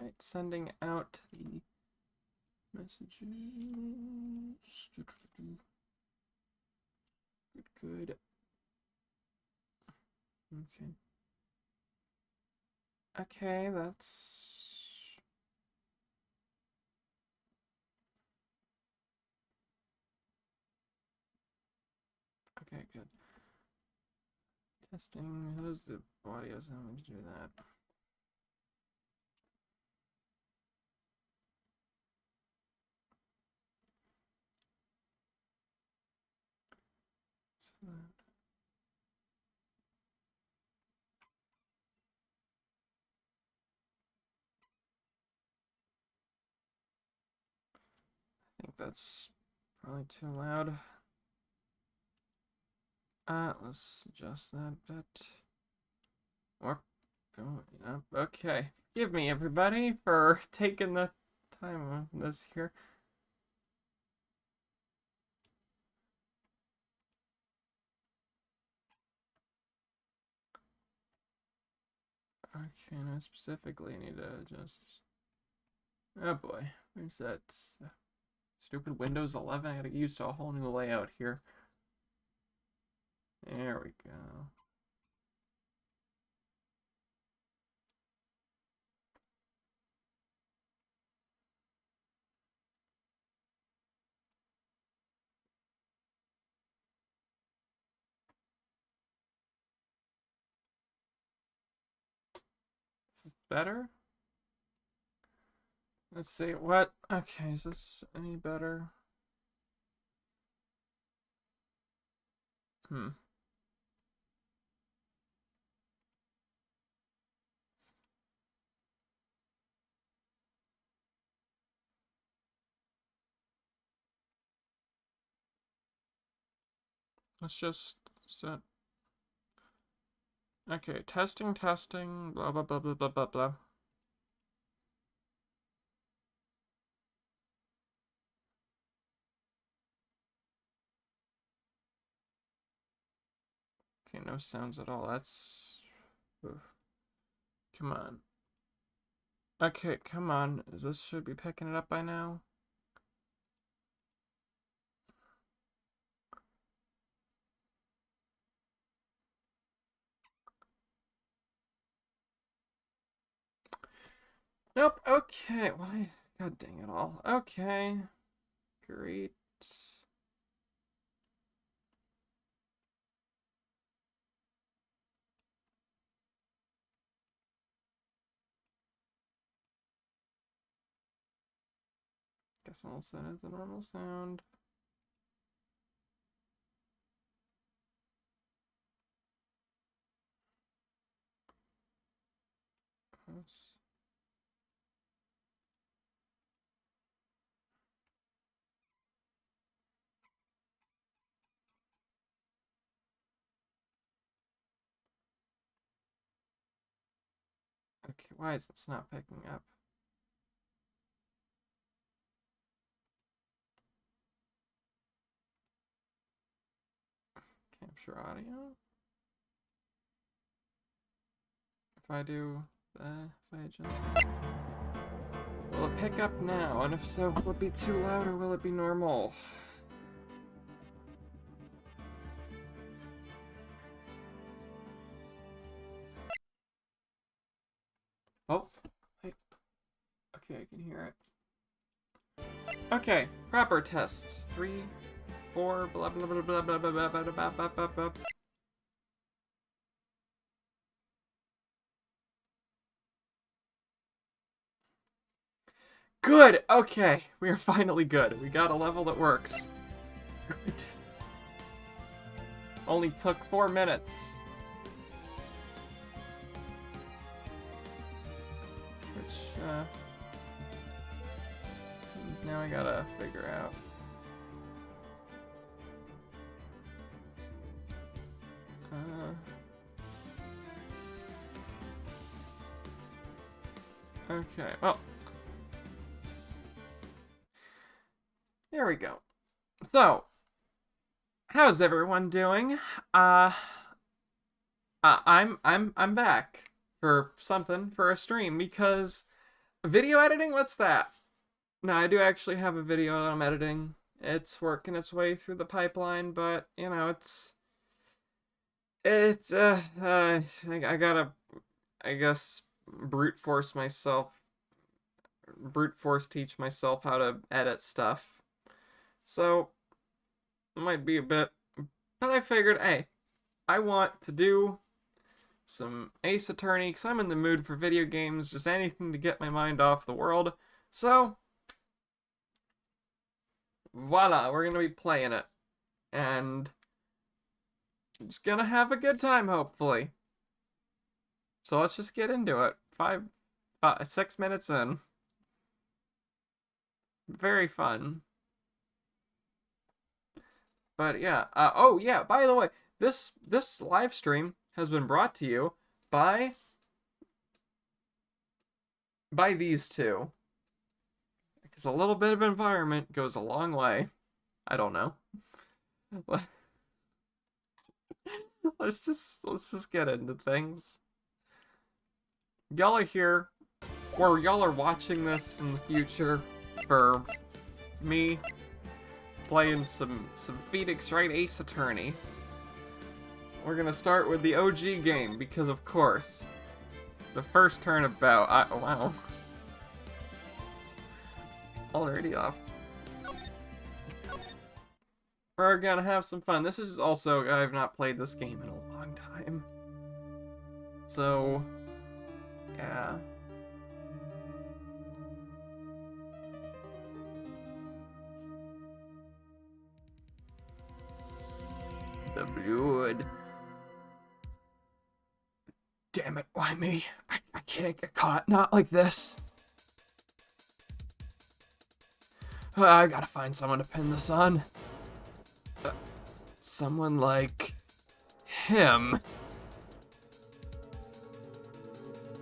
Alright, sending out the messages. Good. Okay. Okay, that's... Okay, good. Testing. How's the audio sound? Do that. So that. I think that's probably too loud. Let's adjust that a bit. Or go up. Okay. Forgive me, everybody, for taking the time on this here. Okay, now specifically I need to adjust. Oh boy, where's that stupid Windows 11? I gotta get used to a whole new layout here. There we go. Is this better? Let's see, what? Okay, is this any better? Let's just set. Okay, testing, blah, blah, blah, blah, blah, blah, blah. Okay, no sounds at all. That's... Oof. Come on. Okay, come on. This should be picking it up by now. Nope, okay. Why? God dang it all. Okay. Great. Guess I'll set it the normal sound. Oops. Okay, why is this not picking up? Capture audio. If I do that, if I adjust it, will it pick up now? And if so, will it be too loud or will it be normal? Oh, okay, I can hear it. Okay, proper tests. 3, 4, blah blah blah blah blah blah blah blah blah blah blah blah. Good! Okay, we are finally good. We got a level that works. Good. Only took 4 minutes. Which, now I gotta figure out. Okay, well. There we go. So, how's everyone doing? I'm back for something, for a stream, because Video editing? What's that? No, I do actually have a video that I'm editing. It's working its way through the pipeline, but, you know, I gotta, I guess, brute force teach myself how to edit stuff. So, it might be a bit, but I figured, hey, I want to do some Ace Attorney, because I'm in the mood for video games, just anything to get my mind off the world. So, voila, we're gonna be playing it. And just gonna have a good time, hopefully. So let's just get into it. 6 minutes in. Very fun. But yeah, oh yeah, by the way, this live stream has been brought to you by these two. Because a little bit of environment goes a long way. I don't know. Let's just get into things. Y'all are here, or y'all are watching this in the future for me playing some Phoenix Wright Ace Attorney. We're gonna start with the OG game, because of course, the first turnabout, wow. Already off. We're gonna have some fun. This is also, I've not played this game in a long time. So, yeah. The blood. Damn it, why me? I can't get caught, not like this. I gotta find someone to pin this on. Someone like him.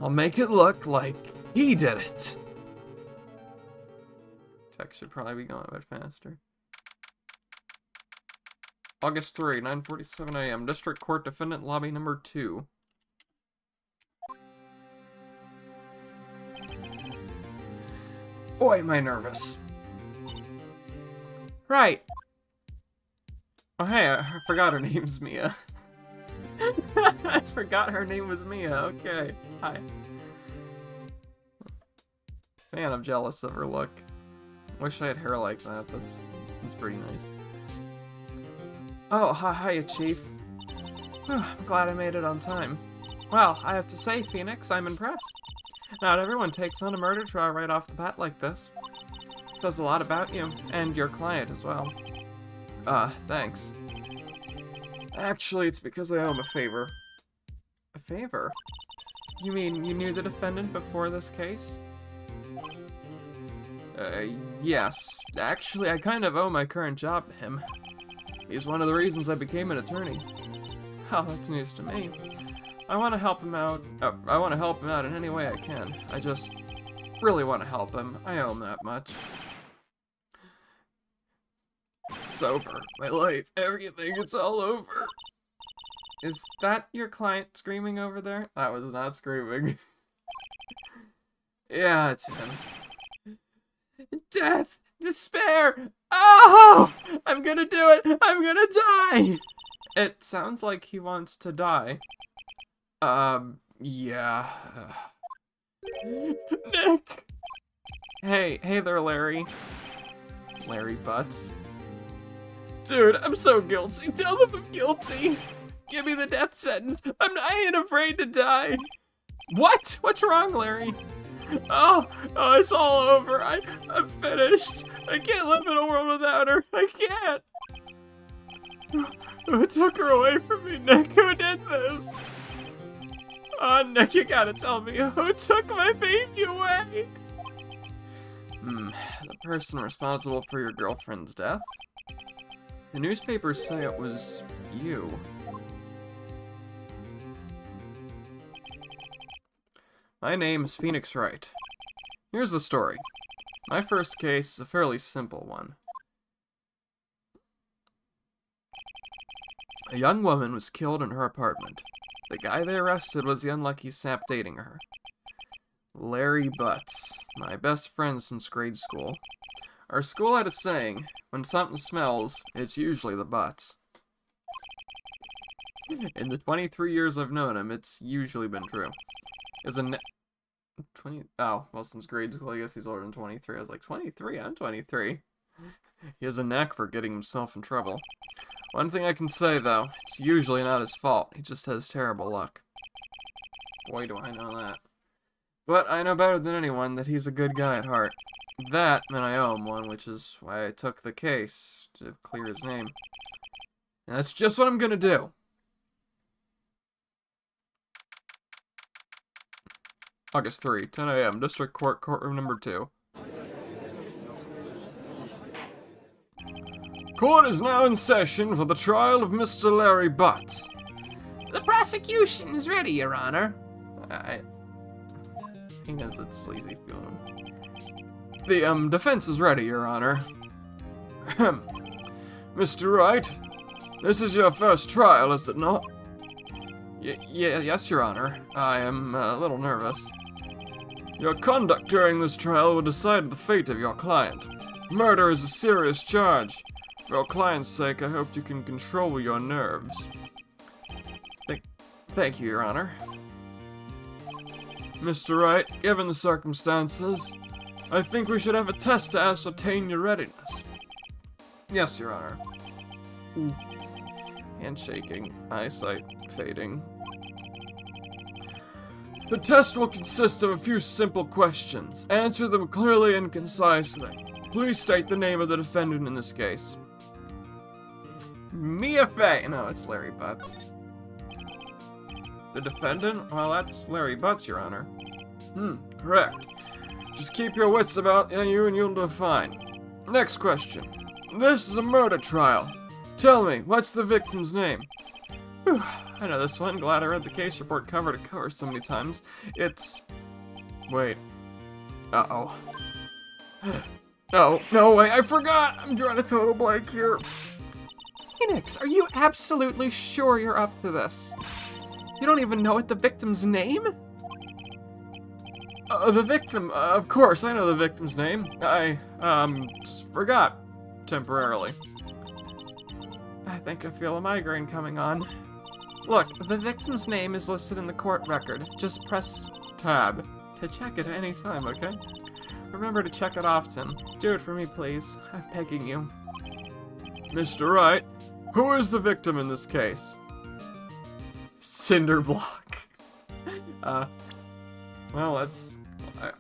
I'll make it look like he did it. Text should probably be going a bit faster. August 3, 9:47 a.m. District Court Defendant Lobby number 2. Boy, am I nervous. Right. Oh, hey, I forgot her name's Mia. I forgot her name was Mia. Okay. Hi. Man, I'm jealous of her look. Wish I had hair like that. That's pretty nice. Oh, hiya, Chief. I'm glad I made it on time. Well, I have to say, Phoenix, I'm impressed. Not everyone takes on a murder trial right off the bat like this. Says a lot about you, and your client as well. Thanks. Actually, it's because I owe him a favor. A favor? You mean you knew the defendant before this case? Yes. Actually, I kind of owe my current job to him. He's one of the reasons I became an attorney. Oh, that's news to me. I want to help him out. I want to help him out in any way I can. I just really want to help him. I owe him that much. It's over. My life, everything, it's all over. Is that your client screaming over there? That was not screaming. Yeah, it's him. Death! Despair! Oh! I'm gonna do it! I'm gonna die! It sounds like he wants to die. Yeah. Nick! Hey there, Larry. Larry Butts. Dude, I'm so guilty. Tell them I'm guilty. Give me the death sentence. I ain't afraid to die. What? What's wrong, Larry? Oh, it's all over. I'm finished. I can't live in a world without her. I can't. Who took her away from me, Nick? Who did this? Nick, you gotta tell me. Who took my baby away? The person responsible for your girlfriend's death? The newspapers say it was you. My name is Phoenix Wright. Here's the story. My first case is a fairly simple one. A young woman was killed in her apartment. The guy they arrested was the unlucky sap dating her. Larry Butts, my best friend since grade school. Our school had a saying, when something smells, it's usually the butts. In the 23 years I've known him, it's usually been true. Is a 20, oh, well, since grade school, I guess he's older than 23. I was like, 23? I'm 23. He has a knack for getting himself in trouble. One thing I can say, though, it's usually not his fault. He just has terrible luck. Boy, do I know that. But I know better than anyone that he's a good guy at heart. That meant I owe him one, which is why I took the case, to clear his name. And that's just what I'm gonna do. August 3, 10 a.m., District Court, Courtroom number 2. Court is now in session for the trial of Mr. Larry Butts. The prosecution is ready, Your Honor. He knows it's sleazy feeling. The, defense is ready, Your Honor. Mr. Wright, this is your first trial, is it not? Yes, Your Honor. I am a little nervous. Your conduct during this trial will decide the fate of your client. Murder is a serious charge. For your client's sake, I hope you can control your nerves. Thank you, Your Honor. Mr. Wright, given the circumstances, I think we should have a test to ascertain your readiness. Yes, Your Honor. Ooh. Handshaking, eyesight fading. The test will consist of a few simple questions. Answer them clearly and concisely. Please state the name of the defendant in this case. Mia Fey. No, it's Larry Butts. The defendant? Well, that's Larry Butts, Your Honor. Correct. Just keep your wits about you and you'll do fine. Next question. This is a murder trial. Tell me, what's the victim's name? Whew, I know this one. Glad I read the case report cover to cover so many times. It's... Wait. Uh-oh. No, wait, I forgot! I'm drawing a total blank here. Phoenix, are you absolutely sure you're up to this? You don't even know what the victim's name? The victim, of course, I know the victim's name. I, just forgot. Temporarily. I think I feel a migraine coming on. Look, the victim's name is listed in the court record. Just press tab to check it at any time, okay? Remember to check it often. Do it for me, please. I'm begging you. Mr. Wright, who is the victim in this case? Cinderblock. Well, let's...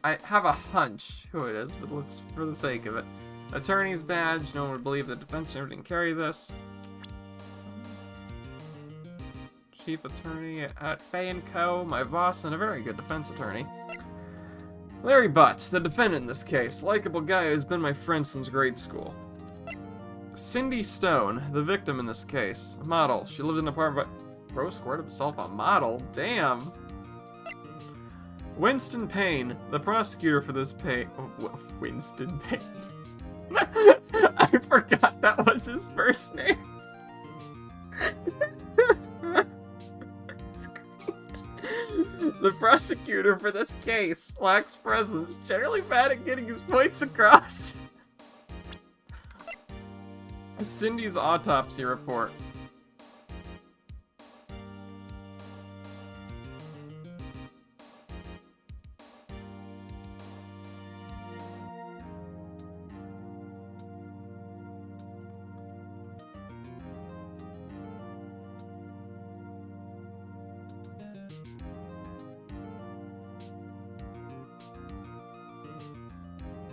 I have a hunch who it is, but let's, for the sake of it. Attorney's badge, no one would believe the defense never didn't carry this. Chief attorney at Fay & Co., my boss, and a very good defense attorney. Larry Butts, the defendant in this case. Likeable guy who's been my friend since grade school. Cindy Stone, the victim in this case. A model. She lived in an apartment. Bro scored himself a model. Damn. Winston Payne, the prosecutor for this Winston Payne. I forgot that was his first name. That's great. The prosecutor for this case lacks presence, generally bad at getting his points across. Cindy's autopsy report.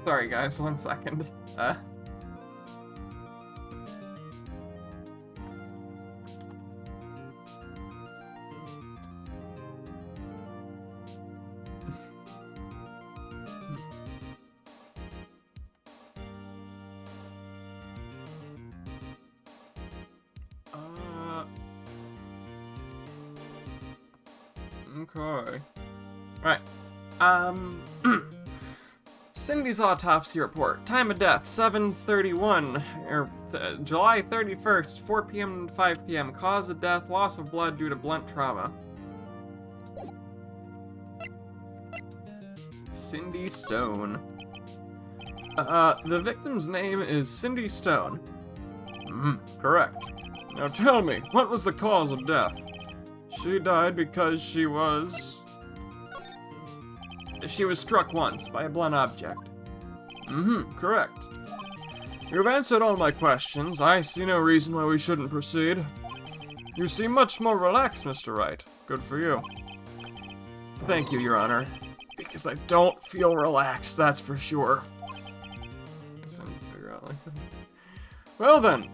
Sorry guys, 1 second. Okay. Right. Cindy's autopsy report. Time of death, 7:31, July 31st, 4 p.m. to 5 p.m. Cause of death, loss of blood due to blunt trauma. Cindy Stone. The victim's name is Cindy Stone. Correct. Now tell me, what was the cause of death? She died because she was struck once by a blunt object. Correct. You've answered all my questions. I see no reason why we shouldn't proceed. You seem much more relaxed, Mr. Wright. Good for you. Thank you, Your Honor. Because I don't feel relaxed, that's for sure. Well then,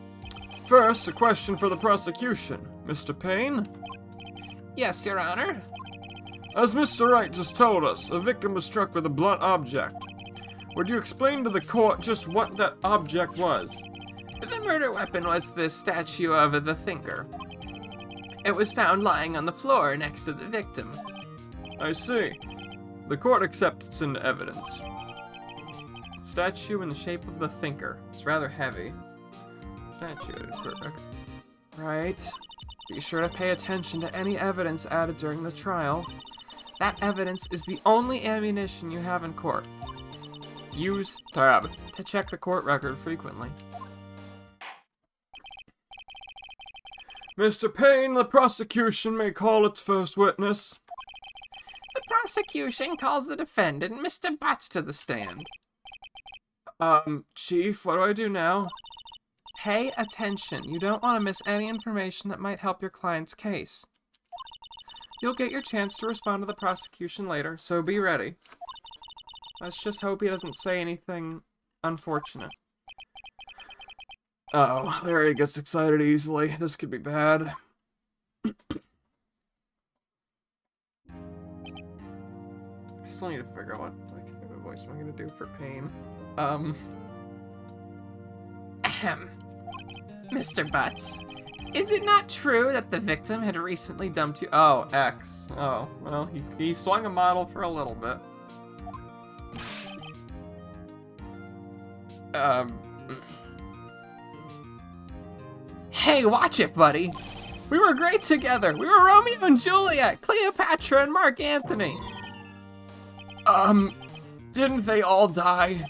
first, a question for the prosecution. Mr. Payne? Yes, Your Honor. As Mr. Wright just told us, a victim was struck with a blunt object. Would you explain to the court just what that object was? The murder weapon was the statue of the Thinker. It was found lying on the floor next to the victim. I see. The court accepts it's into evidence. Statue in the shape of the Thinker. It's rather heavy. Statue. Right. Be sure to pay attention to any evidence added during the trial. That evidence is the only ammunition you have in court. Use tab to check the court record frequently. Mr. Payne, the prosecution may call its first witness. The prosecution calls the defendant, Mr. Butts, to the stand. Chief, what do I do now? Pay attention. You don't want to miss any information that might help your client's case. You'll get your chance to respond to the prosecution later, so be ready. Let's just hope he doesn't say anything unfortunate. Oh, Larry gets excited easily. This could be bad. I still need to figure out what kind of voice am I going to do for Payne. Ahem. Mr. Butts, is it not true that the victim had recently dumped you? Oh, X. Oh, well, he swung a model for a little bit. Hey, watch it, buddy. We were great together. We were Romeo and Juliet, Cleopatra and Mark Antony. Didn't they all die?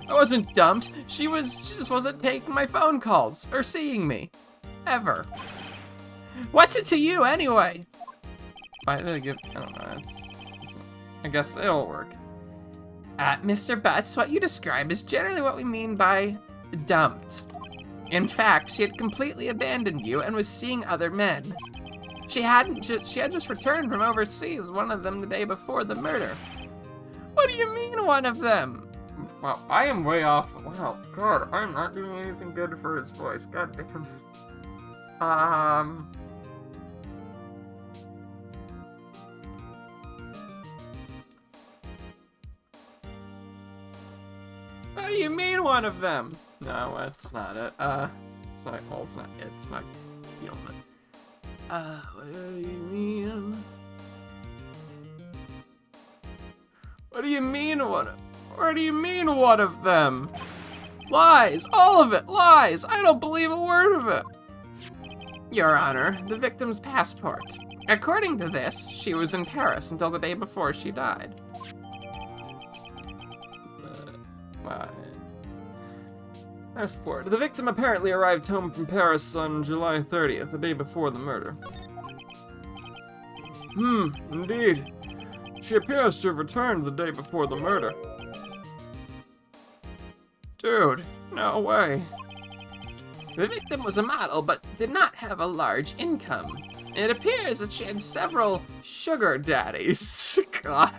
I wasn't dumped. She just wasn't taking my phone calls or seeing me. Ever. What's it to you, anyway? I don't know, I guess it'll work. Mr. Butts, what you describe is generally what we mean by dumped. In fact, she had completely abandoned you and was seeing other men. She had just returned from overseas, one of them the day before the murder. What do you mean, one of them? Wow, I am way off. Wow, God, I'm not doing anything good for his voice. God damn. What do you mean, one of them? No, that's not it. It's not, well, it's not it. It's not, you know, what do you mean? What do you mean, what do you mean, one of them? Lies! All of it! Lies! I don't believe a word of it! Your Honor, the victim's passport. According to this, she was in Paris until the day before she died. Passport. The victim apparently arrived home from Paris on July 30th, the day before the murder. Indeed. She appears to have returned the day before the murder. Dude, no way. The victim was a model, but did not have a large income. It appears that she had several sugar daddies. God.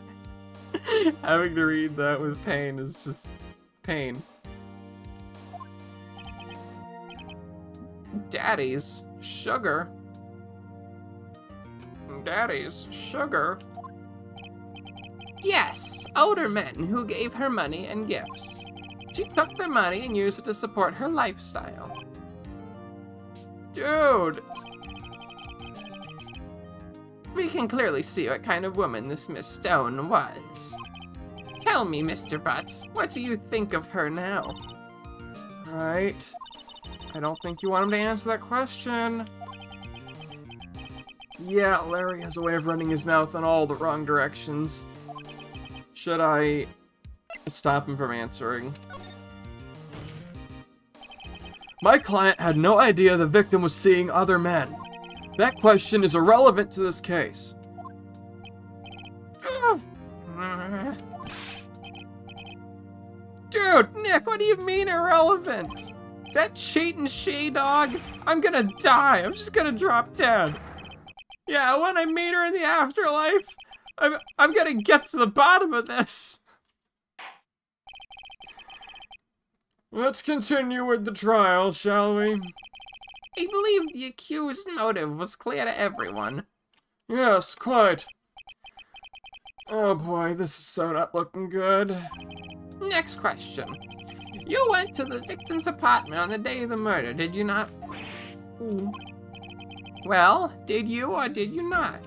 Having to read that with pain is just pain. Daddies, sugar. Daddies, sugar. Yes, older men who gave her money and gifts. She took their money and used it to support her lifestyle. Dude! We can clearly see what kind of woman this Miss Stone was. Tell me, Mr. Butts, what do you think of her now? Right. I don't think you want him to answer that question. Yeah, Larry has a way of running his mouth in all the wrong directions. should I stop him from answering? My client had no idea the victim was seeing other men. That question is irrelevant to this case. Dude, Nick, what do you mean irrelevant? That cheating she-dog, I'm gonna die. I'm just gonna drop dead. Yeah, when I meet her in the afterlife, I'm gonna get to the bottom of this. Let's continue with the trial, shall we? I believe the accused's motive was clear to everyone. Yes, quite. Oh boy, this is so not looking good. Next question. You went to the victim's apartment on the day of the murder, did you not? Well, did you or did you not?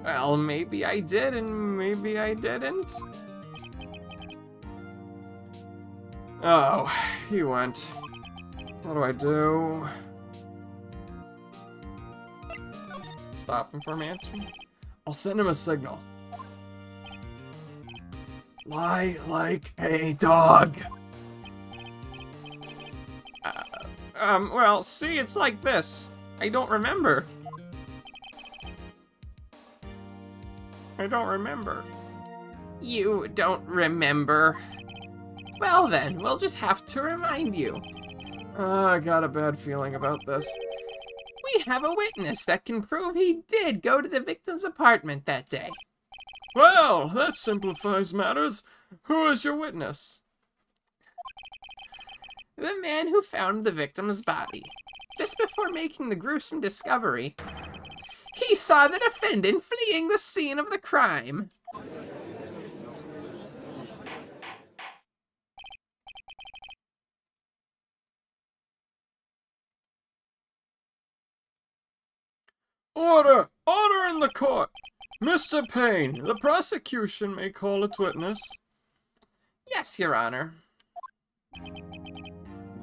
Well, maybe I did and maybe I didn't. Oh, he went. What do I do? Stop him from answering? I'll send him a signal. Lie like a dog. Well, see, it's like this. I don't remember. I don't remember. You don't remember? Well then, we'll just have to remind you. I got a bad feeling about this. We have a witness that can prove he did go to the victim's apartment that day. Well, that simplifies matters. Who is your witness? The man who found the victim's body. Just before making the gruesome discovery, he saw the defendant fleeing the scene of the crime. Order! Order in the court! Mr. Payne, the prosecution may call its witness. Yes, Your Honor.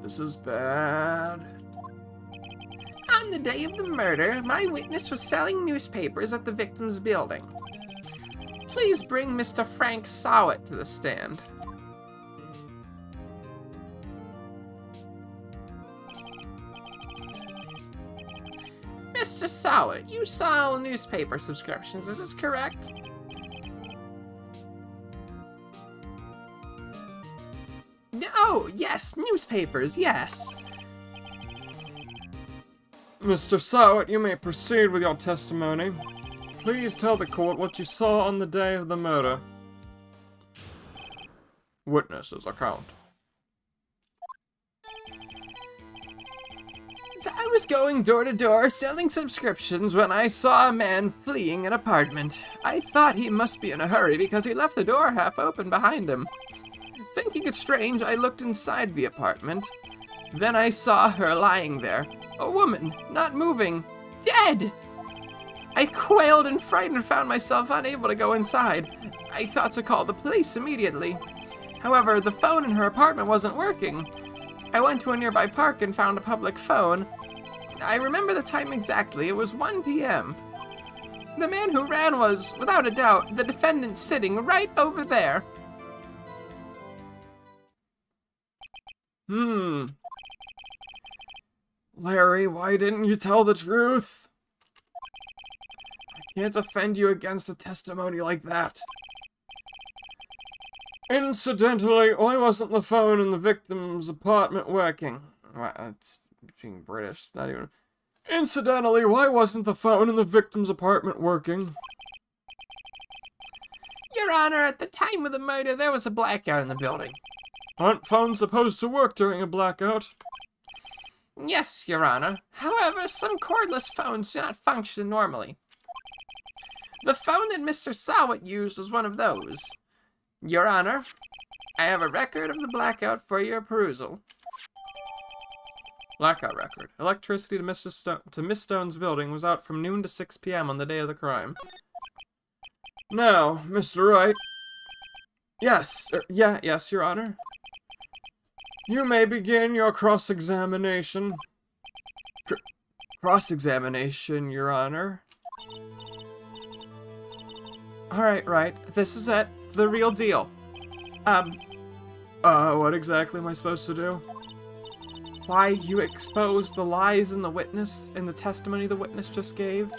This is bad. On the day of the murder, my witness was selling newspapers at the victim's building. Please bring Mr. Frank Sawit to the stand. Mr. Sawit, you sell newspaper subscriptions, is this correct? Oh, yes, newspapers, yes. Mr. Sawit, you may proceed with your testimony. Please tell the court what you saw on the day of the murder. Witness's account. I was going door to door selling subscriptions when I saw a man fleeing an apartment. I thought he must be in a hurry because he left the door half open behind him. Thinking it strange, I looked inside the apartment. Then I saw her lying there. A woman, not moving, dead! I quailed in fright and found myself unable to go inside. I thought to call the police immediately. However, the phone in her apartment wasn't working. I went to a nearby park and found a public phone. I remember the time exactly. It was 1 p.m. The man who ran was, without a doubt, the defendant sitting right over there. Larry, why didn't you tell the truth? I can't defend you against a testimony like that. Incidentally, why wasn't the phone in the victim's apartment working? Well, it's being British, it's not even... Incidentally, why wasn't the phone in the victim's apartment working? Your Honor, at the time of the murder, there was a blackout in the building. Aren't phones supposed to work during a blackout? Yes, Your Honor. However, some cordless phones do not function normally. The phone that Mr. Sawit used was one of those. Your Honor, I have a record of the blackout for your perusal. Blackout record. Electricity to Miss Stone's building was out from noon to 6 p.m. on the day of the crime. Now, Mr. Wright. Yes, yes, Your Honor. You may begin your cross-examination. Cross-examination, Your Honor. Alright, right. This is it. The real deal. What exactly am I supposed to do? Why, you exposed the lies in the testimony the witness just gave?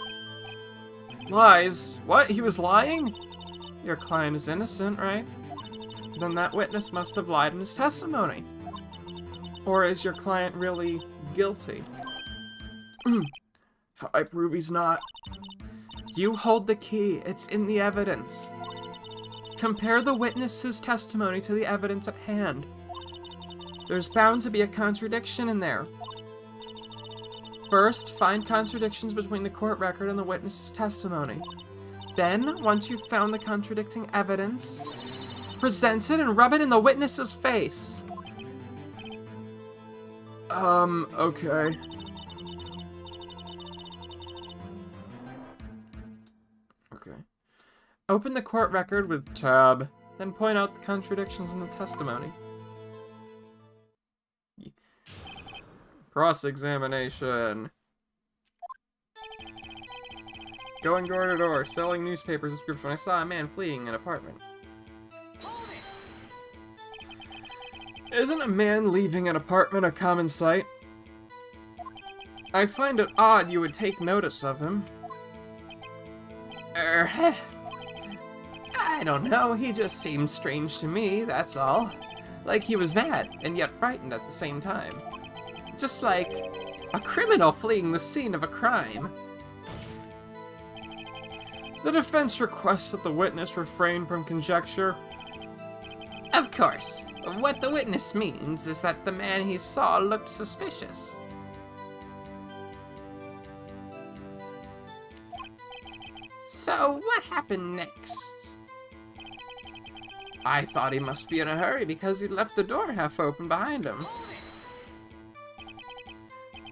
Lies? What? He was lying? Your client is innocent, right? Then that witness must have lied in his testimony. Or is your client really guilty? How I prove he's not? You hold the key. It's in the evidence. Compare the witness's testimony to the evidence at hand. There's bound to be a contradiction in there. First, find contradictions between the court record and the witness's testimony. Then, once you've found the contradicting evidence, present it and rub it in the witness's face. Okay. Okay. Open the court record with tab, then point out the contradictions in the testimony. Cross-examination. Going door to door, selling newspapers and scripts when I saw a man fleeing an apartment. Isn't a man leaving an apartment a common sight? I find it odd you would take notice of him. I don't know, he just seemed strange to me, that's all. Like he was mad, and yet frightened at the same time. Just like a criminal fleeing the scene of a crime. The defense requests that the witness refrain from conjecture. Of course. What the witness means is that the man he saw looked suspicious. So, what happened next? I thought he must be in a hurry because he left the door half open behind him.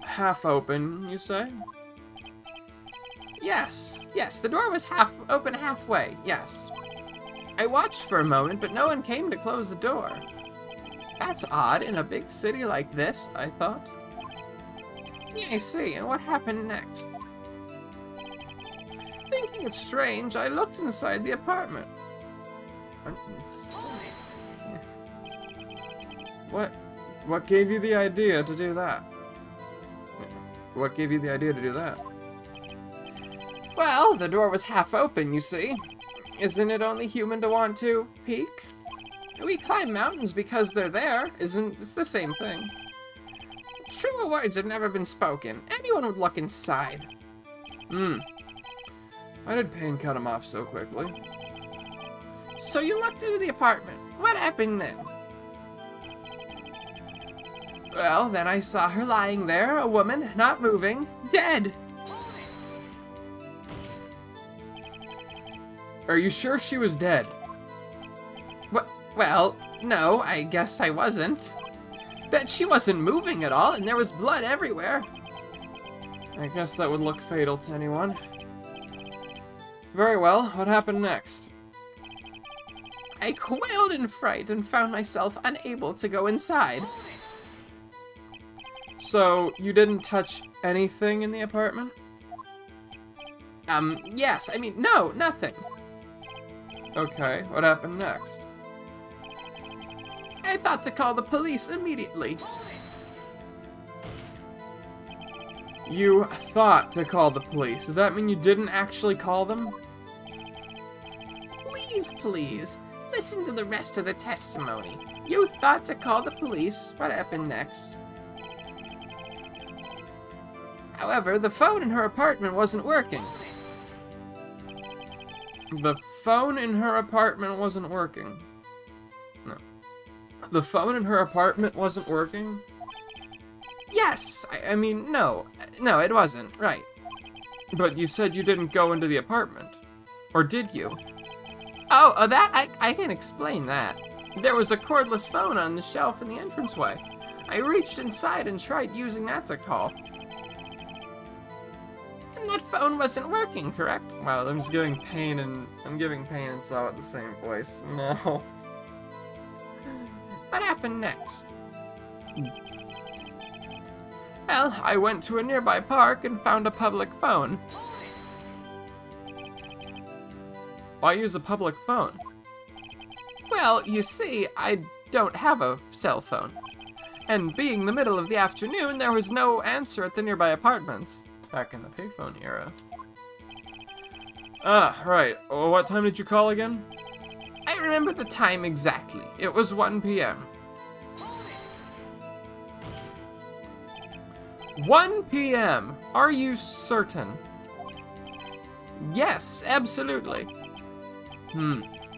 Half open, you say? Yes, the door was half open halfway, yes. I watched for a moment, but no one came to close the door. That's odd in a big city like this, I thought. Yeah, I see, and what happened next? Thinking it strange, I looked inside the apartment. What gave you the idea to do that? What gave you the idea to do that? Well, the door was half open, you see. Isn't it only human to want to peek? We climb mountains because they're there, it's the same thing. Truer words have never been spoken. Anyone would look inside. Why did Payne cut him off so quickly? So you looked into the apartment. What happened then? Well, then I saw her lying there, a woman, not moving, dead. Are you sure she was dead? Well, no, I guess I wasn't. Bet she wasn't moving at all, and there was blood everywhere. I guess that would look fatal to anyone. Very well, what happened next? I quailed in fright and found myself unable to go inside. So, you didn't touch anything in the apartment? Yes, I mean, no, nothing. Okay, what happened next? I thought to call the police immediately. You thought to call the police. Does that mean you didn't actually call them? Please, listen to the rest of the testimony. You thought to call the police. What happened next? However, the phone in her apartment wasn't working. The phone in her apartment wasn't working. No. The phone in her apartment wasn't working? Yes, I mean, no, it wasn't, right. But you said you didn't go into the apartment. Or did you? Oh, that, I can explain that. There was a cordless phone on the shelf in the entranceway. I reached inside and tried using that to call. And that phone wasn't working, correct? Wow, I'm giving pain and Saw at the same place. No. What happened next? Well, I went to a nearby park and found a public phone. Why use a public phone? Well, you see, I don't have a cell phone. And being the middle of the afternoon, there was no answer at the nearby apartments. Back in the payphone era. Ah, right. Well, what time did you call again? I remember the time exactly. It was 1 p.m. 1 p.m. Are you certain? Yes, absolutely.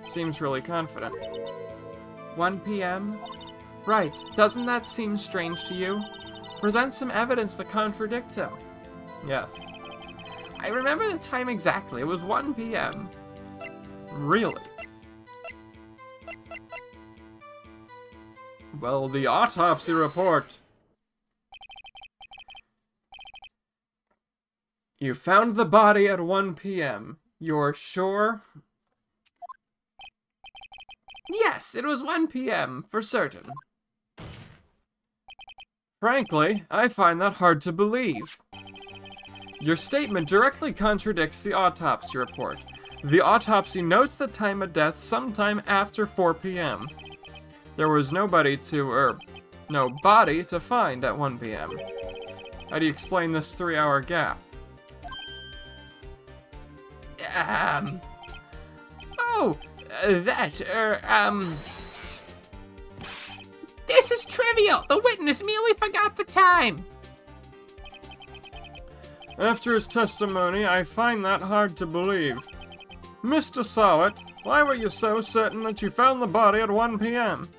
Seems really confident. 1 p.m.? Right. Doesn't that seem strange to you? Present some evidence to contradict him. Yes. I remember the time exactly. It was 1 p.m. Really? Well, the autopsy report. You found the body at 1 p.m. You're sure? Yes, it was 1 p.m. for certain. Frankly, I find that hard to believe. Your statement directly contradicts the autopsy report. The autopsy notes the time of death sometime after 4 p.m. There was no body to find at 1 p.m. How do you explain this 3-hour gap? This is trivial. The witness merely forgot the time. After his testimony, I find that hard to believe. Mr. Sowett, why were you so certain that you found the body at 1 p.m.?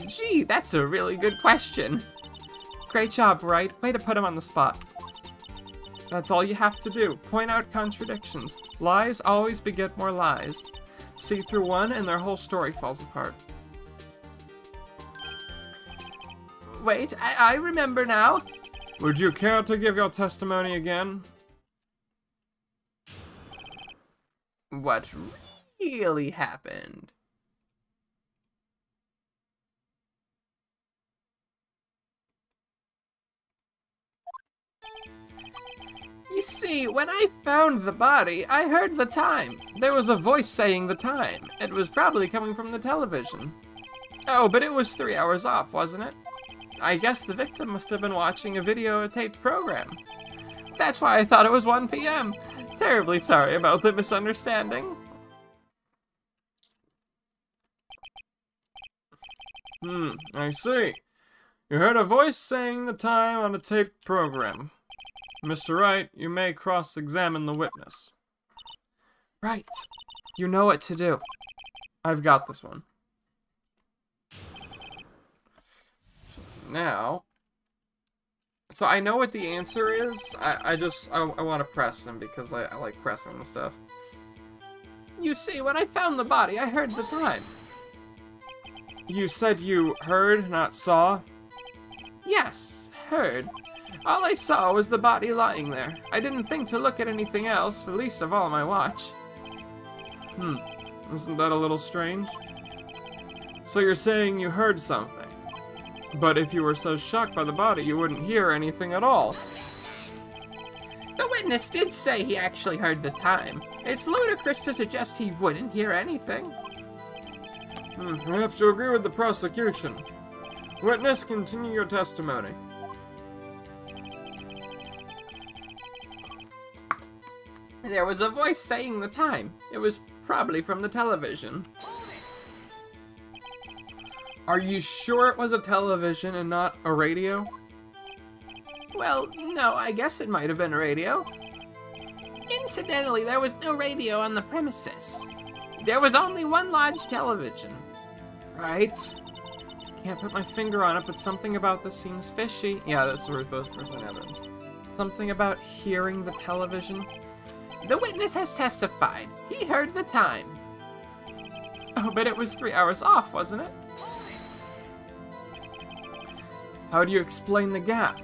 Gee, that's a really good question. Great job, Wright. Way to put him on the spot. That's all you have to do. Point out contradictions. Lies always beget more lies. See through one and their whole story falls apart. Wait, I remember now. Would you care to give your testimony again? What really happened? You see, when I found the body, I heard the time. There was a voice saying the time. It was probably coming from the television. Oh, but it was 3 hours off, wasn't it? I guess the victim must have been watching a videotaped program. That's why I thought it was 1 p.m. Terribly sorry about the misunderstanding. I see. You heard a voice saying the time on a taped program. Mr. Wright, you may cross-examine the witness. Right. You know what to do. I've got this one. Now, so I know what the answer is. I want to press him because I like pressing the stuff. You see, when I found the body, I heard the time. You said you heard, not saw? Yes, heard. All I saw was the body lying there. I didn't think to look at anything else, least of all my watch. Isn't that a little strange? So you're saying you heard something. But if you were so shocked by the body, you wouldn't hear anything at all. The witness did say he actually heard the time. It's ludicrous to suggest he wouldn't hear anything. I have to agree with the prosecution. Witness, continue your testimony. There was a voice saying the time. It was probably from the television. Are you sure it was a television and not a radio? Well, no, I guess it might have been a radio. Incidentally, there was no radio on the premises. There was only one large television. Right. Can't put my finger on it, but something about this seems fishy. Yeah, this was supposed to present evidence. Something about hearing the television. The witness has testified. He heard the time. Oh, but it was 3 hours off, wasn't it? How do you explain the gap?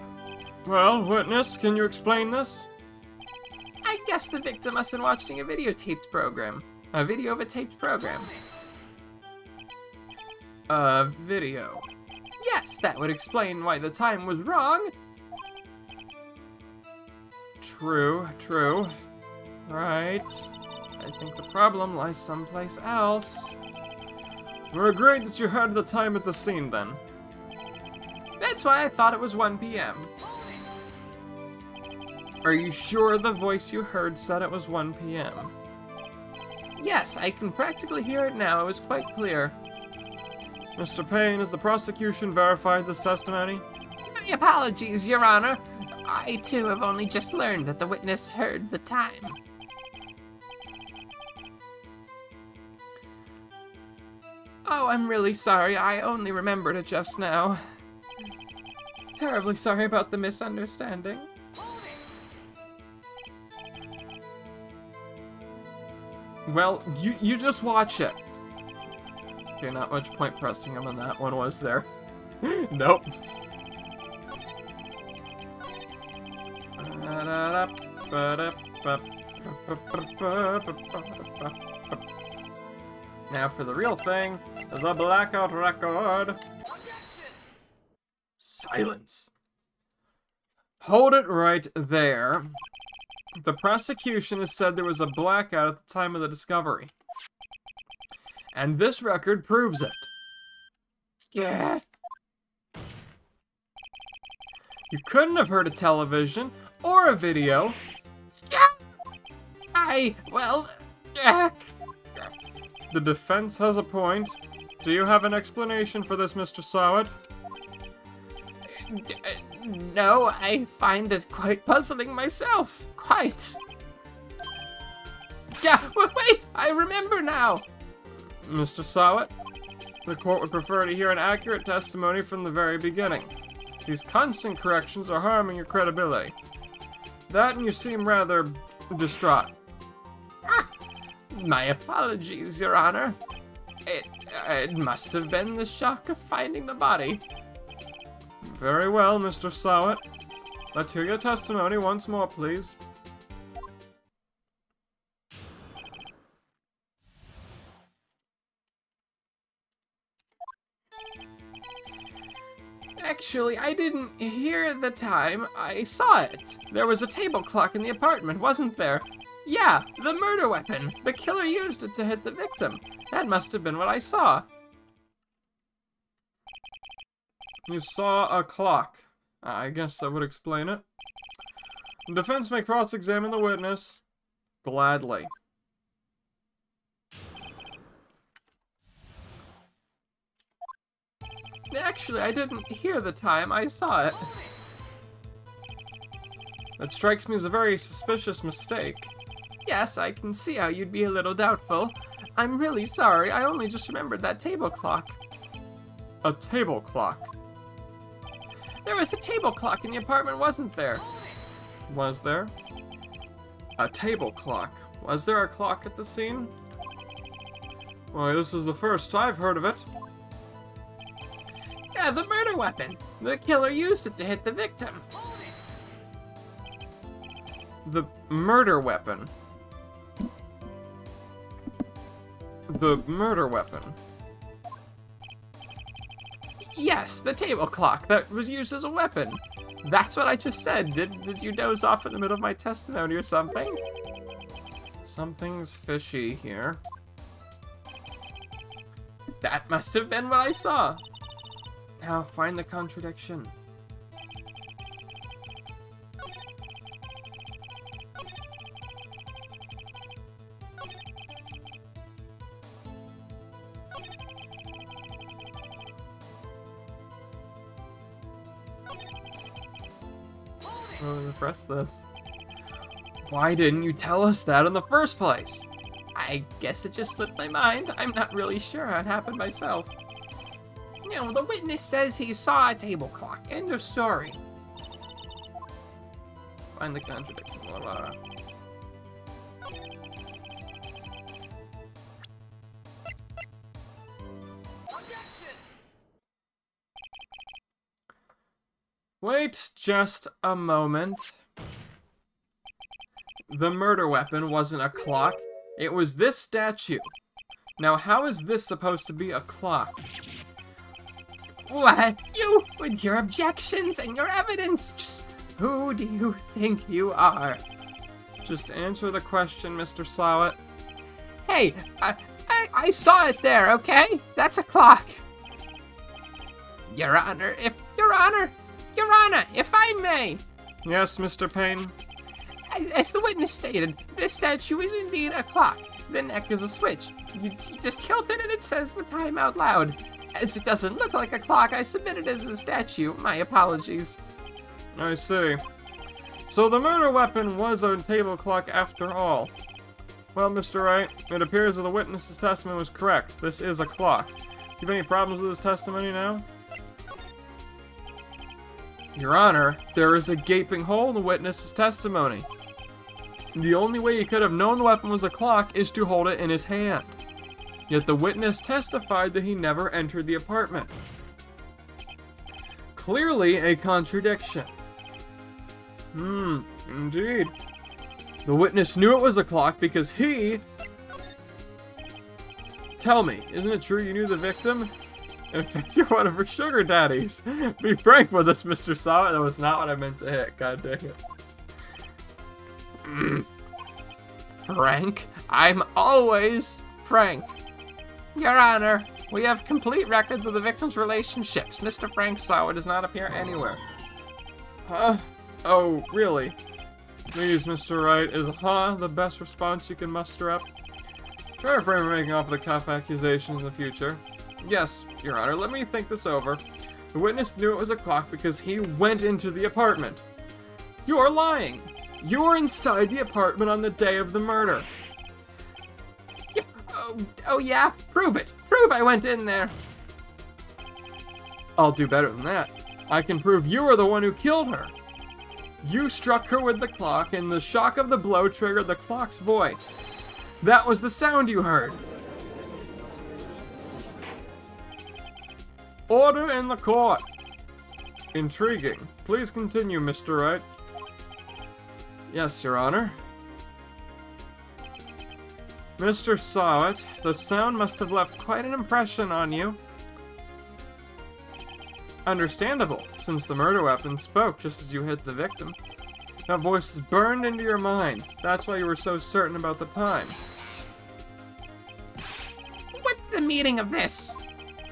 Well, witness, can you explain this? I guess the victim must have been watching a videotaped program. A video of a taped program. A video. Yes, that would explain why the time was wrong. True, true. Right. I think the problem lies someplace else. We're agreed that you heard the time at the scene, then. That's why I thought it was 1 p.m. Are you sure the voice you heard said it was 1 p.m.? Yes, I can practically hear it now. It was quite clear. Mr. Payne, has the prosecution verified this testimony? My apologies, Your Honor. I, too, have only just learned that the witness heard the time. Oh, I'm really sorry. I only remembered it just now. Terribly sorry about the misunderstanding. Well, you just watch it. Okay, not much point pressing him on that one, was there? Nope. Now for the real thing, the blackout record. Silence. Hold it right there. The prosecution has said there was a blackout at the time of the discovery. And this record proves it. Yeah. You couldn't have heard a television or a video. The defense has a point. Do you have an explanation for this, Mr. Sowett? No, I find it quite puzzling myself. Quite. Yeah, wait, I remember now. Mr. Sowett, the court would prefer to hear an accurate testimony from the very beginning. These constant corrections are harming your credibility. That and you seem rather distraught. My apologies, Your Honor. It must have been the shock of finding the body. Very well, Mr. Sowett. Let's hear your testimony once more, please. Actually, I didn't hear the time. I saw it. There was a table clock in the apartment, wasn't there? Yeah, the murder weapon. The killer used it to hit the victim. That must have been what I saw. You saw a clock. I guess that would explain it. The defense may cross-examine the witness. Gladly. Actually, I didn't hear the time. I saw it. That strikes me as a very suspicious mistake. Yes, I can see how you'd be a little doubtful. I'm really sorry. I only just remembered that table clock. A table clock? There was a table clock in the apartment, wasn't there? Was there? A table clock? Was there a clock at the scene? Why, this was the first I've heard of it. Yeah, the murder weapon. The killer used it to hit the victim. The murder weapon. The murder weapon. Yes, the table clock that was used as a weapon. That's what I just said. Did you doze off in the middle of my testimony or something? Something's fishy here. That must have been what I saw. Now find the contradiction. Oh, press this. Why didn't you tell us that in the first place? I guess it just slipped my mind. I'm not really sure how it happened myself. You know, the witness says he saw a table clock. End of story. Find the contradiction. Blah, blah. Wait just a moment. The murder weapon wasn't a clock. It was this statue. Now, how is this supposed to be a clock? What? You, with your objections and your evidence, just who do you think you are? Just answer the question, Mr. Slowett. Hey, I saw it there, okay? That's a clock. Your Honor, if I may. Yes, Mr. Payne? As the witness stated, this statue is indeed a clock. The neck is a switch. You just tilt it and it says the time out loud. As it doesn't look like a clock, I submit it as a statue. My apologies. I see. So the murder weapon was a table clock after all. Well, Mr. Wright, it appears that the witness's testimony was correct. This is a clock. Do you have any problems with his testimony now? Your Honor, there is a gaping hole in the witness's testimony. The only way he could have known the weapon was a clock is to hold it in his hand. Yet the witness testified that he never entered the apartment. Clearly a contradiction. Indeed. The witness knew it was a clock because he... Tell me, isn't it true you knew the victim? In fact, you're one of her sugar daddies. Be frank with us, Mr. Slowett. That was not what I meant to hit. God dang it. Frank? I'm always Frank. Your Honor, we have complete records of the victim's relationships. Mr. Frank Slowett does not appear anywhere. Huh? Oh, really? Please, Mr. Wright, is the best response you can muster up? Try to refrain from making off the cuff accusations in the future. Yes, Your Honor, let me think this over. The witness knew it was a clock because he went into the apartment. You are lying! You were inside the apartment on the day of the murder. Oh yeah? Prove it! Prove I went in there! I'll do better than that. I can prove you are the one who killed her. You struck her with the clock, and the shock of the blow triggered the clock's voice. That was the sound you heard. Order in the court. Intriguing. Please continue, Mr. Wright. Yes, Your Honor. Mr. Slowett, the sound must have left quite an impression on you. Understandable, since the murder weapon spoke just as you hit the victim. That voice is burned into your mind. That's why you were so certain about the time. What's the meaning of this?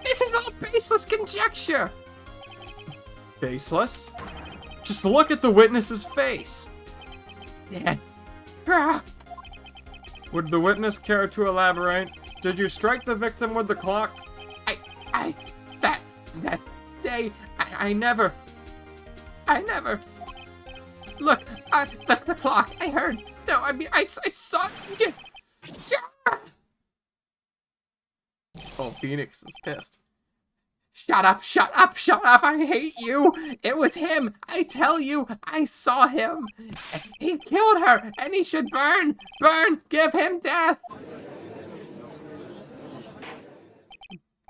This is all baseless conjecture. Baseless? Just look at the witness's face. Yeah. Would the witness care to elaborate? Did you strike the victim with the clock? That day, I never. Look, the clock, I heard. No, I mean, I saw. Oh, Phoenix is pissed. Shut up, I hate you. It was him, I tell you, I saw him. He killed her, and he should burn, give him death.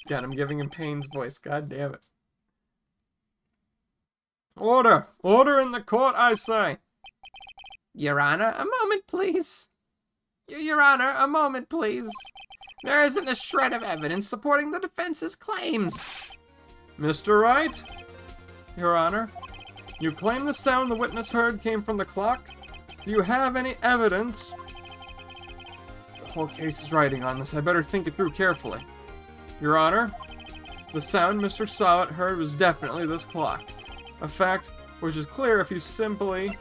God, I'm giving him Payne's voice, god damn it. Order in the court, I say. Your Honor, a moment, please. Your Honor, a moment, please. There isn't a shred of evidence supporting the defense's claims. Mr. Wright? Your Honor, you claim the sound the witness heard came from the clock? Do you have any evidence? The whole case is riding on this. I better think it through carefully. Your Honor, the sound Mr. Slowett heard was definitely this clock. A fact which is clear if you simply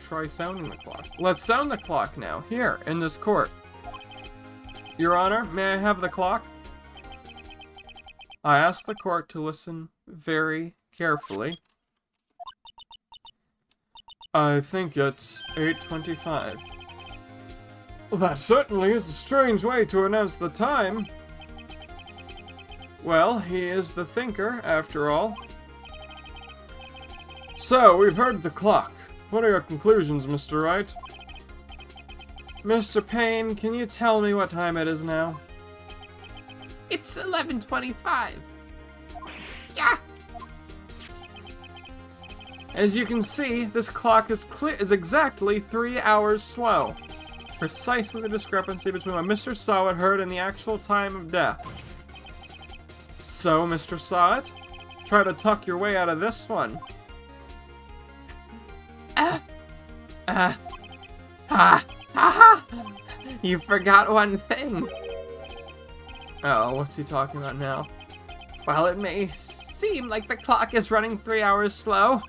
try sounding the clock. Let's sound the clock now, here, in this court. Your Honor, may I have the clock? I ask the court to listen very carefully. I think it's 8:25. Well, that certainly is a strange way to announce the time. Well, he is the thinker, after all. So, we've heard the clock. What are your conclusions, Mr. Wright? Mr. Payne, can you tell me what time it is now? It's 11:25. Yeah. As you can see, this clock is exactly 3 hours slow. Precisely the discrepancy between what Mr. Slowett heard and the actual time of death. So, Mr. Slowett, try to tuck your way out of this one. Ha ha ha! You forgot one thing. Oh, what's he talking about now? While it may seem like the clock is running 3 hours slow,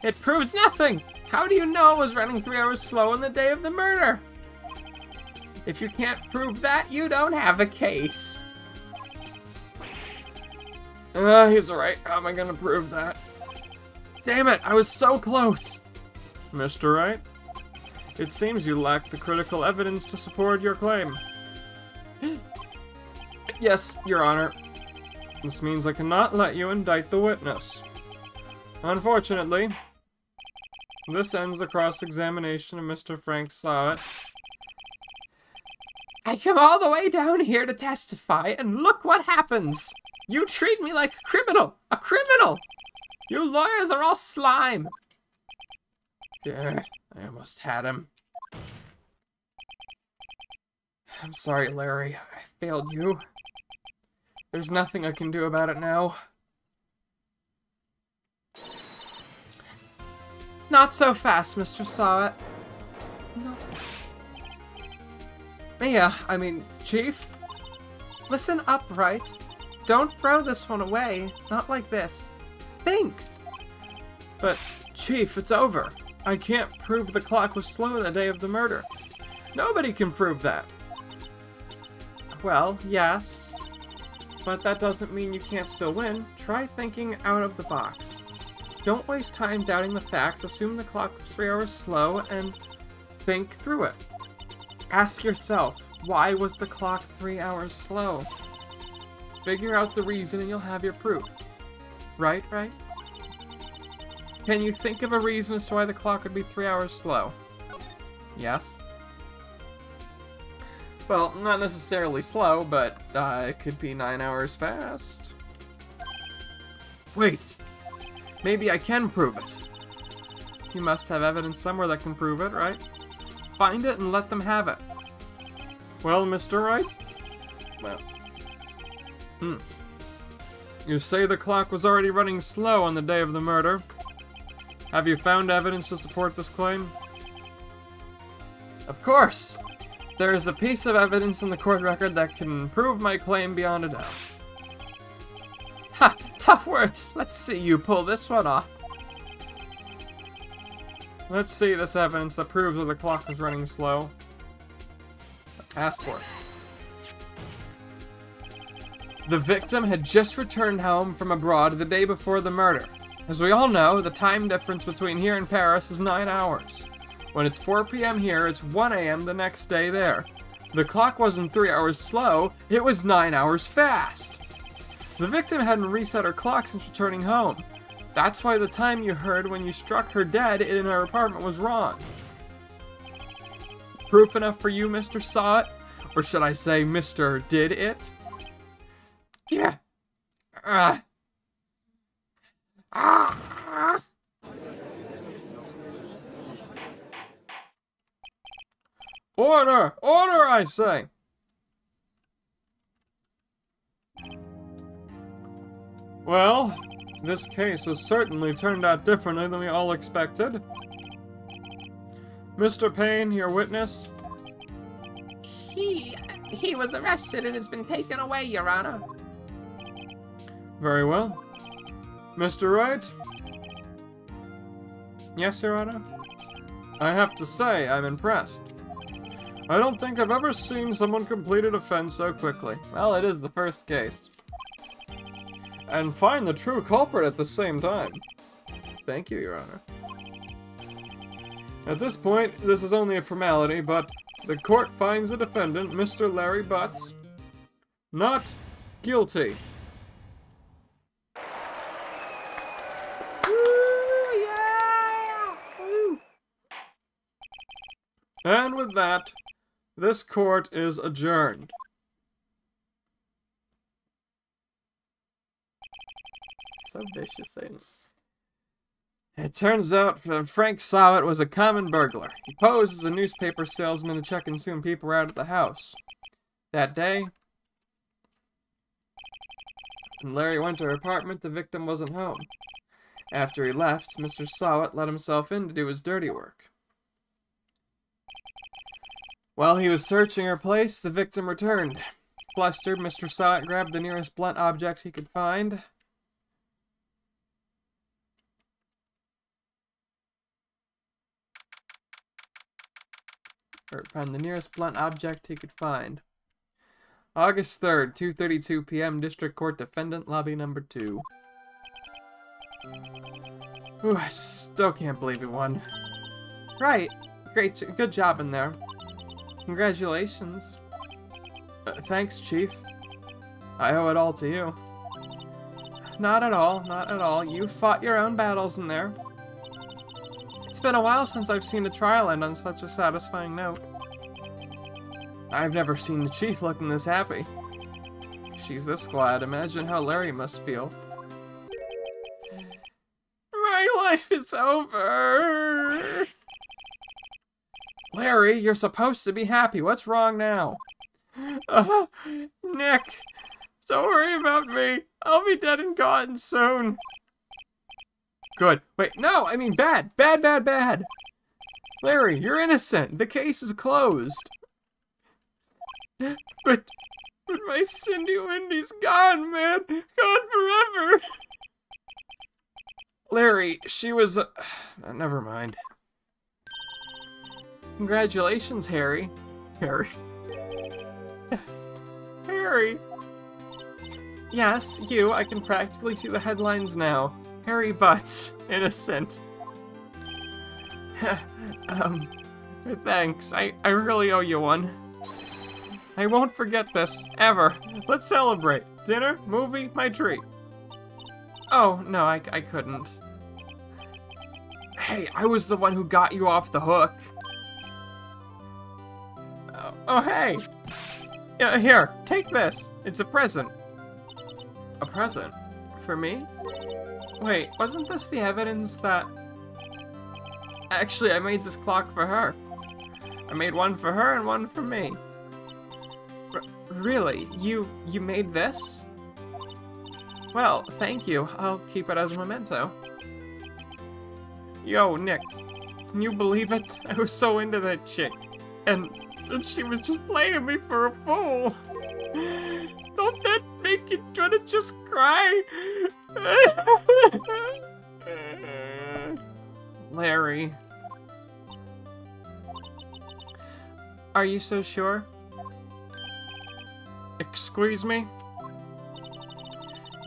it proves nothing. How do you know it was running 3 hours slow on the day of the murder? If you can't prove that, you don't have a case. He's right. How am I gonna prove that? Damn it, I was so close! Mr. Wright, it seems you lack the critical evidence to support your claim. Yes, Your Honor. This means I cannot let you indict the witness. Unfortunately, this ends the cross-examination of Mr. Frank Sawat. I come all the way down here to testify, and look what happens. You treat me like a criminal! A criminal! You lawyers are all slime! Yeah, I almost had him. I'm sorry, Larry. I failed you. There's nothing I can do about it now. Not so fast, Mr. Sawat. No. Yeah, I mean, Chief? Listen up, Wright. Don't throw this one away. Not like this. Think! But, Chief, it's over. I can't prove the clock was slow the day of the murder. Nobody can prove that. Well, yes. But that doesn't mean you can't still win. Try thinking out of the box. Don't waste time doubting the facts. Assume the clock was 3 hours slow and think through it. Ask yourself, why was the clock 3 hours slow? Figure out the reason and you'll have your proof. Right? Can you think of a reason as to why the clock would be 3 hours slow? Yes? Well, not necessarily slow, but it could be 9 hours fast. Wait! Maybe I can prove it. You must have evidence somewhere that can prove it, right? Find it and let them have it. Well, Mr. Wright? Well... You say the clock was already running slow on the day of the murder. Have you found evidence to support this claim? Of course! There is a piece of evidence in the court record that can prove my claim beyond a doubt. Ha! Tough words! Let's see you pull this one off. Let's see this evidence that proves that the clock was running slow. Ask for it. The victim had just returned home from abroad the day before the murder. As we all know, the time difference between here and Paris is 9 hours. When it's 4 p.m. here, it's 1 a.m. the next day there. The clock wasn't 3 hours slow, it was 9 hours fast. The victim hadn't reset her clock since returning home. That's why the time you heard when you struck her dead in her apartment was wrong. Proof enough for you, Mr. Saw It? Or should I say, Mr. Did It? Yeah. Order! Order, I say! Well, this case has certainly turned out differently than we all expected. Mr. Payne, your witness. He was arrested and has been taken away, Your Honor. Very well. Mr. Wright? Yes, Your Honor? I have to say, I'm impressed. I don't think I've ever seen someone complete a defense so quickly. Well, it is the first case. And find the true culprit at the same time. Thank you, Your Honor. At this point, this is only a formality, but the court finds the defendant, Mr. Larry Butts, not guilty. Woo, yeah! Woo. And with that, this court is adjourned. So vicious, ain't it? It turns out that Frank Sawat was a common burglar. He posed as a newspaper salesman to check and see when people were out at the house. That day, when Larry went to her apartment, the victim wasn't home. After he left, Mr. Sawat let himself in to do his dirty work. While he was searching her place, the victim returned. Flustered, Mr. Saw It grabbed the nearest blunt object he could find. Find the nearest blunt object he could find. August 3rd, 2:32 p.m. District Court Defendant, Lobby Number 2. Ooh, I still can't believe he won. Right. Great. Good job in there. Congratulations. Thanks, Chief. I owe it all to you. Not at all. Not at all. You fought your own battles in there. It's been a while since I've seen a trial end on such a satisfying note. I've never seen the Chief looking this happy. If she's this glad, imagine how Larry must feel. My life is over! Larry, you're supposed to be happy. What's wrong now? Nick, don't worry about me. I'll be dead and gone soon. Good. Wait, no, I mean bad. Bad, bad, bad. Larry, you're innocent. The case is closed. But my Cindy Wendy's gone, man. Gone forever. Larry, she was... never mind. Congratulations, Harry. Harry. Harry. Yes, you. I can practically see the headlines now. Harry Butts, innocent. Thanks. I really owe you one. I won't forget this, ever. Let's celebrate. Dinner, movie, my treat. Oh, no, I couldn't. Hey, I was the one who got you off the hook. Oh, hey. Here, take this. It's a present. A present? For me? Wait, wasn't this the evidence that... Actually, I made this clock for her. I made one for her and one for me. Really? You made this? Well, thank you. I'll keep it as a memento. Yo, Nick. Can you believe it? I was so into that chick. And she was just playing me for a fool. Don't that make you want to just cry? Larry. Are you so sure? Excuse me?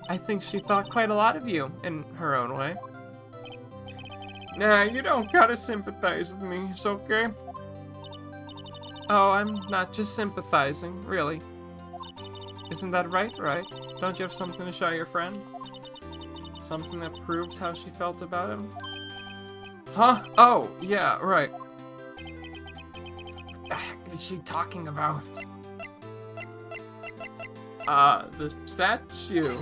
I think she thought quite a lot of you, in her own way. Nah, you don't gotta sympathize with me, it's okay? Oh, I'm not just sympathizing, really. Isn't that right? Right? Don't you have something to show your friend? Something that proves how she felt about him? Huh? Oh, yeah, right. What the heck is she talking about? The statue.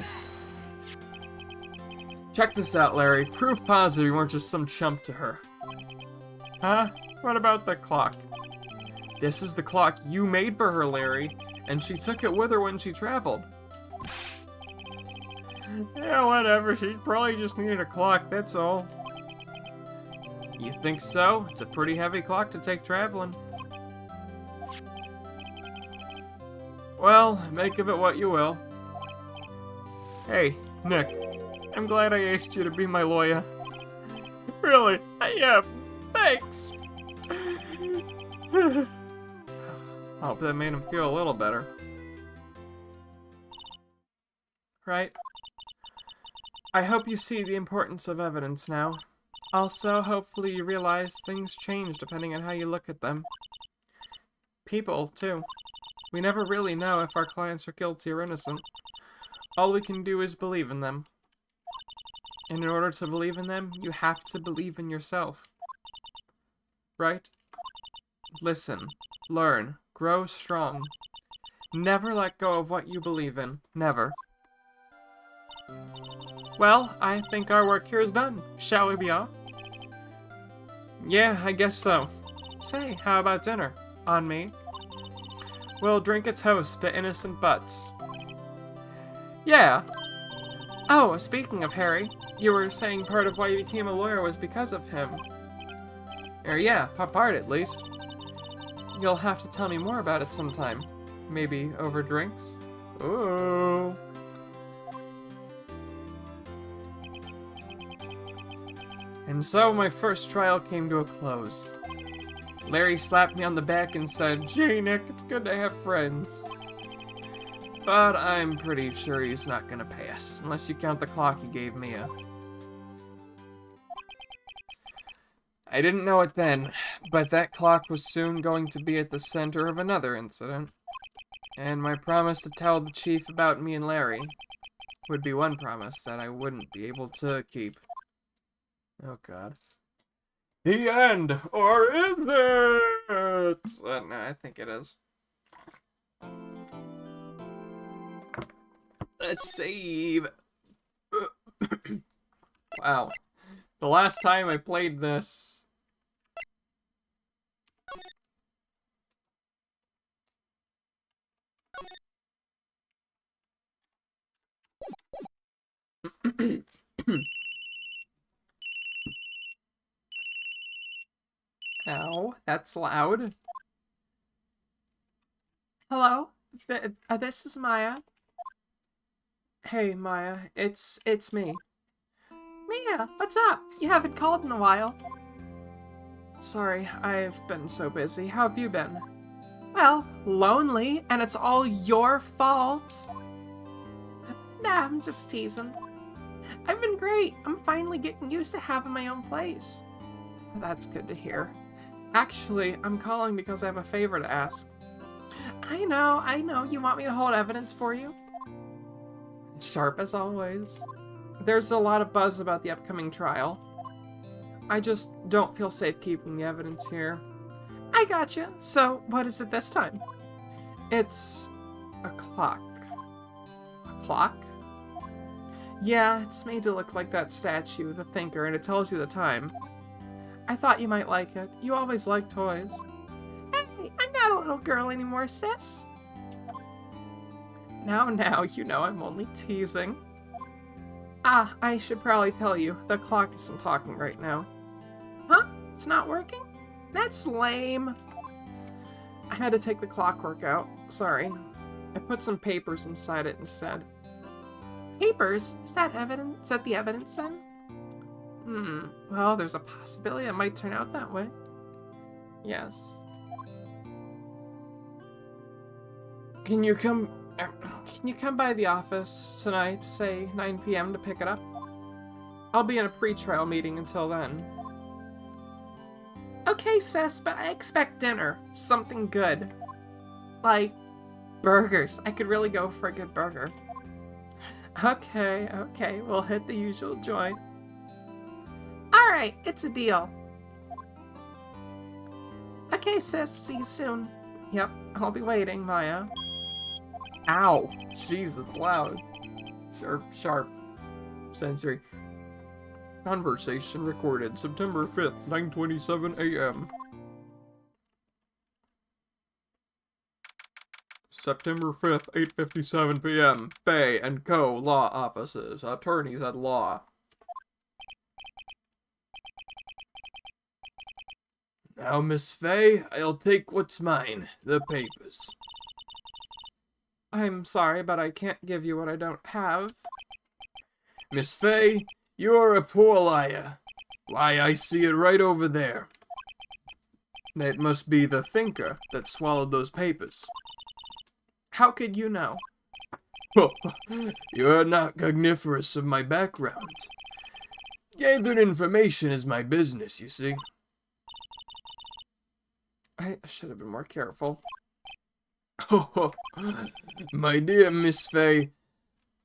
Check this out, Larry. Proof positive you weren't just some chump to her. Huh? What about the clock? This is the clock you made for her, Larry, and she took it with her when she traveled. Yeah, whatever. She probably just needed a clock, that's all. You think so? It's a pretty heavy clock to take traveling. Well, make of it what you will. Hey, Nick. I'm glad I asked you to be my lawyer. Really? Yeah, thanks. Hope that made him feel a little better. Right? I hope you see the importance of evidence now. Also, hopefully you realize things change depending on how you look at them. People, too. We never really know if our clients are guilty or innocent. All we can do is believe in them. And in order to believe in them, you have to believe in yourself. Right? Listen, learn, grow strong. Never let go of what you believe in. Never. Well, I think our work here is done. Shall we be off? Yeah, I guess so. Say, how about dinner? On me? We'll drink a toast to innocent butts. Yeah. Oh, speaking of Harry, you were saying part of why you became a lawyer was because of him. Or yeah, part at least. you'll have to tell me more about it sometime. Maybe over drinks? Ooh. And so my first trial came to a close. Larry slapped me on the back and said, "Gee, Nick, it's good to have friends." But I'm pretty sure he's not gonna pass, unless you count the clock he gave Mia. I didn't know it then, but that clock was soon going to be at the center of another incident. And my promise to tell the chief about me and Larry would be one promise that I wouldn't be able to keep. Oh god. The end! Or is it? No, I think it is. Let's save. Wow. The last time I played this... Ow, that's loud. Hello? This is Maya. Hey, Maya, it's me. Mia, what's up? You haven't called in a while. Sorry, I've been so busy. How have you been? Well, lonely, and it's all your fault. Nah, I'm just teasing. I've been great. I'm finally getting used to having my own place. That's good to hear. Actually, I'm calling because I have a favor to ask. I know. You want me to hold evidence for you? Sharp as always. There's a lot of buzz about the upcoming trial. I just don't feel safe keeping the evidence here. I gotcha. So, what is it this time? It's a clock. A clock? Yeah, it's made to look like that statue, the Thinker, and it tells you the time. I thought you might like it. You always like toys. Hey, I'm not a little girl anymore, sis. Now, you know I'm only teasing. Ah, I should probably tell you, the clock isn't talking right now. Huh? It's not working? That's lame. I had to take the clockwork out. Sorry. I put some papers inside it instead. Papers? Is that evidence? Is that the evidence then? Well, there's a possibility it might turn out that way. Yes. Can you come by the office tonight, say 9 p.m. to pick it up? I'll be in a pre-trial meeting until then. Okay, sis, but I expect dinner. Something good. Like, burgers. I could really go for a good burger. Okay, we'll hit the usual joint. Alright, it's a deal. Okay, sis, see you soon. Yep, I'll be waiting, Maya. Ow! Jeez, it's loud. Sharp. Sensory. Conversation recorded September 5th, 9:27 a.m. September 5th, 8:57 p.m. Bay & Co. Law Offices. Attorneys at Law. Now, Miss Fay, I'll take what's mine, the papers. I'm sorry, but I can't give you what I don't have. Miss Fay, you're a poor liar. Why, I see it right over there. It must be the Thinker that swallowed those papers. How could you know? You're not cogniferous of my background. Gathered information is my business, you see. I should have been more careful. Oh, my dear Miss Fay,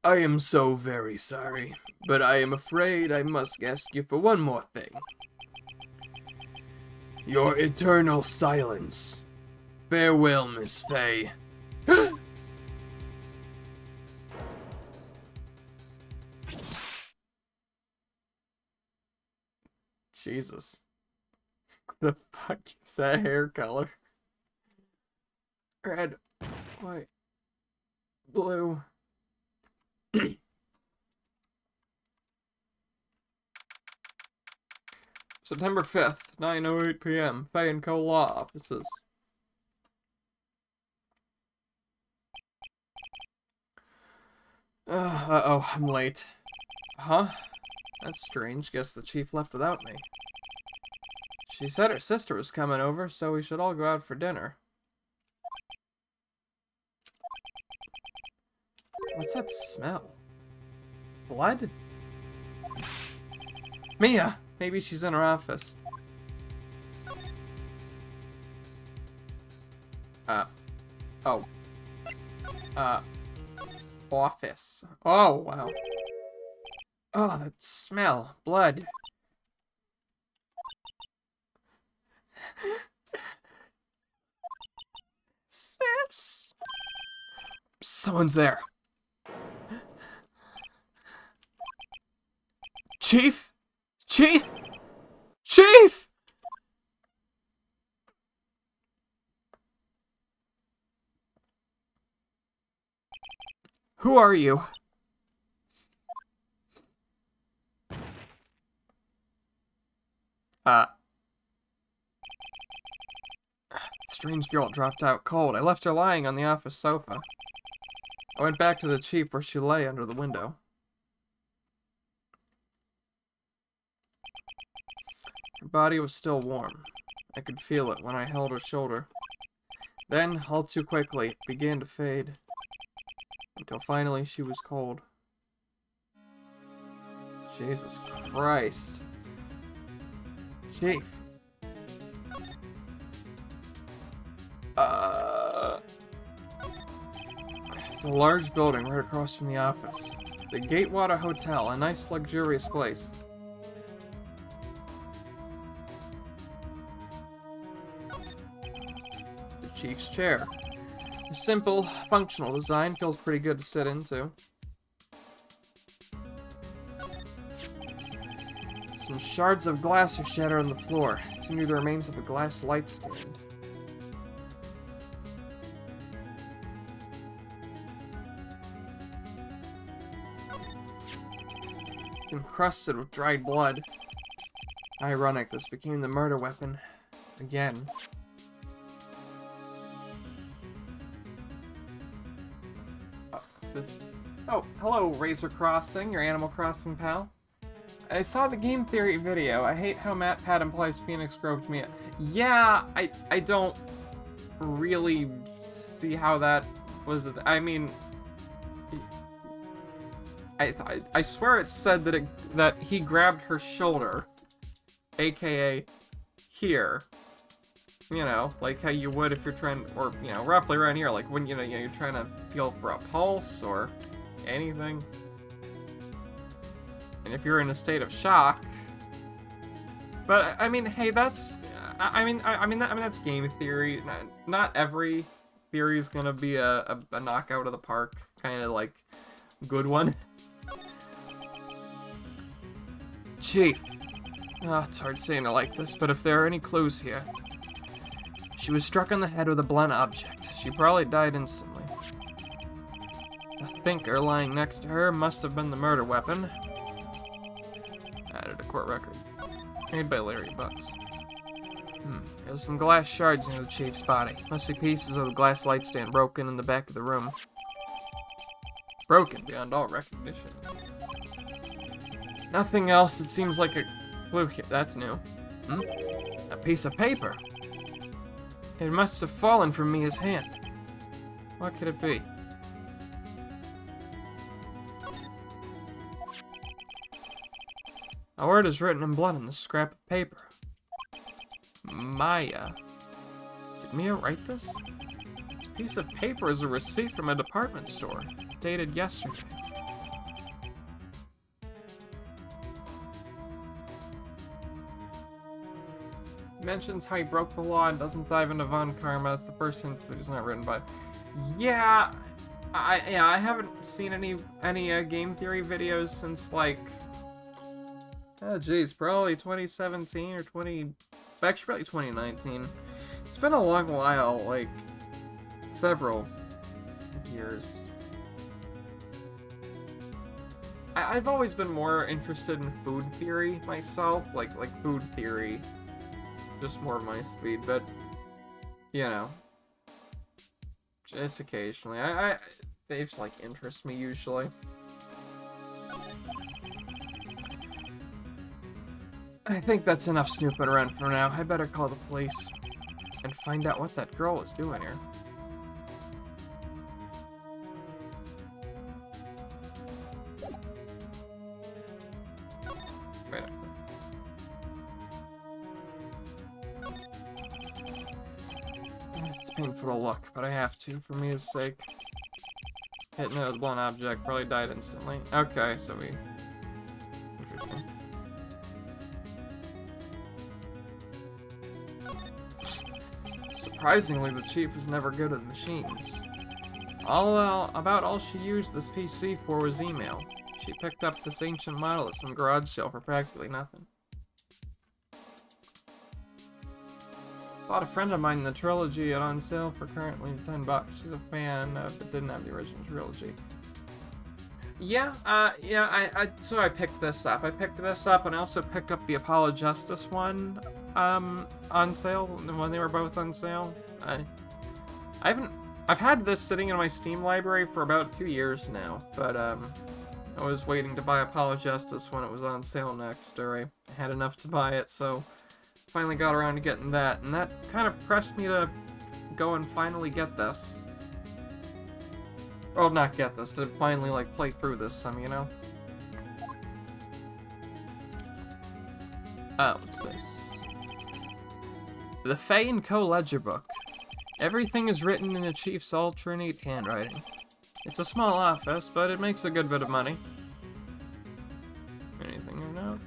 I am so very sorry, but I am afraid I must ask you for one more thing. Your eternal silence. Farewell, Miss Fay. Jesus. The fuck is that hair color? Red, white, blue. September 5th, 9:08 p.m. Fay & Co. Law Offices. Uh-oh, I'm late. Huh? That's strange. Guess the chief left without me. She said her sister was coming over, so we should all go out for dinner. What's that smell? Blood? Mia! Maybe she's in her office. Oh. Office. Oh, wow. Oh, that smell. Blood. Sis. Someone's there. Chief? Chief? Chief! Who are you? Strange girl dropped out cold. I left her lying on the office sofa. I went back to the chief where she lay under the window. Her body was still warm. I could feel it when I held her shoulder. Then, all too quickly, it began to fade. Until finally she was cold. Jesus Christ. Chief. It's a large building right across from the office. The Gatewater Hotel, a nice luxurious place. The chief's chair. A simple, functional design, feels pretty good to sit into. Some shards of glass are shattered on the floor. It's near the remains of a glass light stand. Encrusted with dried blood. Ironic, this became the murder weapon. Again. Oh, hello, Razor Crossing, your Animal Crossing pal. I saw the game theory video. I hate how MatPat implies Phoenix groped me. Yeah, I don't really see how that was. I mean, I swear it said that he grabbed her shoulder, aka here. You know, like how you would if you're trying, or you know, roughly around here, like when you're trying to feel for a pulse or anything. And if you're in a state of shock. But I mean, hey, that's I mean that's game theory. Not every theory is gonna be a knockout of the park kind of like good one. Chief. It's hard saying it like this, but if there are any clues here. She was struck on the head with a blunt object. She probably died instantly. The thinker lying next to her must have been the murder weapon. Added a court record. Made by Larry Butts. There's some glass shards near the chief's body. Must be pieces of the glass light stand broken in the back of the room. Broken beyond all recognition. Nothing else that seems like a clue here. That's new. A piece of paper. It must have fallen from Mia's hand. What could it be? A word is written in blood on this scrap of paper. Maya. Did Mia write this? This piece of paper is a receipt from a department store, dated yesterday. Mentions how he broke the law and doesn't dive into Von Karma. That's the first instance it's not written by. Yeah, I haven't seen any game theory videos since like, oh geez, probably 2017 or actually probably 2019. It's been a long while, like several years. I've always been more interested in food theory myself, like food theory. Just more my speed, but you know, just occasionally. They just like interest me usually. I think that's enough snooping around for now. I better call the police and find out what that girl is doing here. Wait a minute. It's painful to look, but I have to, for Mia's sake. Hitting it with a blunt object, probably died instantly. Okay, so we... Interesting. Surprisingly, the chief is never good at machines. About all she used this PC for was email. She picked up this ancient model at some garage sale for practically nothing. Bought a friend of mine the Trilogy on sale for currently $10. She's a fan, but didn't have the original Trilogy. Yeah, so I picked this up. I picked this up, and I also picked up the Apollo Justice one, on sale, when they were both on sale. I've had this sitting in my Steam library for about 2 years now, but, I was waiting to buy Apollo Justice when it was on sale next, or I had enough to buy it, so finally got around to getting that, and that kind of pressed me to go and finally get this. Well, not get this, to finally, like, play through this some, you know? Oh, what's this? The Faye & Co. Ledger Book. Everything is written in the Chief's ultra neat handwriting. It's a small office, but it makes a good bit of money. Anything of note?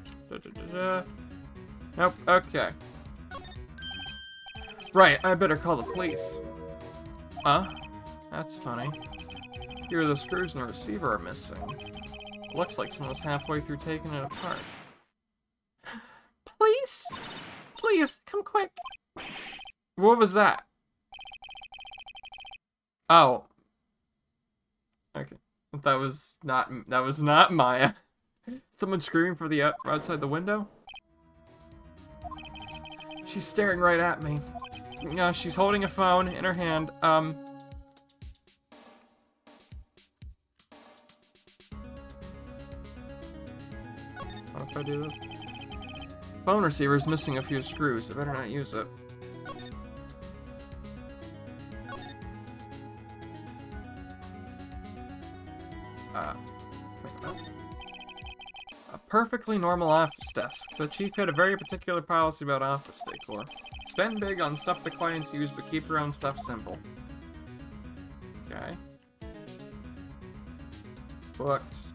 Nope, okay. Right, I better call the police. Huh? That's funny. Here the screws in the receiver are missing. Looks like someone was halfway through taking it apart. Police? Please, come quick. What was that? Oh. Okay. That was not Maya. Someone screaming for the outside the window? She's staring right at me. She's holding a phone in her hand. What if I do this? Phone receiver's missing a few screws. I better not use it. Wait a minute. A perfectly normal office desk. The chief had a very particular policy about office decor. Spend big on stuff the clients use, but keep your own stuff simple. Okay. Books.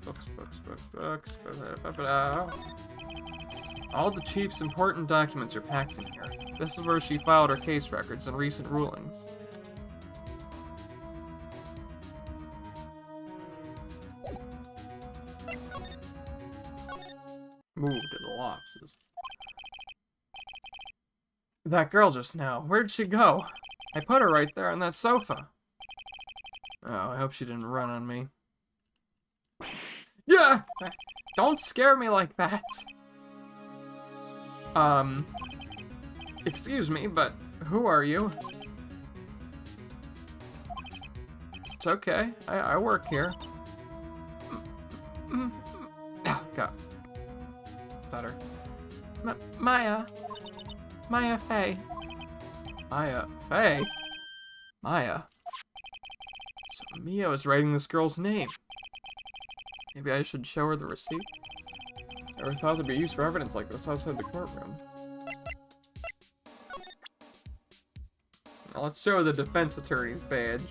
All the chief's important documents are packed in here. This is where she filed her case records and recent rulings. Moved to the lofts. That girl just now, where'd she go? I put her right there on that sofa. Oh, I hope she didn't run on me. Yeah! Don't scare me like that! Excuse me, but who are you? It's okay, I work here. Oh, God. Stutter. Maya Faye. Maya Faye? Maya? So Mia was writing this girl's name. Maybe I should show her the receipt? Never thought there'd be use for evidence like this outside the courtroom. Now let's show her the defense attorney's badge.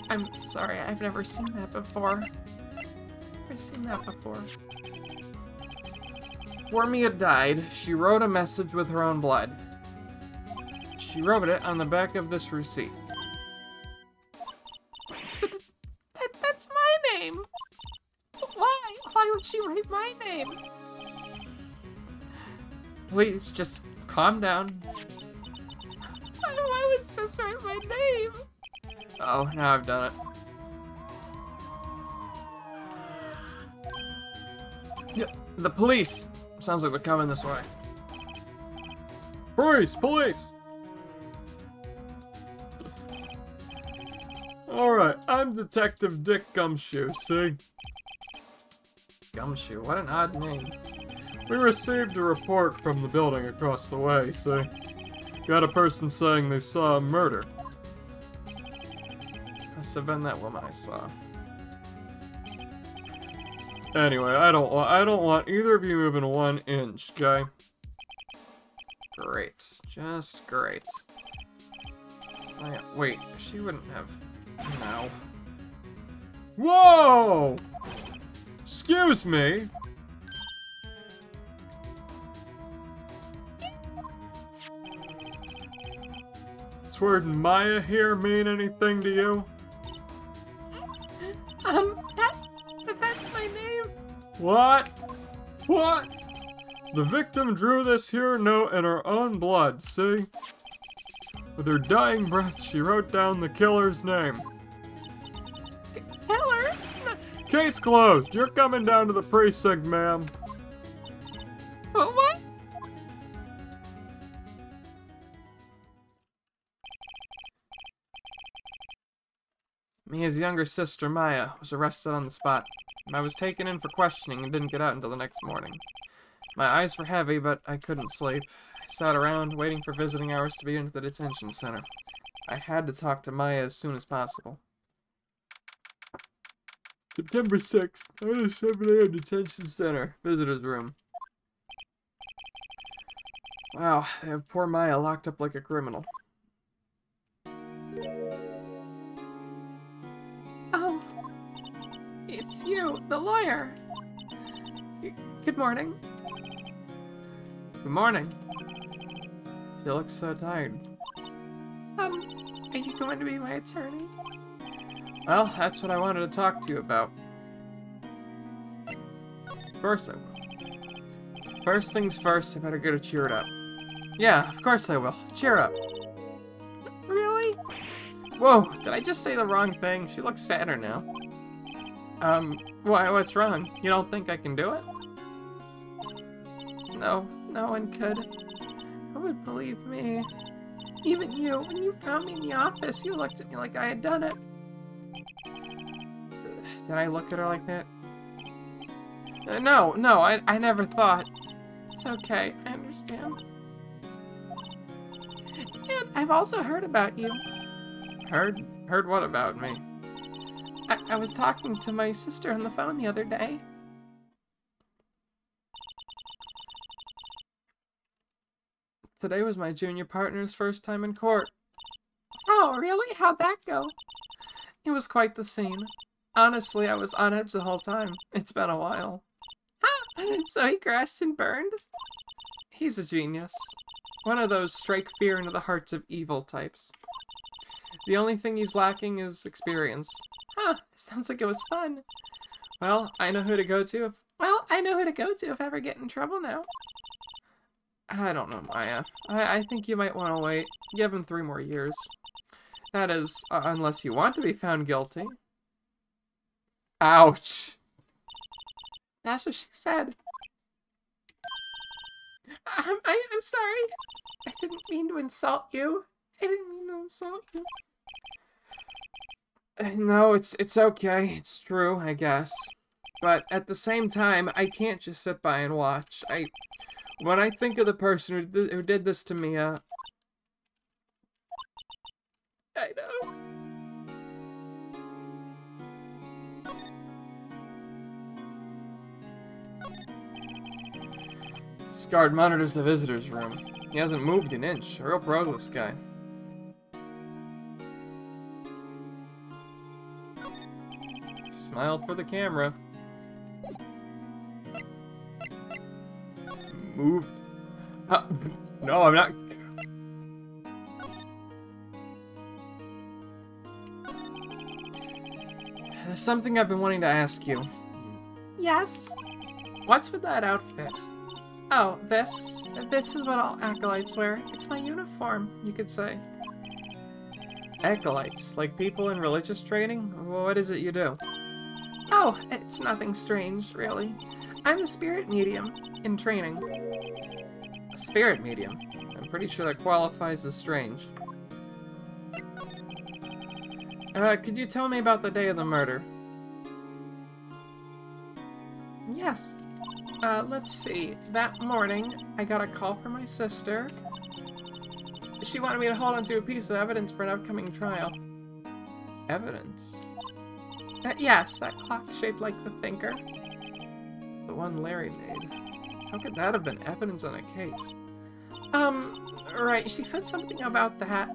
I'm sorry, I've never seen that before. Before Mia died, she wrote a message with her own blood. She wrote it on the back of this receipt. That's my name! Why? Why would she write my name? Please, just calm down. Why would sis write my name? Oh, now I've done it. Yeah, the police! Sounds like they're coming this way. Police! Police! Alright, I'm Detective Dick Gumshoe, see? Gumshoe, what an odd name. We received a report from the building across the way, so got a person saying they saw a murder. Must have been that woman I saw. Anyway, I don't want either of you moving 1 inch, okay? Great. Just great. Wait, she wouldn't have... No. Whoa! Excuse me! Does word Maya here mean anything to you? That's my name. What? What? The victim drew this here note in her own blood, see? With her dying breath, she wrote down the killer's name. Killer? Case closed. You're coming down to the precinct, ma'am. What? Mia's younger sister, Maya, was arrested on the spot. I was taken in for questioning and didn't get out until the next morning. My eyes were heavy, but I couldn't sleep. I sat around, waiting for visiting hours to begin at the detention center. I had to talk to Maya as soon as possible. September 6th, 7 a.m. detention center. Visitor's room. Wow, they have poor Maya locked up like a criminal. Oh, it's you, the lawyer. Good morning. Good morning. You look so tired. Are you going to be my attorney? Well, that's what I wanted to talk to you about. Of course I will. First things first, I better get her cheered up. Yeah, of course I will. Cheer up. Really? Whoa, did I just say the wrong thing? She looks sadder now. What's wrong? You don't think I can do it? No, no one could. Who would believe me? Even you, when you found me in the office, you looked at me like I had done it. Did I look at her like that? No, I never thought. It's okay, I understand. And I've also heard about you. Heard what about me? I was talking to my sister on the phone the other day. Today was my junior partner's first time in court. Oh, really? How'd that go? It was quite the scene. Honestly, I was on edge the whole time. It's been a while. So he crashed and burned? He's a genius. One of those strike fear into the hearts of evil types. The only thing he's lacking is experience. Huh, sounds like it was fun. Well, I know who to go to if I ever get in trouble now. I don't know, Maya. I think you might want to wait. Give him 3 more years. That is, unless you want to be found guilty. Ouch! That's what she said. I'm sorry. I didn't mean to insult you. No, it's okay. It's true, I guess. But at the same time, I can't just sit by and watch. When I think of the person who did this to me, I know. This guard monitors the visitor's room. He hasn't moved an inch. A real pro, this guy. Smile for the camera. Move. No, I'm not. There's something I've been wanting to ask you. Yes? What's with that outfit? Oh, this is what all acolytes wear. It's my uniform, you could say. Acolytes? Like people in religious training? What is it you do? Oh, it's nothing strange, really. I'm a spirit medium in training. A spirit medium? I'm pretty sure that qualifies as strange. Could you tell me about the day of the murder? Yes. Let's see. That morning, I got a call from my sister. She wanted me to hold on to a piece of evidence for an upcoming trial. Evidence? Yes, that clock shaped like the thinker. The one Larry made. How could that have been evidence on a case? Right, she said something about that.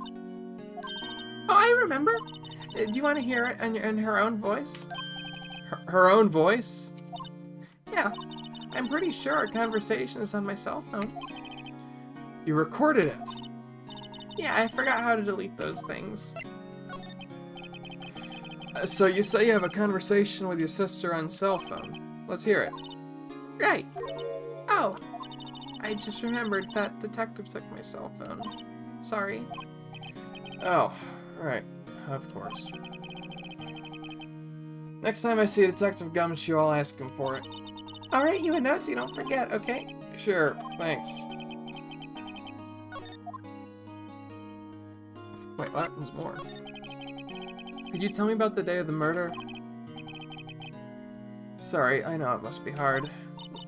Oh, I remember. Do you want to hear it in her own voice? Her own voice? Yeah, I'm pretty sure our conversation is on my cell phone. You recorded it? Yeah, I forgot how to delete those things. So you say you have a conversation with your sister on cell phone. Let's hear it. Right. Oh, I just remembered that detective took my cell phone. Sorry. Oh, right. Of course. Next time I see Detective Gumshoe, I'll ask him for it. I'll write you a note so you don't forget, okay? Sure, thanks. Wait, what? There's more. Could you tell me about the day of the murder? Sorry, I know it must be hard.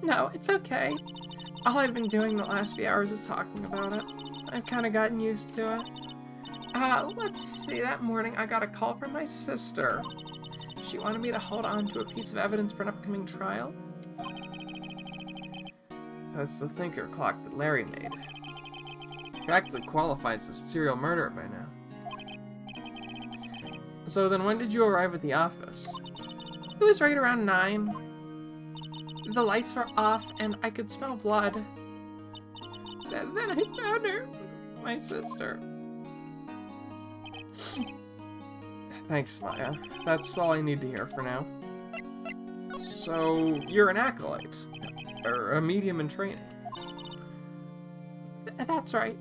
No, it's okay. All I've been doing the last few hours is talking about it. I've kind of gotten used to it. Let's see, that morning I got a call from my sister. She wanted me to hold on to a piece of evidence for an upcoming trial. That's the thinker clock that Larry made. It actually qualifies as serial murder by now. So then when did you arrive at the office? It was right around 9. The lights were off and I could smell blood. Then I found her. My sister. Thanks, Maya. That's all I need to hear for now. So, you're an acolyte. Or a medium in training. That's right.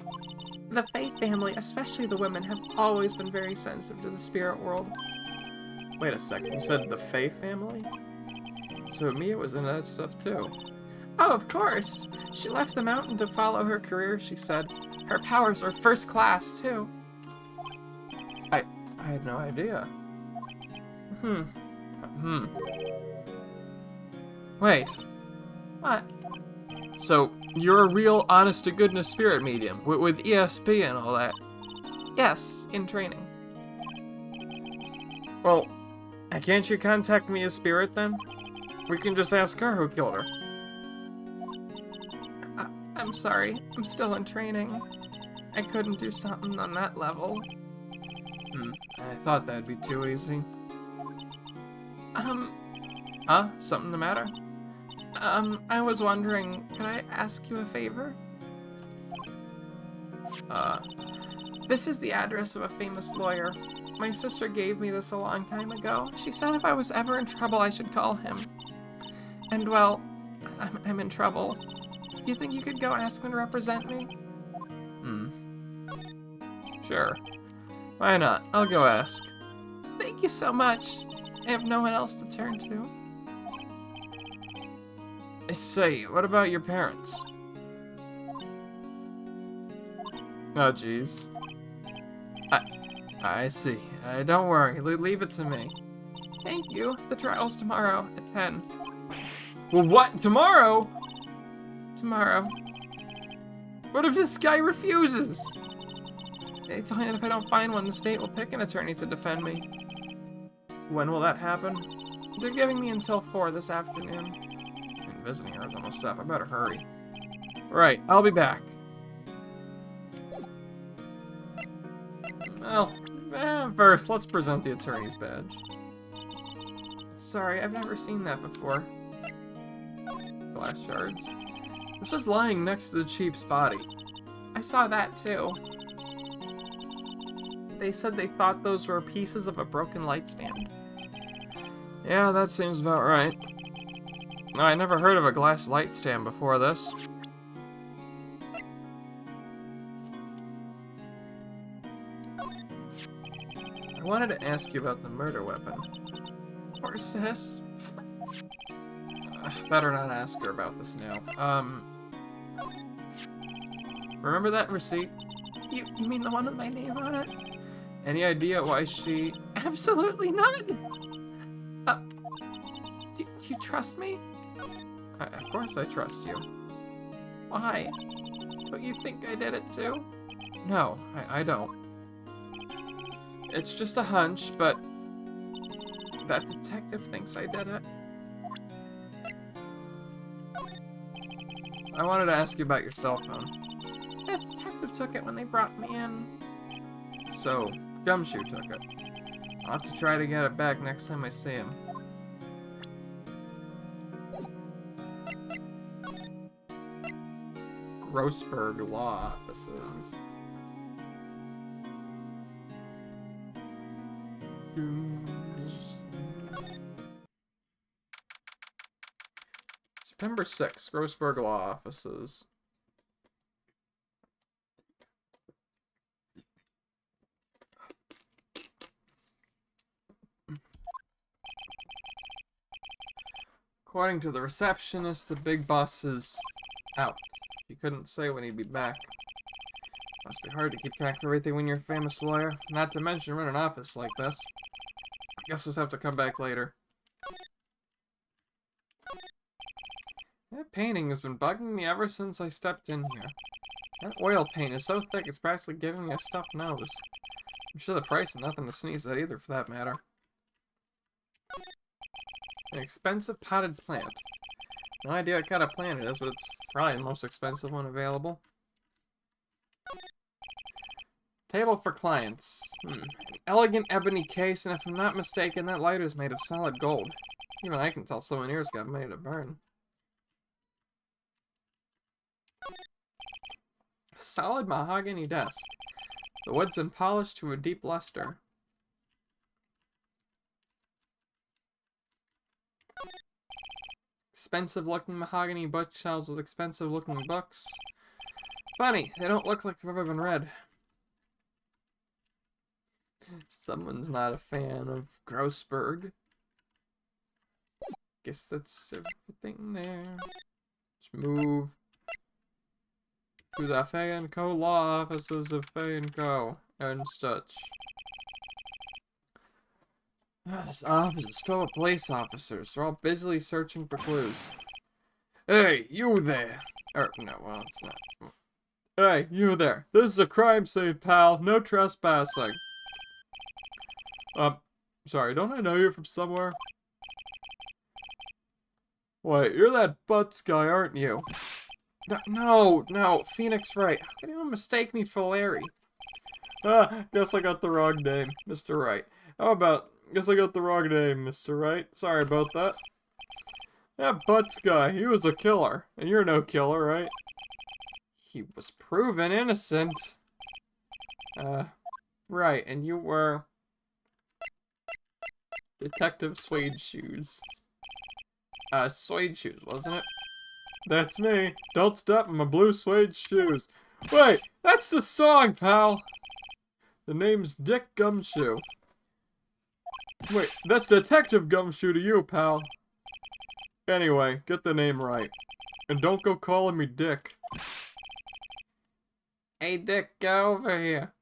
The Faith family, especially the women, have always been very sensitive to the spirit world. Wait a second, you said the Faith family? So Mia was into that stuff too. Oh, of course. She left the mountain to follow her career, she said. Her powers are first class, too. I had no idea. Wait. What? So, you're a real honest-to-goodness spirit medium, with ESP and all that? Yes, in training. Well, can't you contact me as spirit then? We can just ask her who killed her. I'm sorry, I'm still in training. I couldn't do something on that level. I thought that'd be too easy. Something the matter? I was wondering, could I ask you a favor? This is the address of a famous lawyer. My sister gave me this a long time ago. She said if I was ever in trouble, I should call him. And, well, I'm in trouble. Do you think you could go ask him to represent me? Sure. Why not? I'll go ask. Thank you so much. I have no one else to turn to. Say, what about your parents? Oh, jeez. I see. Don't worry. Leave it to me. Thank you. The trial's tomorrow at 10. Well, what? Tomorrow? Tomorrow. What if this guy refuses? They tell me that if I don't find one, the state will pick an attorney to defend me. When will that happen? They're giving me until 4 this afternoon. Visiting hours almost up. I better hurry. Right, I'll be back. Well, first, let's present the attorney's badge. Sorry, I've never seen that before. Glass shards. This was lying next to the chief's body. I saw that too. They said they thought those were pieces of a broken light stand. Yeah, that seems about right. I never heard of a glass light stand before this. I wanted to ask you about the murder weapon. Poor sis. Better not ask her about this now. Remember that receipt? You mean the one with my name on it? Any idea why she... Absolutely none! Do you trust me? Of course I trust you. Why? Don't you think I did it too? No, I don't. It's just a hunch, but that detective thinks I did it. I wanted to ask you about your cell phone. That detective took it when they brought me in. So, Gumshoe took it. I'll have to try to get it back next time I see him. Grossberg Law Offices. September 6th, Grossberg Law Offices. According to the receptionist, the big boss is out. He couldn't say when he'd be back. Must be hard to keep track of everything when you're a famous lawyer, not to mention run an office like this. Guess we'll have to come back later. That painting has been bugging me ever since I stepped in here. That oil paint is so thick it's practically giving me a stuffed nose. I'm sure the price is nothing to sneeze at either, for that matter. An expensive potted plant. No idea what kind of plant it is, but it's probably the most expensive one available. Table for clients. An elegant ebony case, and if I'm not mistaken, that lighter is made of solid gold. Even I can tell souvenirs got made to burn. A solid mahogany desk. The wood's been polished to a deep luster. Expensive looking mahogany bookshelves with expensive looking books. Funny, they don't look like they've ever been read. Someone's not a fan of Grossberg. Guess that's everything there. Let's move to the Fay & Co. law offices of Fay & Co. and such. This office is filled with police officers. They're all busily searching for clues. Hey, you there! Or, no, well, it's not. Hey, you there. This is a crime scene, pal. No trespassing. Sorry, don't I know you from somewhere? Wait, you're that Butts guy, aren't you? No, Phoenix Wright. How can anyone mistake me for Larry? Guess I got the wrong name, Mr. Wright. How about... Guess I got the wrong name, Mr. Wright. Sorry about that. That Butts guy, he was a killer. And you're no killer, right? He was proven innocent. Right, and you were... Detective Suede Shoes. Suede Shoes, wasn't it? That's me. Don't step in my blue suede shoes. Wait, that's the song, pal! The name's Dick Gumshoe. Wait, that's Detective Gumshoe to you, pal. Anyway, get the name right. And don't go calling me Dick. Hey, Dick, get over here.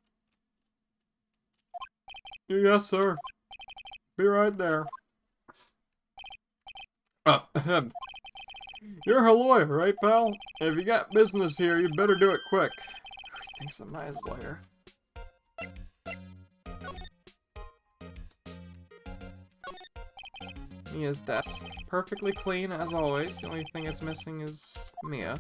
Yes, sir. Be right there. You're a lawyer, right, pal? If you got business here, you'd better do it quick. He thinks I'm his lawyer. Mia's desk. Perfectly clean, as always. The only thing it's missing is Mia.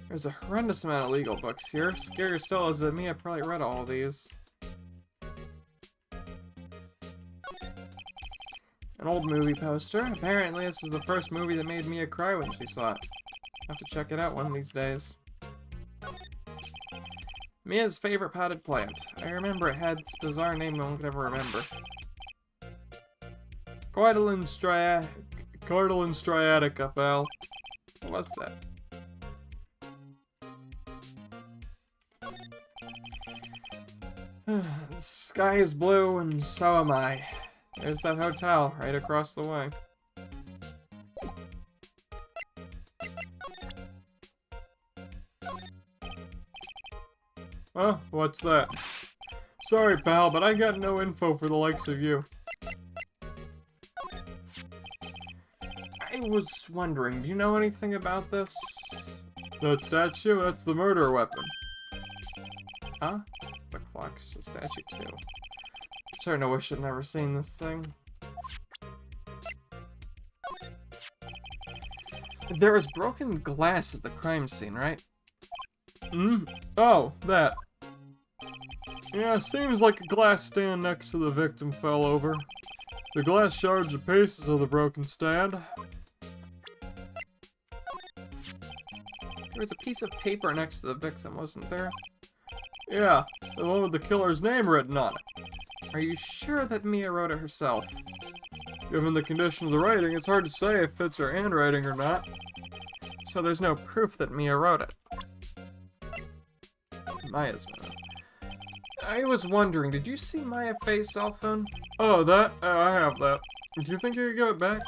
There's a horrendous amount of legal books here. Scarier still is that Mia probably read all these. An old movie poster. Apparently this was the first movie that made Mia cry when she saw it. I'll have to check it out one of these days. Mia's favorite potted plant. I remember it had this bizarre name no one could ever remember. Cordylan striatica, pal. What's that? The sky is blue and so am I. There's that hotel right across the way. Oh, what's that? Sorry, pal, but I got no info for the likes of you. I was wondering, do you know anything about this? That statue, that's the murder weapon. Huh? The clock's the statue too. Sure, I wish I'd never seen this thing. There was broken glass at the crime scene, right? Oh, that. Yeah, seems like a glass stand next to the victim fell over. The glass shards are pieces of the broken stand. There was a piece of paper next to the victim, wasn't there? Yeah, the one with the killer's name written on it. Are you sure that Mia wrote it herself? Given the condition of the writing, it's hard to say if it's her handwriting or not. So there's no proof that Mia wrote it. Maya's phone. I was wondering, did you see Maya Faye's cell phone? Oh, that? I have that. Do you think you could give it back?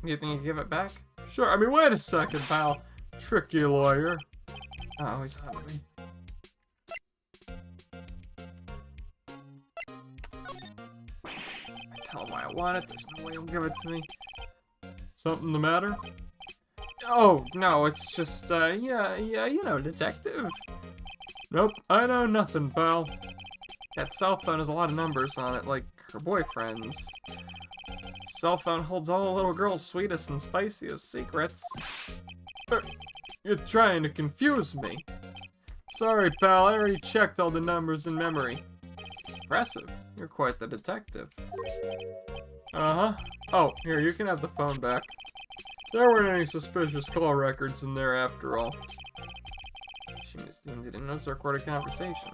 Do you think you give it back? Sure, I mean, wait a second, pal. Tricky lawyer. Oh, he's hungry. I tell him why I want it, there's no way he'll give it to me. Something the matter? Oh, no, it's just, yeah, you know, detective. Nope, I know nothing, pal. That cell phone has a lot of numbers on it, like her boyfriend's. Cell phone holds all the little girl's sweetest and spiciest secrets. You're trying to confuse me. Sorry, pal, I already checked all the numbers in memory. Impressive. You're quite the detective. Uh-huh. Oh, here, you can have the phone back. There weren't any suspicious call records in there after all. She didn't notice a recorded conversation.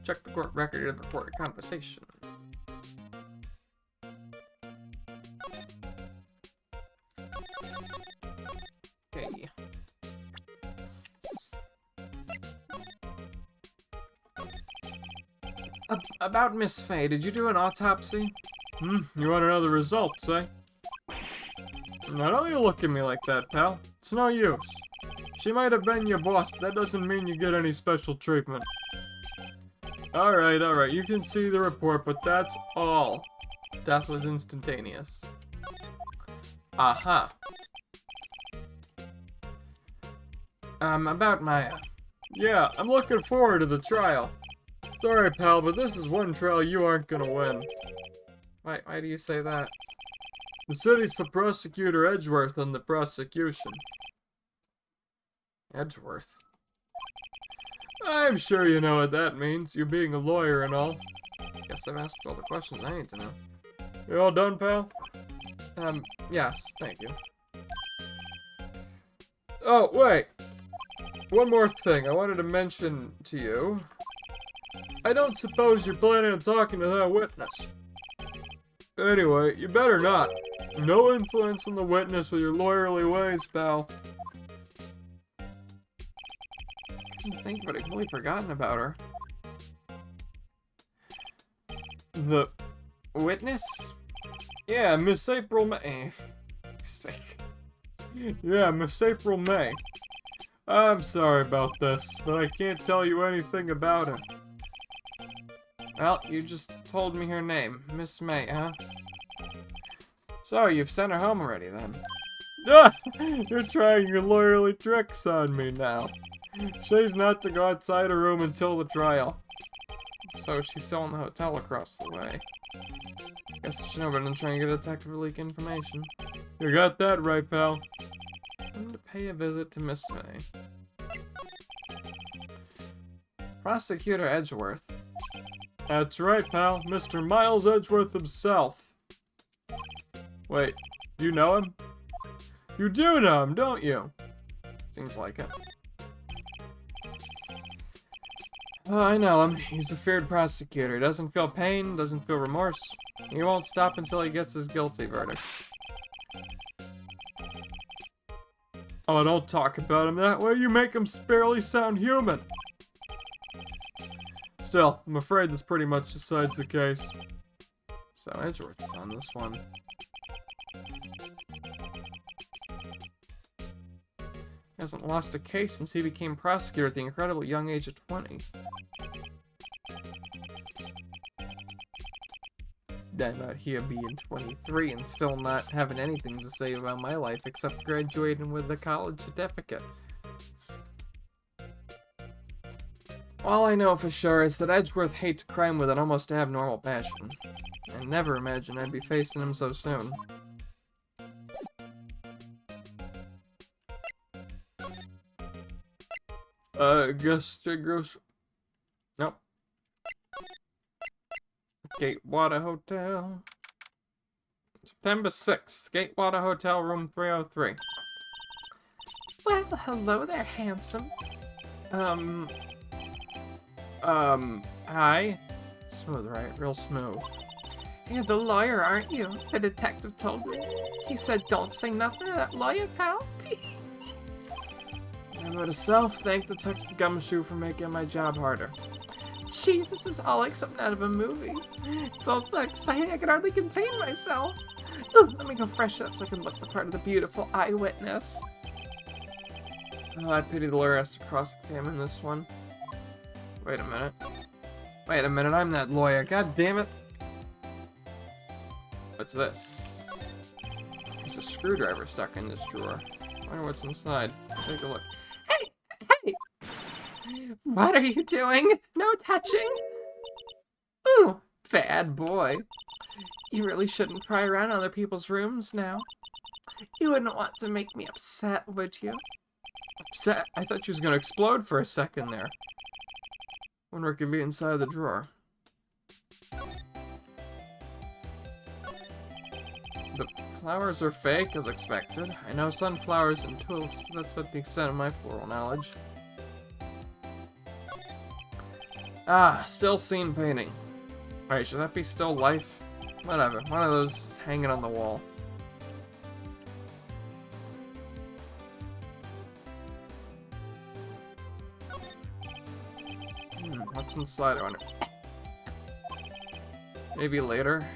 Check the court record of the recorded conversation. Okay. About Miss Faye, did you do an autopsy? You want to know the results, eh? Now don't you look at me like that, pal. It's no use. She might have been your boss, but that doesn't mean you get any special treatment. Alright, you can see the report, but that's all. Death was instantaneous. Aha. About Maya. Yeah, I'm looking forward to the trial. Sorry, pal, but this is one trial you aren't gonna win. Why do you say that? The city's put Prosecutor Edgeworth on the prosecution. Edgeworth? I'm sure you know what that means, you being a lawyer and all. Guess I've asked all the questions I need to know. You all done, pal? Yes, thank you. Oh, wait. One more thing I wanted to mention to you. I don't suppose you're planning on talking to that witness. Anyway, you better not. No influence on the witness with your lawyerly ways, pal. I think, but I've completely forgotten about her. The Witness? Yeah, Miss April May. Yeah, Miss April May. I'm sorry about this, but I can't tell you anything about her. Well, you just told me her name. Miss May, huh? So, you've sent her home already, then? Ah, you're trying your lawyerly tricks on me now. She's not to go outside her room until the trial. So, she's still in the hotel across the way. Guess I should know better than trying to get a detective to leak information. You got that right, pal. I'm to pay a visit to Miss May. Prosecutor Edgeworth. That's right, pal. Mr. Miles Edgeworth himself. Wait, you know him? You do know him, don't you? Seems like it. Oh, I know him. He's a feared prosecutor. He doesn't feel pain, doesn't feel remorse. He won't stop until he gets his guilty verdict. Oh, don't talk about him that way. You make him barely sound human. Still, I'm afraid this pretty much decides the case. So Edgeworth is on this one. He hasn't lost a case since he became prosecutor at the incredible young age of 20. I'm out here being 23 and still not having anything to say about my life except graduating with a college certificate. All I know for sure is that Edgeworth hates crime with an almost abnormal passion. I never imagined I'd be facing him so soon. Augusta Gross. Nope. Gatewater Hotel. September 6th. Gatewater Hotel, room 303. Well, hello there, handsome. Hi? Smooth, right? Real smooth. You're the lawyer, aren't you? The detective told me. He said don't say nothing to that lawyer, pal. I'm about to self-thank Detective Gumshoe for making my job harder. Gee, this is all like something out of a movie. It's all so exciting I can hardly contain myself. Ooh, let me go freshen up so I can look the part of the beautiful eyewitness. Oh, I pity the lawyer has to cross-examine this one. Wait a minute. Wait a minute, I'm that lawyer. God damn it. What's this? There's a screwdriver stuck in this drawer. I wonder what's inside. Take a look. Hey! What are you doing? No touching? Ooh, bad boy. You really shouldn't pry around other people's rooms now. You wouldn't want to make me upset, would you? Upset? I thought she was gonna explode for a second there. Wonder what could be inside the drawer. The flowers are fake, as expected. I know sunflowers and tulips, but that's about the extent of my floral knowledge. Ah, still scene painting. Alright, should that be still life? Whatever, one of those is hanging on the wall. What's inside, I wonder? Maybe later?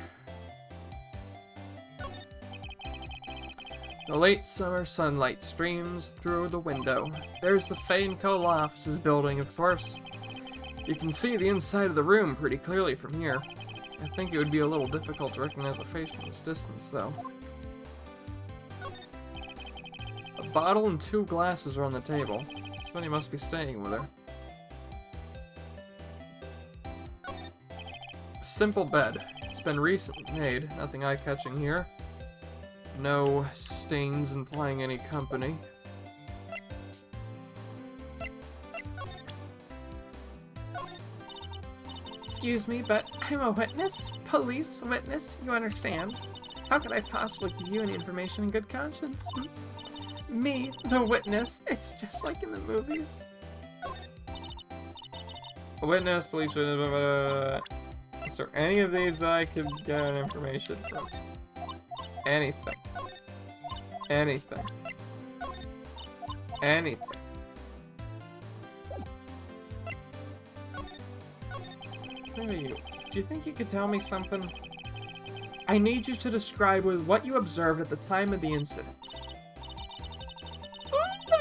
The late summer sunlight streams through the window. There's the Fainco Offices building, of course. You can see the inside of the room pretty clearly from here. I think it would be a little difficult to recognize a face from this distance, though. A bottle and 2 glasses are on the table. Somebody must be staying with her. A simple bed. It's been recently made. Nothing eye-catching here. No stains implying any company. Excuse me, but I'm a witness. Police witness, you understand? How could I possibly give you any information in good conscience? Me, the witness, it's just like in the movies. A witness, police witness, blah, blah, blah. Is there any of these I could get information from? Anything. Anything. Anything. Who are you? Do you think you could tell me something? I need you to describe with what you observed at the time of the incident.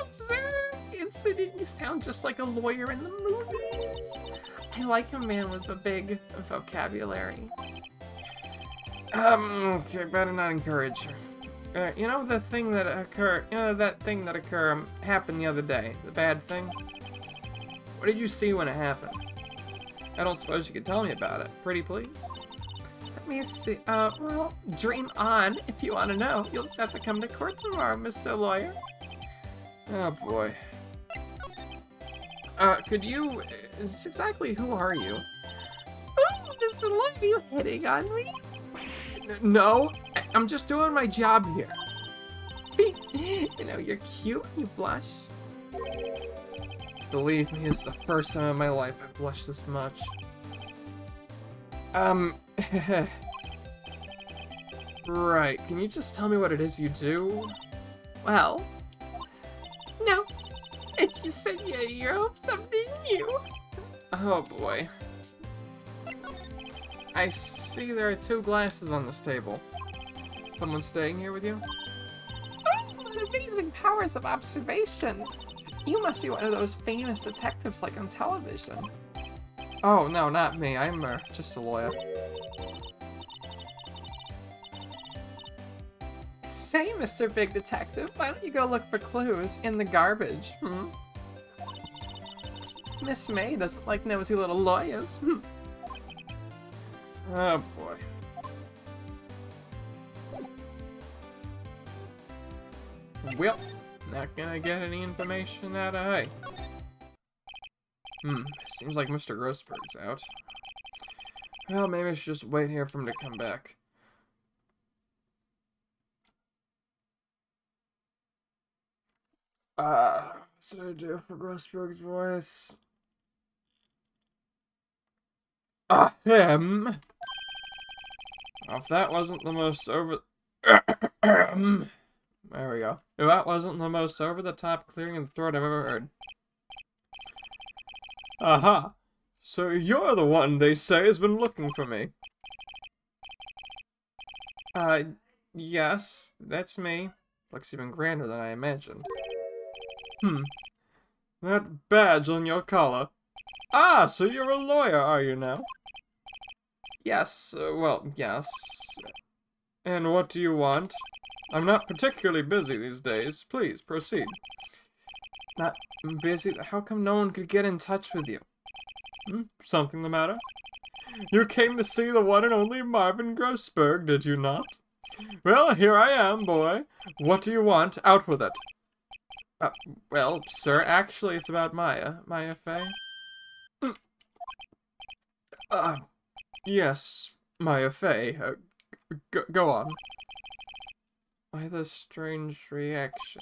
Observe incident? You sound just like a lawyer in the movies. I like a man with a big vocabulary. Okay, better not encourage her. You know the thing that occurred, happened the other day, the bad thing? What did you see when it happened? I don't suppose you could tell me about it. Pretty please? Let me see, well, dream on if you want to know. You'll just have to come to court tomorrow, Mr. Lawyer. Oh boy. Could you, exactly who are you? Oh, Mr. Lawyer, are you hitting on me? No, I'm just doing my job here. You know, you're cute, you blush. Believe me, it's the first time in my life I've blushed this much. Right, can you just tell me what it is you do? Well, no. It's just said you're of something new. Oh boy. I see there are 2 glasses on this table. Someone staying here with you? Oh, amazing powers of observation. You must be one of those famous detectives like on television. Oh, no, not me. I'm just a lawyer. Say, Mr. Big Detective, why don't you go look for clues in the garbage, Miss May doesn't like nosy little lawyers. Oh boy. Well, not gonna get any information out of hay. Seems like Mr. Grossberg's out. Well, maybe I should just wait here for him to come back. What should I do for Grossberg's voice? Him. If that wasn't the most over... There we go. If that wasn't the most over-the-top clearing of the throat I've ever heard. Aha! So you're the one they say has been looking for me. Yes, that's me. Looks even grander than I imagined. That badge on your collar. Ah, so you're a lawyer, are you now? Yes, well, yes. And what do you want? I'm not particularly busy these days. Please, proceed. Not busy? How come no one could get in touch with you? Something the matter? You came to see the one and only Marvin Grossberg, did you not? Well, here I am, boy. What do you want? Out with it. Well, sir, actually, it's about Maya. Maya Fey? Yes, Maya Fey. Go on. Why the strange reaction?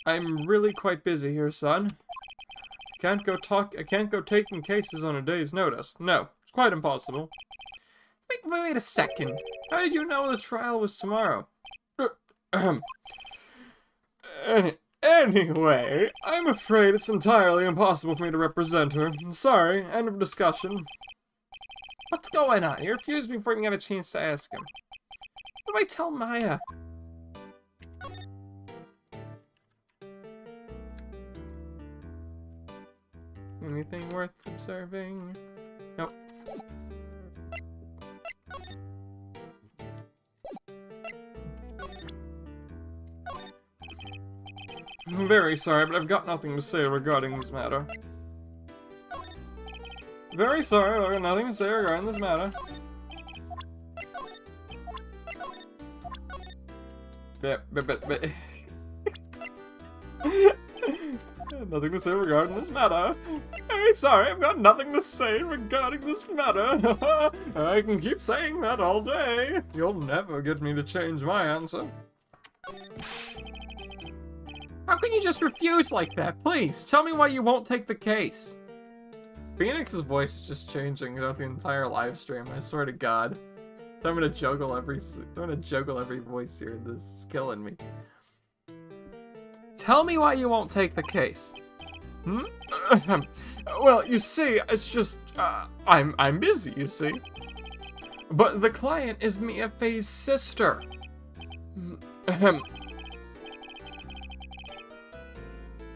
I'm really quite busy here, son. I can't go taking cases on a day's notice. No, it's quite impossible. Wait a second. How did you know the trial was tomorrow? Anyway, I'm afraid it's entirely impossible for me to represent her. Sorry, end of discussion. What's going on? He refused before we even got a chance to ask him. What do I tell Maya? Anything worth observing? Nope. I'm very sorry, but I've got nothing to say regarding this matter. Very sorry, but I've got nothing to say regarding this matter. Nothing to say regarding this matter. Very sorry, I've got nothing to say regarding this matter. I can keep saying that all day. You'll never get me to change my answer. How can you just refuse like that? Please, tell me why you won't take the case. Phoenix's voice is just changing throughout the entire live stream, I swear to God. I'm gonna juggle every voice here. This is killing me. Tell me why you won't take the case. Well, you see, it's just I'm busy, you see. But the client is Mia Fey's sister.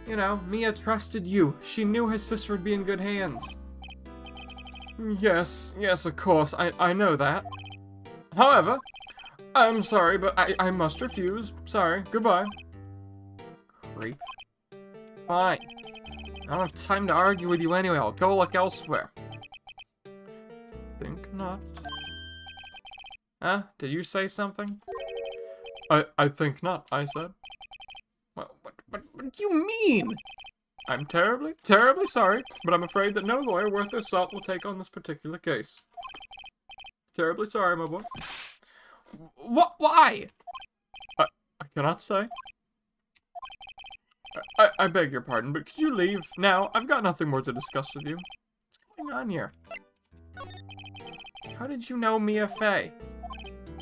You know, Mia trusted you. She knew her sister would be in good hands. Yes, of course, I know that. However, I'm sorry, but I must refuse. Sorry, goodbye. Creep. Fine. I don't have time to argue with you anyway. I'll go look elsewhere. Think not. Huh? Did you say something? I think not, I said. What do you mean? I'm terribly sorry, but I'm afraid that no lawyer worth their salt will take on this particular case. Terribly sorry, my boy. What? Why? I cannot say. I beg your pardon, but could you leave now? I've got nothing more to discuss with you. What's going on here? How did you know Mia Fey?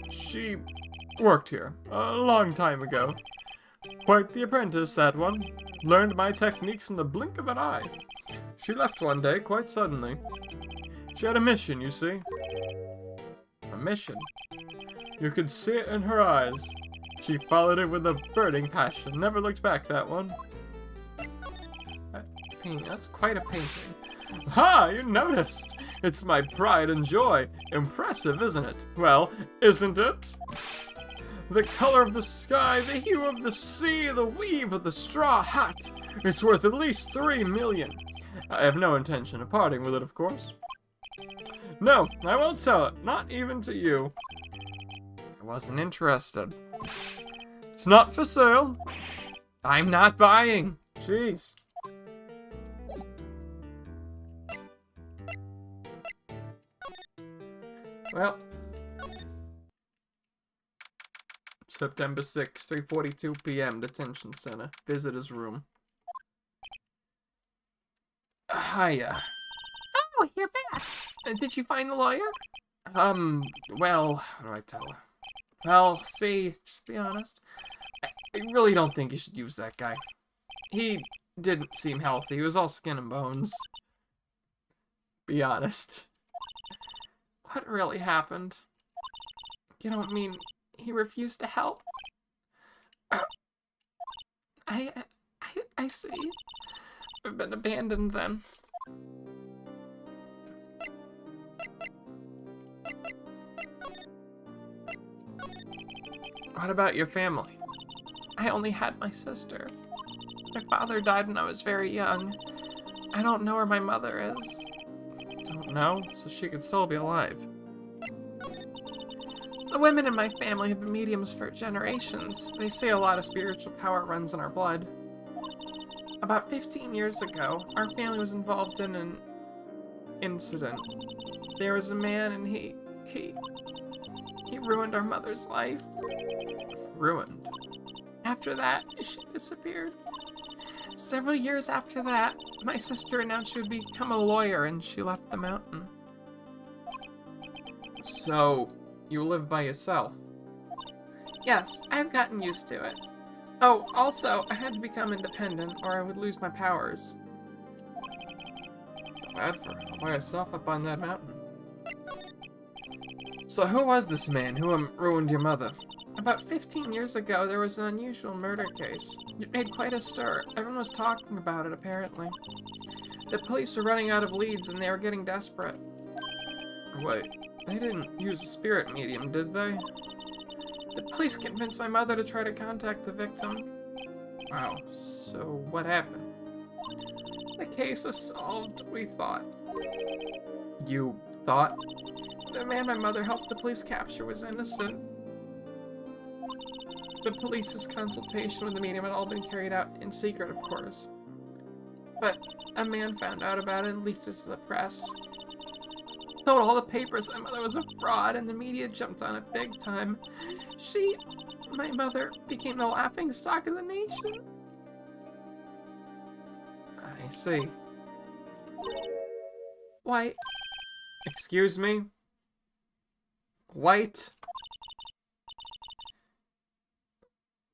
She worked here a long time ago. Quite the apprentice, that one. Learned my techniques in the blink of an eye. She left one day, quite suddenly. She had a mission, you see. A mission? You could see it in her eyes. She followed it with a burning passion. Never looked back, that one. That's quite a painting. Ha! You noticed! It's my pride and joy. Impressive, isn't it? Well, isn't it? The color of the sky, the hue of the sea, the weave of the straw hat. It's worth at least 3 million. I have no intention of parting with it, of course. No, I won't sell it. Not even to you. I wasn't interested. It's not for sale. I'm not buying. Jeez. Well, September 6th, 3:42 p.m. Detention Center. Visitor's room. Hiya. Oh, you're back. Did you find the lawyer? Well, how do I tell her? Well, see, just be honest. I really don't think you should use that guy. He didn't seem healthy. He was all skin and bones. Be honest. What really happened? You don't mean he refused to help? I see. I've been abandoned then. What about your family? I only had my sister. My father died when I was very young. I don't know where my mother is. Don't know? So she could still be alive. The women in my family have been mediums for generations. They say a lot of spiritual power runs in our blood. About 15 years ago, our family was involved in an incident. There was a man and he ruined our mother's life. Ruined? After that, she disappeared. Several years after that, my sister announced she would become a lawyer and she left the mountain. So, you live by yourself? Yes, I've gotten used to it. Oh, also, I had to become independent or I would lose my powers. Bad for her, all by herself up on that mountain. So who was this man who ruined your mother? About 15 years ago, there was an unusual murder case. It made quite a stir. Everyone was talking about it, apparently. The police were running out of leads and they were getting desperate. Wait, they didn't use a spirit medium, did they? The police convinced my mother to try to contact the victim. Wow, so what happened? The case was solved, we thought. You thought? The man my mother helped the police capture was innocent. The police's consultation with the medium had all been carried out in secret, of course. But a man found out about it and leaked it to the press. Told all the papers my mother was a fraud and the media jumped on it big time. My mother, became the laughingstock of the nation. I see. Why? Excuse me? White?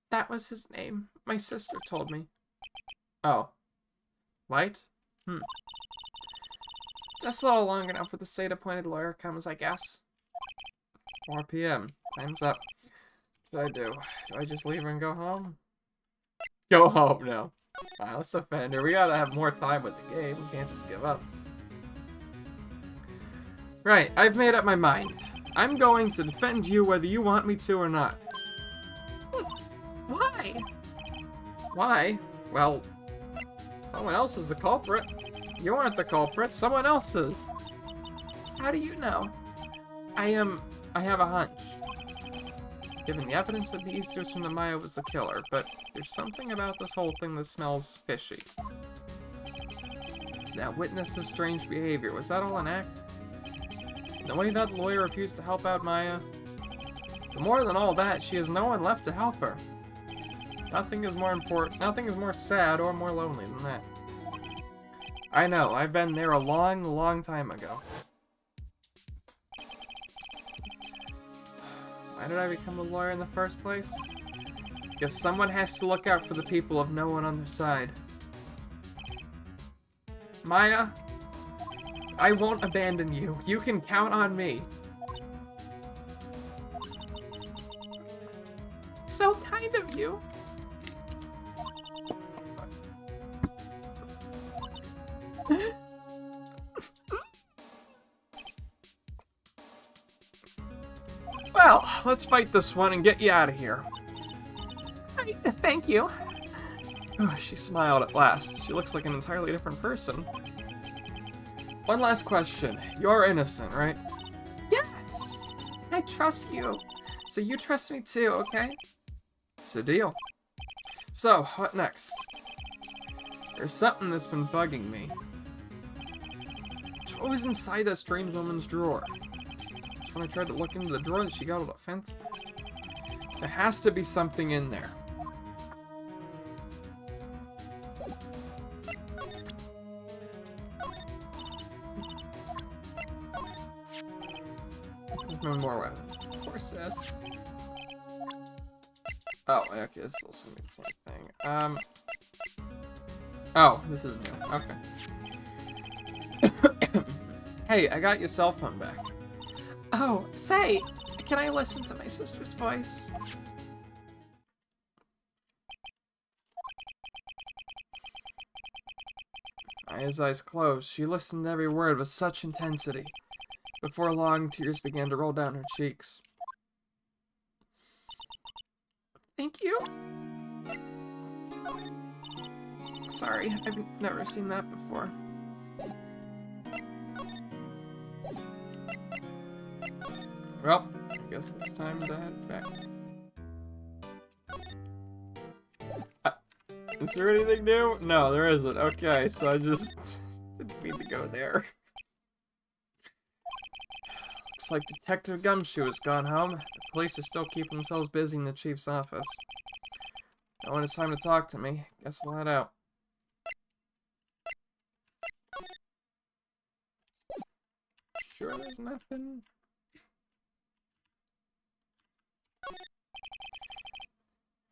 That was his name. My sister told me. Oh. White? Just a little long enough for the state-appointed lawyer comes, I guess. 4 p.m. Time's up. What should I do? Do I just leave her and go home? Go home now. Wow, let's offend her. We gotta have more time with the game. We can't just give up. Right, I've made up my mind. I'm going to defend you whether you want me to or not. Why? Why? Well, someone else is the culprit. You aren't the culprit, someone else is. How do you know? I have a hunch. Given the evidence, it'd be easier to assume that Maya was the killer, but there's something about this whole thing that smells fishy. That witness's strange behavior, was that all an act? The way that lawyer refused to help out Maya? But more than all that, she has no one left to help her. Nothing is more sad or more lonely than that. I know, I've been there a long, long time ago. Why did I become a lawyer in the first place? Because someone has to look out for the people of no one on their side. Maya, I won't abandon you. You can count on me. So kind of you. let's fight this one and get you out of here. Thank you. Oh, she smiled at last. She looks like an entirely different person. One last question. You're innocent, right? Yes. I trust you. So you trust me too, okay? It's a deal. So, what next? There's something that's been bugging me. What was inside that strange woman's drawer? That's when I tried to look into the drawer that she got all the fence. There has to be something in there. No more weapons. Poor sis. Oh, okay, this also means the same thing. Oh, this is new. Okay. Hey, I got your cell phone back. Oh, say, can I listen to my sister's voice? Maya's eyes closed. She listened to every word with such intensity. Before long, tears began to roll down her cheeks. Thank you. Sorry, I've never seen that before. Well, I guess it's time to head back. Is there anything new? No, there isn't. Okay, so I just didn't mean to go there. Looks like Detective Gumshoe has gone home. The police are still keeping themselves busy in the chief's office. Now when it's time to talk to me, guess I'll head out. Sure there's nothing?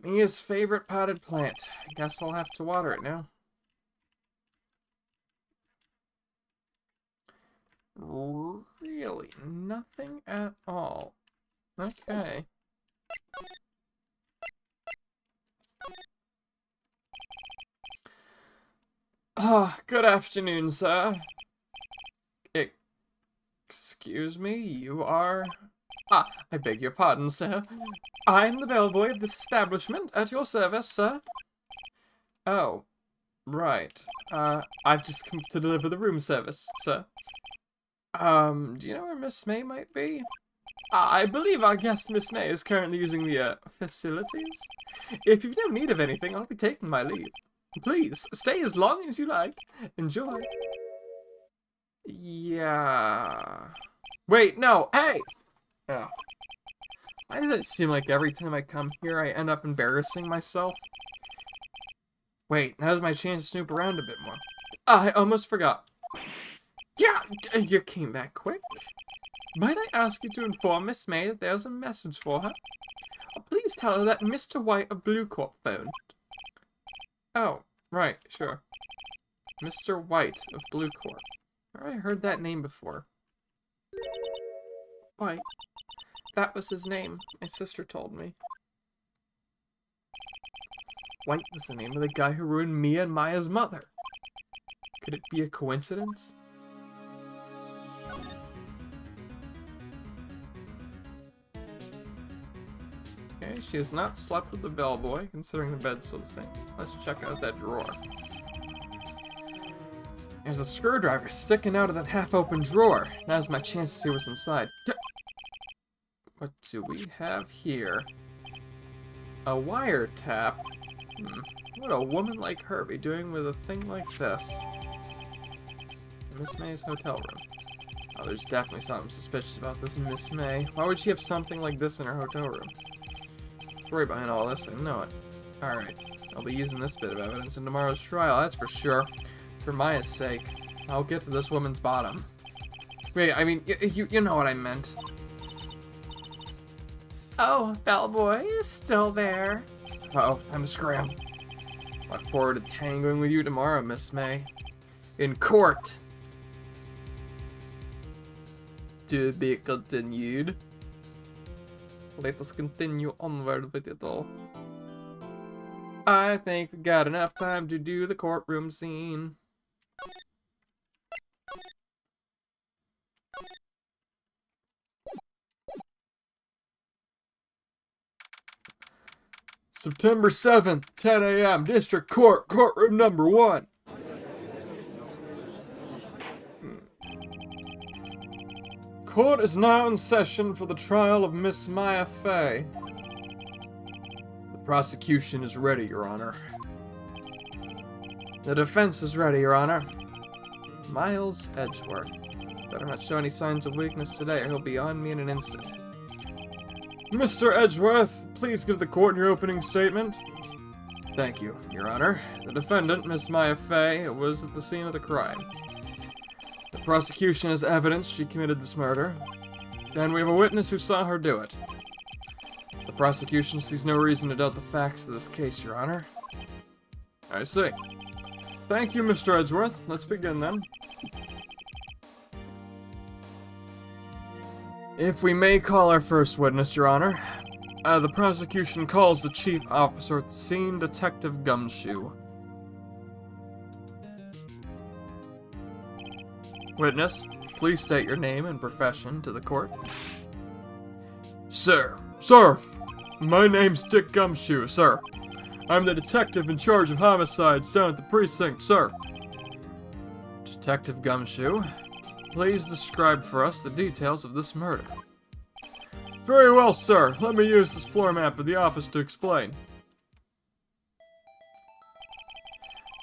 Mia's favorite potted plant. I guess I'll have to water it now. Really? Nothing at all. Okay. Ah, good afternoon, sir. Excuse me, you are... Ah, I beg your pardon, sir. I'm the bellboy of this establishment, at your service, sir. Oh, right. I've just come to deliver the room service, sir. Do you know where Miss May might be? I believe our guest, Miss May, is currently using the, facilities. If you've no need of anything, I'll be taking my leave. Please, stay as long as you like. Enjoy. Yeah... Wait, no, hey! Oh. Why does it seem like every time I come here, I end up embarrassing myself? Wait, now's my chance to snoop around a bit more. I almost forgot. Yeah, you came back quick. Might I ask you to inform Miss May that there's a message for her? Oh, please tell her that Mr. White of Blue Court phoned. Oh, right, sure. Mr. White of Blue Court. Where I heard that name before. White. That was his name, my sister told me. White was the name of the guy who ruined Mia and Maya's mother. Could it be a coincidence? Okay, she has not slept with the bellboy, considering the bed's still the same. Let's check out that drawer. There's a screwdriver sticking out of that half-open drawer. Now's my chance to see what's inside. What do we have here? A wiretap? What a woman like her be doing with a thing like this? Miss May's hotel room. Oh, there's definitely something suspicious about this Miss May. Why would she have something like this in her hotel room? Story behind all this, I know it. Alright, I'll be using this bit of evidence in tomorrow's trial, that's for sure. For Maya's sake, I'll get to this woman's bottom. Wait, I mean, you know what I meant. Oh, bellboy is still there. Uh-oh, time to scram. Look forward to tangoing with you tomorrow, Miss May. In court! To be continued. Let us continue onward with it all. I think we got enough time to do the courtroom scene. September 7th, 10 a.m., District Court, Courtroom number 1. Court is now in session for the trial of Miss Maya Fey. The prosecution is ready, Your Honor. The defense is ready, Your Honor. Miles Edgeworth. Better not show any signs of weakness today or he'll be on me in an instant. Mr. Edgeworth, please give the court your opening statement. Thank you, Your Honor. The defendant, Miss Maya Fey, was at the scene of the crime. The prosecution has evidence she committed this murder, and we have a witness who saw her do it. The prosecution sees no reason to doubt the facts of this case, Your Honor. I see. Thank you, Mr. Edgeworth. Let's begin then. If we may call our first witness, Your Honor. The prosecution calls the chief officer at the scene, Detective Gumshoe. Witness, please state your name and profession to the court. Sir, my name's Dick Gumshoe, sir. I'm the detective in charge of homicides down at the precinct, sir. Detective Gumshoe, please describe for us the details of this murder. Very well, sir. Let me use this floor map of the office to explain.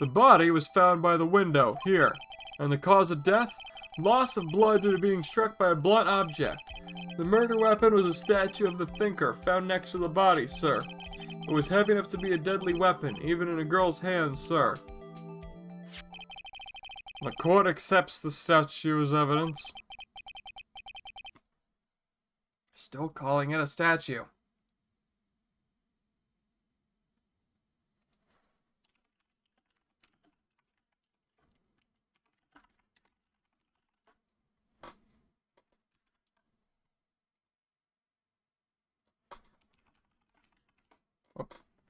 The body was found by the window, here, and the cause of death? Loss of blood due to being struck by a blunt object. The murder weapon was a statue of the Thinker, found next to the body, sir. It was heavy enough to be a deadly weapon, even in a girl's hands, sir. The court accepts the statue as evidence. Still calling it a statue.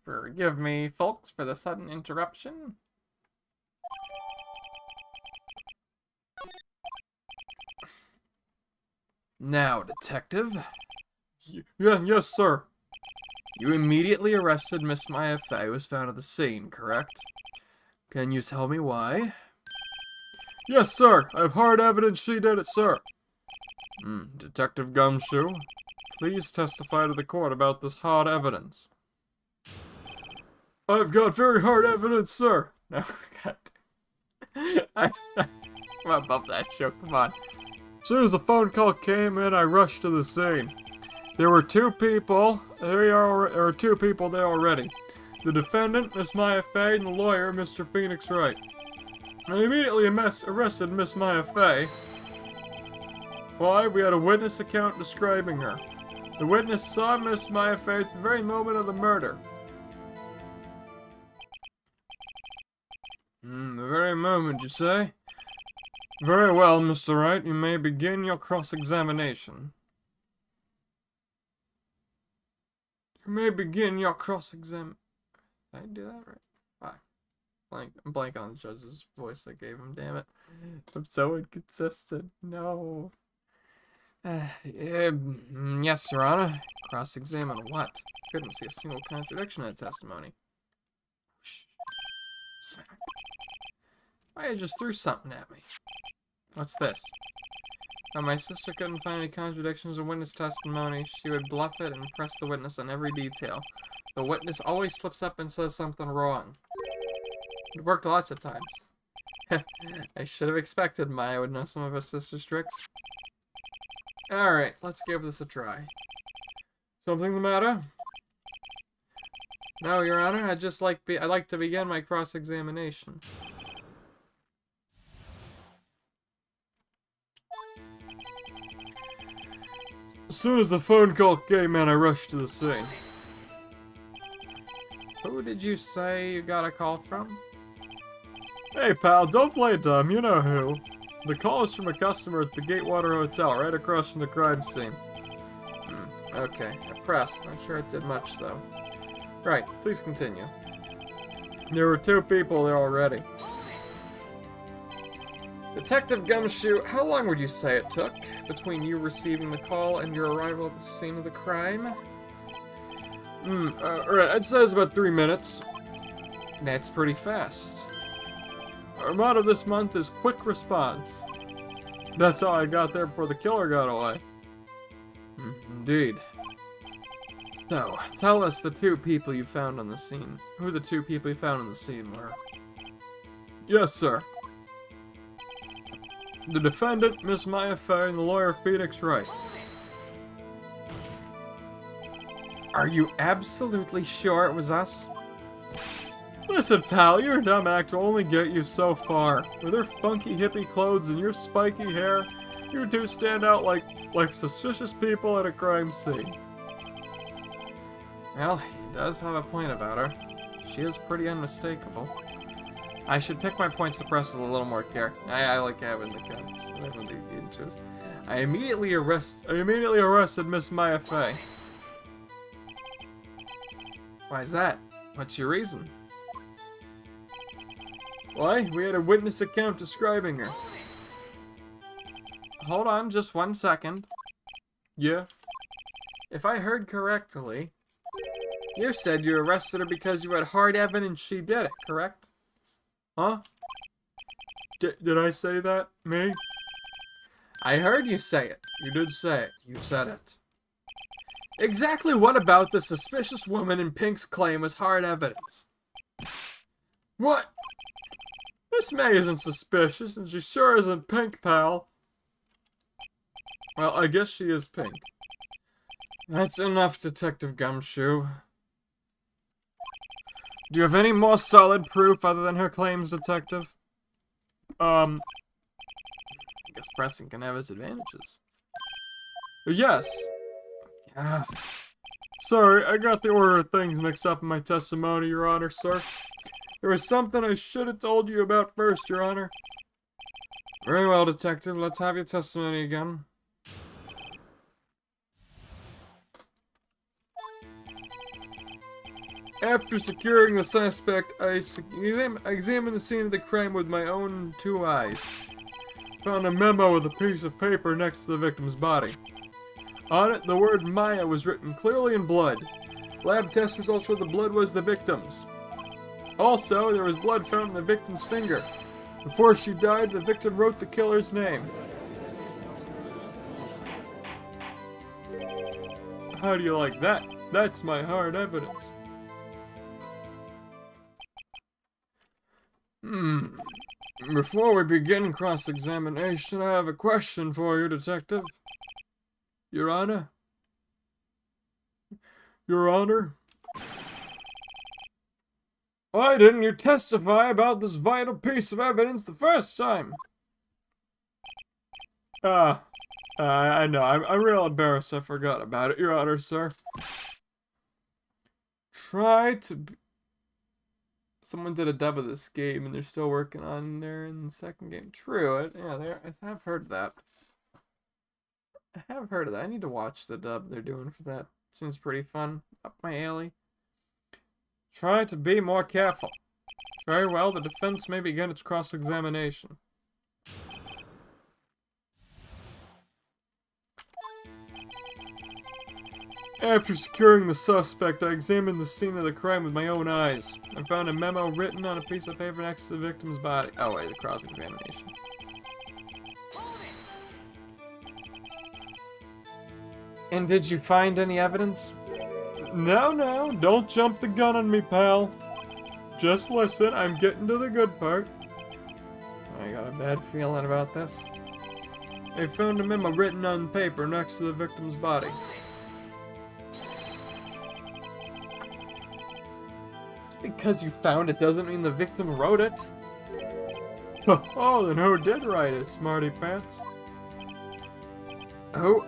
Forgive me, folks, for the sudden interruption. Now, detective. Yes, sir. You immediately arrested Miss Maya Fey, who was found at the scene, correct? Can you tell me why? Yes, sir. I have hard evidence she did it, sir. Detective Gumshoe, please testify to the court about this hard evidence. I've got very hard evidence, sir. No, God. I'm above that joke, come on. As soon as the phone call came in, I rushed to the scene. There were two people there already. The defendant, Miss Maya Fey, and the lawyer, Mr. Phoenix Wright. I immediately arrested Miss Maya Fey. Why? We had a witness account describing her. The witness saw Miss Maya Fey at the very moment of the murder. The very moment, you say? Very well, Mr. Wright. You may begin your cross-examination. You may begin your cross-exam... Did I do that right? I'm blanking on the judge's voice I gave him, damn it. I'm so inconsistent. No. Yes, Your Honor. Cross-examine what? Couldn't see a single contradiction in the testimony. Smack. Why, you just threw something at me. What's this? When my sister couldn't find any contradictions in witness testimony, she would bluff it and press the witness on every detail. The witness always slips up and says something wrong. It worked lots of times. I should have expected Maya would know some of her sister's tricks. Alright, let's give this a try. Something the matter? No, Your Honor, I'd like to begin my cross-examination. As soon as the phone call came in, I rushed to the scene. Who did you say you got a call from? Hey, pal, don't play dumb. You know who. The call is from a customer at the Gatewater Hotel, right across from the crime scene. Okay. I pressed. Not sure it did much, though. Right. Please continue. There were two people there already. Detective Gumshoe, how long would you say it took between you receiving the call and your arrival at the scene of the crime? Alright, I'd say it's about 3 minutes. That's pretty fast. Our motto this month is quick response. That's how I got there before the killer got away. Indeed. So, tell us the two people you found on the scene. Who the two people you found on the scene were. Yes, sir. The defendant, Miss Maya Fey, and the lawyer, Phoenix Wright. Are you absolutely sure it was us? Listen, pal, your dumb act will only get you so far. With your funky hippie clothes and your spiky hair, you two stand out like suspicious people at a crime scene. Well, he does have a point about her. She is pretty unmistakable. I should pick my points to press with a little more care. I like having the cuts. I have the interest. I immediately arrested Miss Maya Fey. Why is that? What's your reason? Why? We had a witness account describing her. Hold on just 1 second. Yeah? If I heard correctly, you said you arrested her because you had hard evidence she did it, correct? Huh? Did I say that? Me? I heard you say it. You did say it. You said it. Exactly what about the suspicious woman in Pink's claim was hard evidence? What? Miss May isn't suspicious, and she sure isn't Pink, pal. Well, I guess she is Pink. That's enough, Detective Gumshoe. Do you have any more solid proof other than her claims, Detective? I guess pressing can have its advantages. Yes. Ah, Sorry, I got the order of things mixed up in my testimony, Your Honor, sir. There was something I should have told you about first, Your Honor. very well, Detective. Let's have your testimony again. After securing the suspect, I examined the scene of the crime with my own 2 eyes. Found a memo with a piece of paper next to the victim's body. On it, the word Maya was written clearly in blood. Lab test results showed the blood was the victim's. Also, there was blood found in the victim's finger. Before she died, the victim wrote the killer's name. How do you like that? That's my hard evidence. Before we begin cross-examination, I have a question for you, Detective. Your Honor? Your Honor? Why didn't you testify about this vital piece of evidence the first time? I know. I'm real embarrassed I forgot about it, Your Honor, sir. Try to be... Someone did a dub of this game, and they're still working on there in the second game. True, yeah, I have heard that. I need to watch the dub they're doing for that. Seems pretty fun. Up my alley. Try to be more careful. Very well, the defense may begin its cross-examination. After securing the suspect, I examined the scene of the crime with my own eyes. I found a memo written on a piece of paper next to the victim's body. Oh wait, the cross-examination. And did you find any evidence? No, don't jump the gun on me, pal. Just listen, I'm getting to the good part. I got a bad feeling about this. I found a memo written on paper next to the victim's body. Because you found it doesn't mean the victim wrote it. Oh, then who did write it, smarty pants? Who?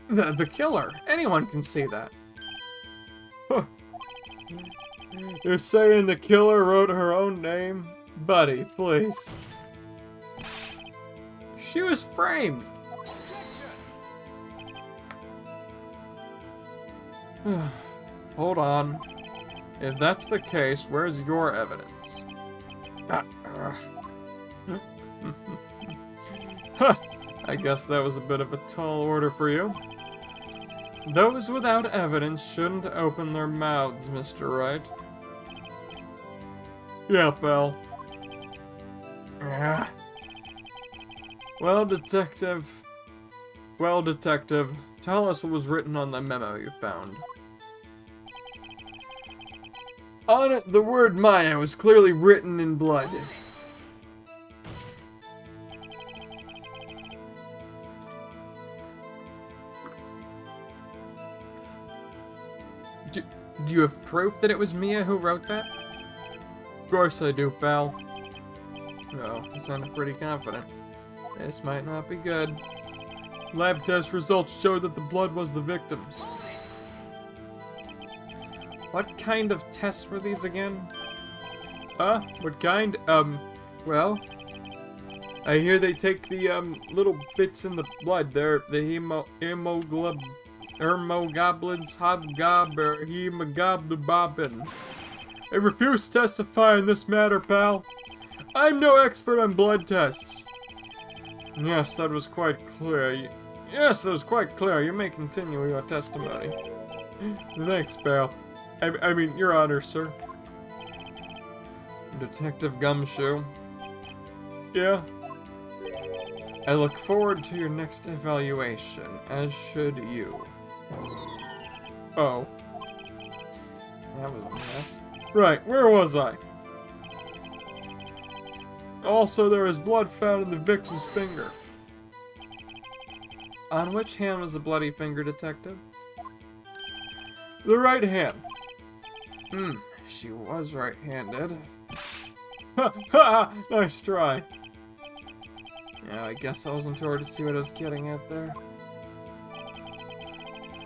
The killer. Anyone can see that. You're saying the killer wrote her own name? Buddy, please. She was framed. Hold on. If that's the case, where's your I guess that was a bit of a tall order for you. Those without evidence shouldn't open their mouths, Mr. Wright. Yeah, pal. Ugh. Well, detective, tell us what was written on the memo you found. On it, the word Maya was clearly written in blood. Do you have proof that it was Mia who wrote that? Of course I do, pal. No, you sounded pretty confident. This might not be good. Lab test results showed that the blood was the victim's. What kind of tests were these again? What kind? Well, I hear they take the, little bits in the blood there, the hemoglobins, hobgob, or hemoglobin. I refuse to testify in this matter, pal. I'm no expert on blood tests. Yes, that was quite clear. Yes, that was quite clear. You may continue your testimony. Thanks, pal. I mean, Your Honor, sir. Detective Gumshoe. Yeah? I look forward to your next evaluation, as should you. Oh. That was a mess. Right, where was I? Also, there is blood found in the victim's finger. On which hand was the bloody finger, detective? The right hand. She was right-handed. Ha ha! Nice try. Yeah, I guess I wasn't too hard to see what I was getting at there.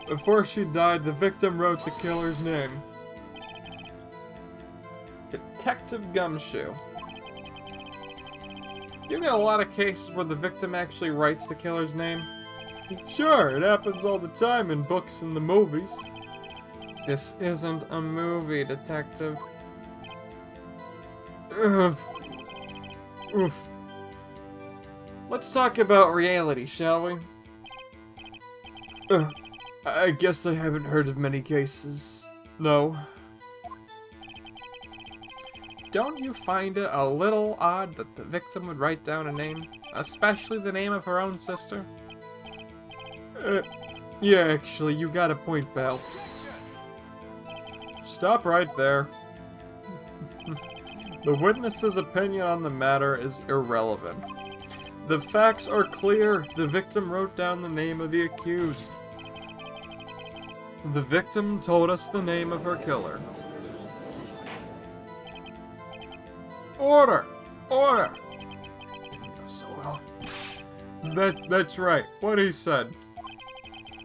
Before she died, the victim wrote the killer's name. Detective Gumshoe. You get a lot of cases where the victim actually writes the killer's name? Sure, it happens all the time in books and the movies. This isn't a movie, detective. Ugh. Oof. Let's talk about reality, shall we? I guess I haven't heard of many cases. No. Don't you find it a little odd that the victim would write down a name? Especially the name of her own sister? Yeah, actually, you got a point, pal. Stop right there. The witness's opinion on the matter is irrelevant. The facts are clear. The victim wrote down the name of the accused. The victim told us the name of her killer. Order! Order! Didn't go so well. That's right. What he said.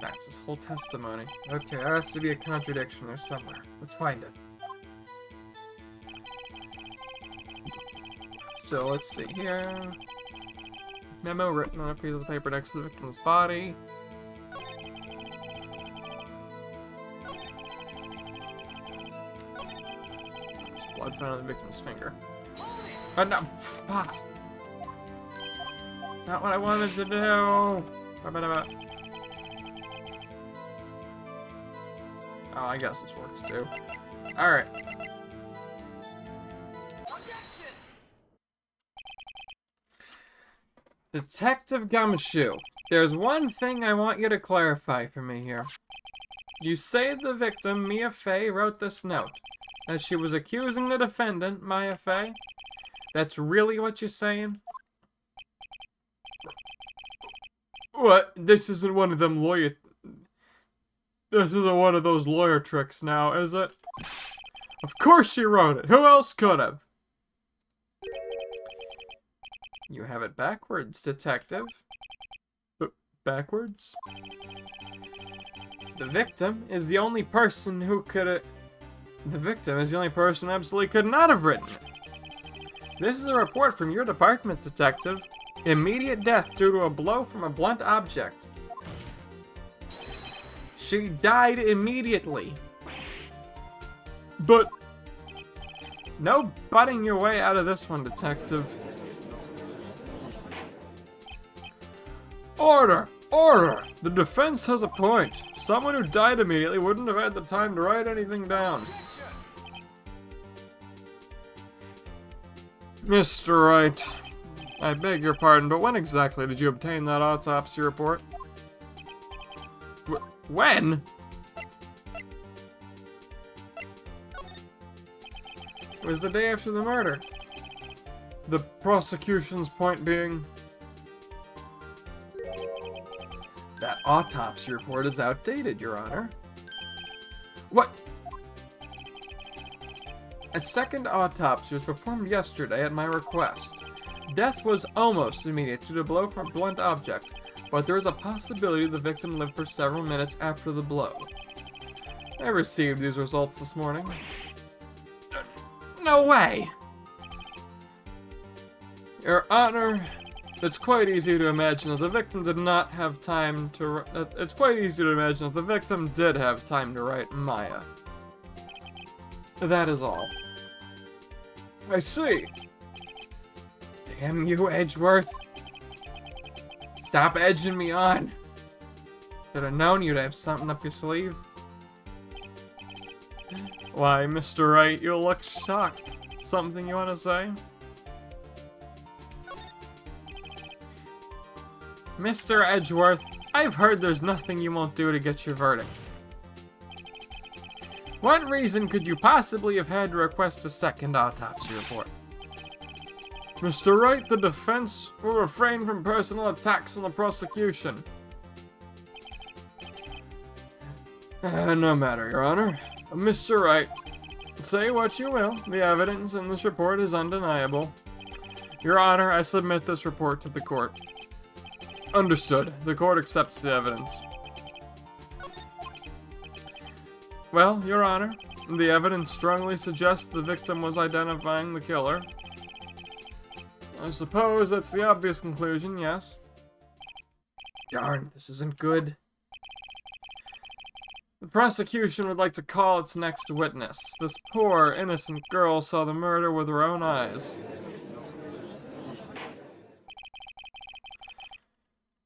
That's his whole testimony. Okay, there has to be a contradiction there somewhere. Let's find it. So let's see here. Memo written on a piece of paper next to the victim's body. Blood found on the victim's finger. Oh no! Fuck! It's not what I wanted to do! Oh, I guess this works too. Alright. Detective Gumshoe, there's one thing I want you to clarify for me here. You say the victim, Mia Fey, wrote this note. That she was accusing the defendant, Maya Fey. That's really what you're saying? What? This isn't one of them lawyer... This isn't one of those lawyer tricks now, is it? Of course she wrote it! Who else could have? You have it backwards, detective. Backwards? The victim is the only person who could... The victim is the only person who absolutely could not have written it. This is a report from your department, detective. Immediate death due to a blow from a blunt object. She died immediately. But... No butting your way out of this one, detective. Order! Order! The defense has a point. Someone who died immediately wouldn't have had the time to write anything down. Mr. Wright, I beg your pardon, but when exactly did you obtain that autopsy report? When? It was the day after the murder. The prosecution's point being... That autopsy report is outdated, Your Honor. What? A second autopsy was performed yesterday at my request. Death was almost immediate due to a blow from a blunt object, but there is a possibility the victim lived for several minutes after the blow. I received these results this morning. No way! Your Honor, it's quite easy to imagine that the victim did not have time to... It's quite easy to imagine that the victim did have time to write Maya. That is all. I see. Damn you, Edgeworth. Stop edging me on. Should have known you'd have something up your sleeve. Why, Mr. Wright, you look shocked. Something you want to say? Mr. Edgeworth, I've heard there's nothing you won't do to get your verdict. What reason could you possibly have had to request a second autopsy report? Mr. Wright, the defense will refrain from personal attacks on the prosecution. No matter, Your Honor. Mr. Wright, say what you will. The evidence in this report is undeniable. Your Honor, I submit this report to the court. Understood. The court accepts the evidence. Well, Your Honor, the evidence strongly suggests the victim was identifying the killer. I suppose that's the obvious conclusion, yes? Darn, this isn't good. The prosecution would like to call its next witness. This poor, innocent girl saw the murder with her own eyes.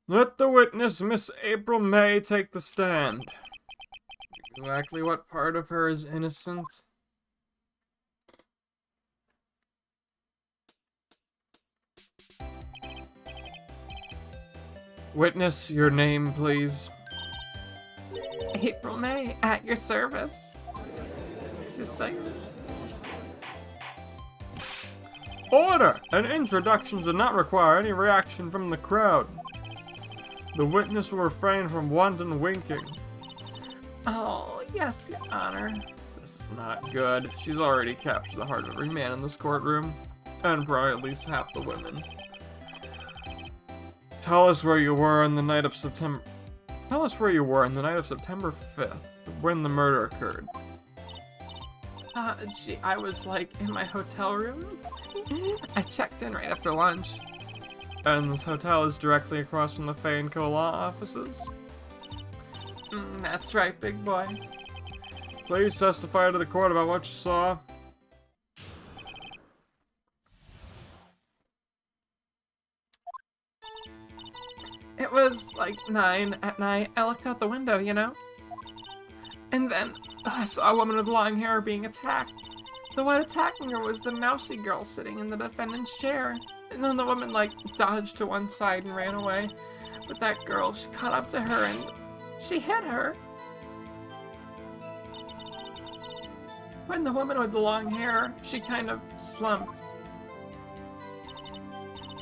Let the witness, Miss April May, take the stand. Exactly what part of her is innocent? Witness, your name, please. April May, at your service. Just like this. Order! An introduction does not require any reaction from the crowd. The witness will refrain from wanton winking. Oh, yes, Your Honor. This is not good. She's already captured the heart of every man in this courtroom, and probably at least half the women. Tell us where you were on the night of September... Tell us where you were on the night of September 5th, when the murder occurred. Gee, I was, like, in my hotel room. I checked in right after lunch. And this hotel is directly across from the Fay & Co. law offices? That's right, big boy. Please testify to the court about what you saw. It was like 9 at night. I looked out the window, you know? And then I saw a woman with long hair being attacked. The one attacking her was the mousy girl sitting in the defendant's chair. And then the woman, like, dodged to one side and ran away. But that girl, she caught up to her and she hit her. When the woman with the long hair, she kind of slumped.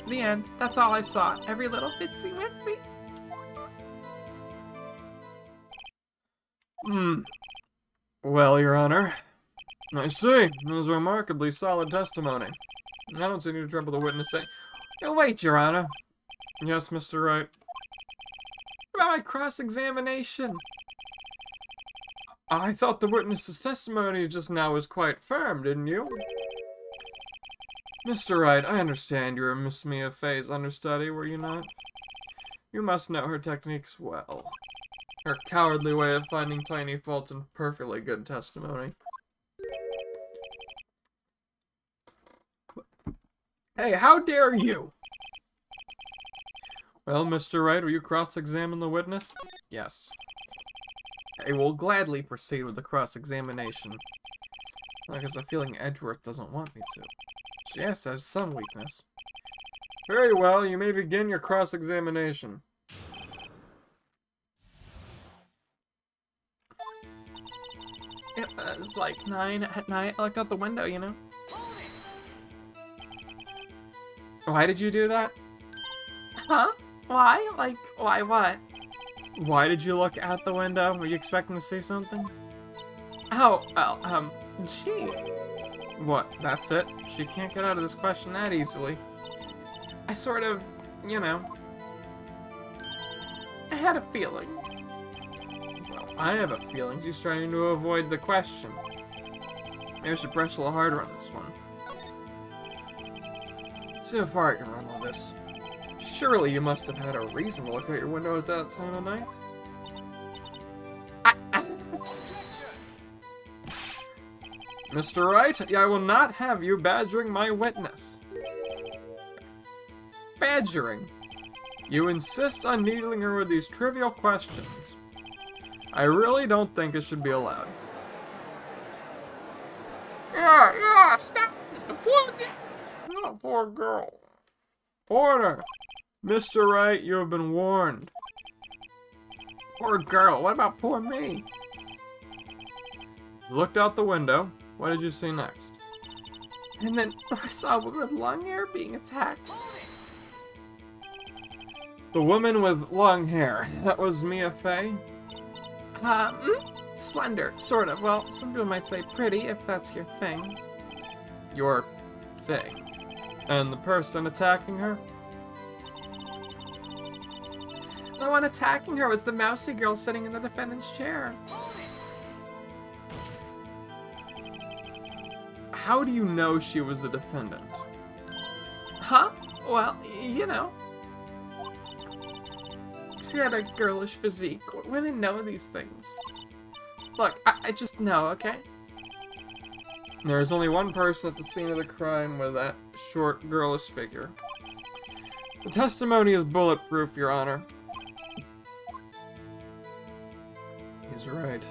The end. That's all I saw. Every little bitsy witsy. Well, Your Honor, I see. It was a remarkably solid testimony. I don't see any trouble the witness saying. Oh, wait, Your Honor. Yes, Mr. Wright. What about my cross-examination? I thought the witness's testimony just now was quite firm, didn't you? Mr. Wright, I understand you were Miss Mia Fey's understudy, were you not? You must know her techniques well. Her cowardly way of finding tiny faults in perfectly good testimony. Hey, how dare you? Well, Mr. Wright, will you cross-examine the witness? Yes. I will gladly proceed with the cross-examination. Because I'm feeling Edgeworth doesn't want me to. She has to have some weakness. Very well, you may begin your cross-examination. It was like 9 at night. I looked out the window, you know? Why did you do that? Huh? Why? Like, why what? Why did you look out the window? Were you expecting to see something? Oh, well, gee. What, that's it? She can't get out of this question that easily. I sort of, you know, I had a feeling. Well, I have a feeling she's trying to avoid the question. Maybe I should brush a little harder on this one. Let's see how far I can run with this. Surely you must have had a reason to look out your window at that time of night? Mr. Wright, I will not have you badgering my witness. Badgering. You insist on needling her with these trivial questions. I really don't think it should be allowed. Yeah, stop. Poor girl. Order! Mr. Wright, you have been warned. Poor girl. What about poor me? You looked out the window. What did you see next? And then I saw a woman with long hair being attacked. The woman with long hair. That was Mia Fey? Slender, sort of. Well, some people might say pretty, if that's your thing. Your thing. And the person attacking her? The one attacking her was the mousy girl sitting in the defendant's chair. How do you know she was the defendant? Huh? Well, you know. She had a girlish physique. Women know these things. Look, I just know, okay? There's only one person at the scene of the crime with that short, girlish figure. The testimony is bulletproof, Your Honor. He's right.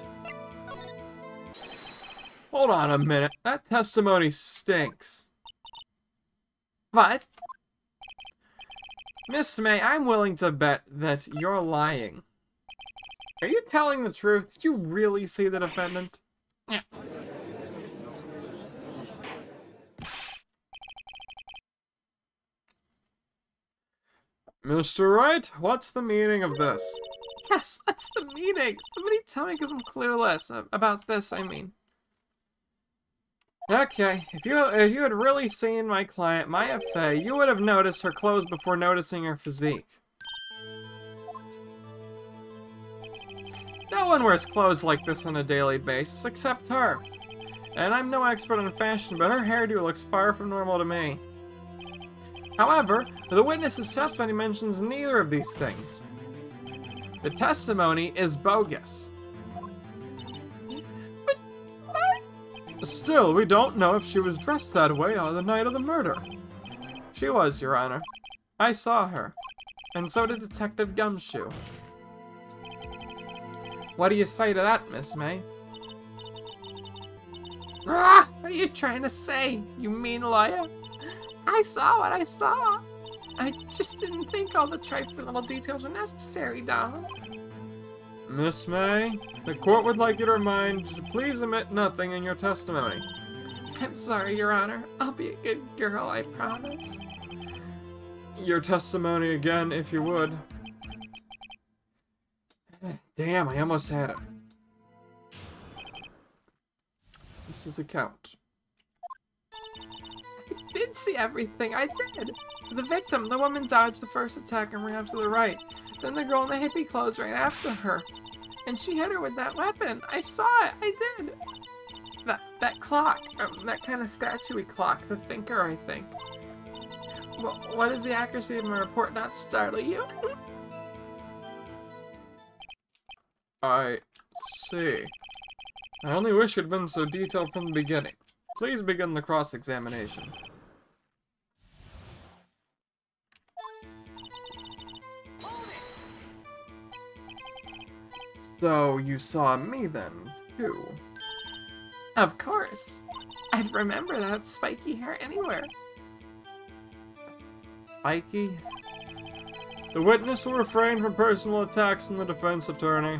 Hold on a minute. That testimony stinks. What? Miss May, I'm willing to bet that you're lying. Are you telling the truth? Did you really see the defendant? Yeah. Mr. Wright, what's the meaning of this? Yes, what's the meaning? Somebody tell me because I'm clueless about this, I mean. Okay, if you had really seen my client, Maya Fey, you would have noticed her clothes before noticing her physique. No one wears clothes like this on a daily basis except her. And I'm no expert on fashion, but her hairdo looks far from normal to me. However, the witness's testimony mentions neither of these things. The testimony is bogus. Still, we don't know if she was dressed that way on the night of the murder. She was, Your Honor. I saw her. And so did Detective Gumshoe. What do you say to that, Miss May? Ah! What are you trying to say, you mean liar? I saw what I saw. I just didn't think all the trifling little details were necessary, darling. Miss May, the court would like you to remind you to please omit nothing in your testimony. I'm sorry, Your Honor. I'll be a good girl, I promise. Your testimony again, if you would. Damn, I almost had it. This is a count. I did see everything, I did. The victim, the woman dodged the first attack and ran up to the right. Then the girl in the hippie clothes ran after her. And she hit her with that weapon. I saw it, I did. That clock, that kind of statue-y clock, the thinker, I think. Well, what is the accuracy of my report not startle you? I see. I only wish it had been so detailed from the beginning. Please begin the cross-examination. So you saw me then, too? Of course. I'd remember that spiky hair anywhere. Spiky? The witness will refrain from personal attacks in the defense attorney.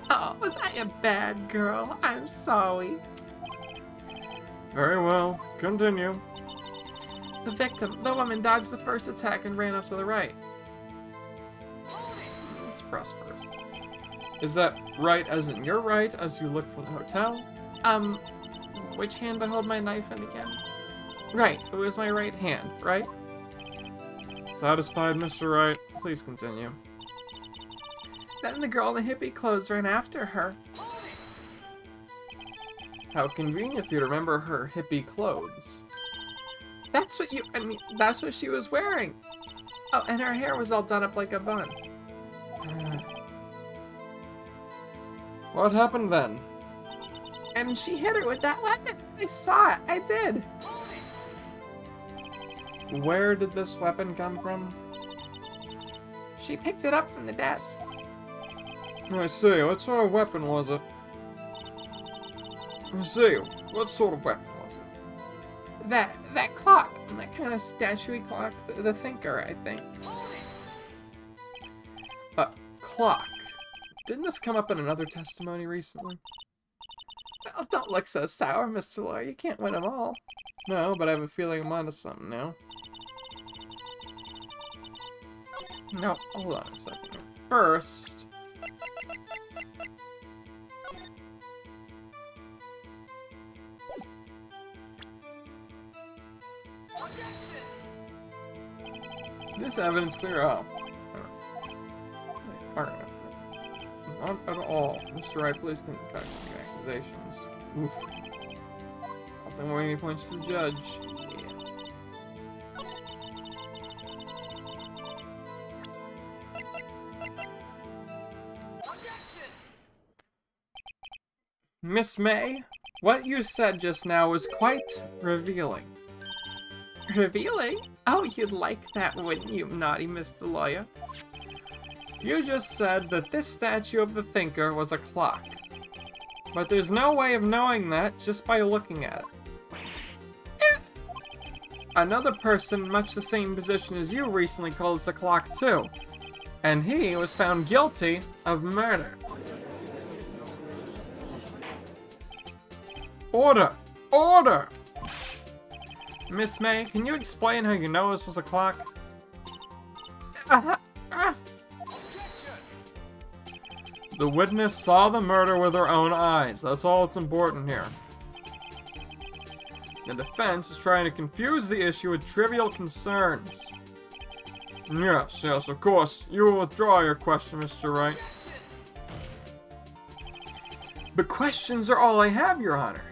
Oh, was I a bad girl? I'm sorry. Very well. Continue. The victim, the woman, dodged the first attack and ran up to the right. Let's press first. Is that right as in your right as you look for the hotel? Which hand to hold my knife in again? Right, it was my right hand, right? Satisfied, Mr. Wright? Please continue. Then the girl in the hippie clothes ran after her. How convenient for you to remember her hippie clothes. That's what she was wearing. Oh, and her hair was all done up like a bun. What happened then? And she hit her with that weapon. I saw it. I did. Where did this weapon come from? She picked it up from the desk. I see. What sort of weapon was it? I see. What sort of weapon was it? That clock. That kind of statuey clock. The Thinker, I think. Clock. Didn't this come up in another testimony recently? Oh, don't look so sour, Mr. Lawyer. You can't win them all. No, but I have a feeling I'm onto something now. No, hold on a second. First... This evidence clear up. Not at all. Mr. Wright, please think back to the accusations. Oof. Nothing more any points to the judge. Miss May, what you said just now was quite revealing. Revealing? Oh, you'd like that, wouldn't you, naughty Mr. Lawyer? You just said that this statue of the Thinker was a clock. But there's no way of knowing that just by looking at it. Another person in much the same position as you recently called this a clock too. And he was found guilty of murder. Order! Order! Miss May, can you explain how you know this was a clock? The witness saw the murder with her own eyes. That's all that's important here. The defense is trying to confuse the issue with trivial concerns. Yes, of course. You will withdraw your question, Mr. Wright. But questions are all I have, Your Honor.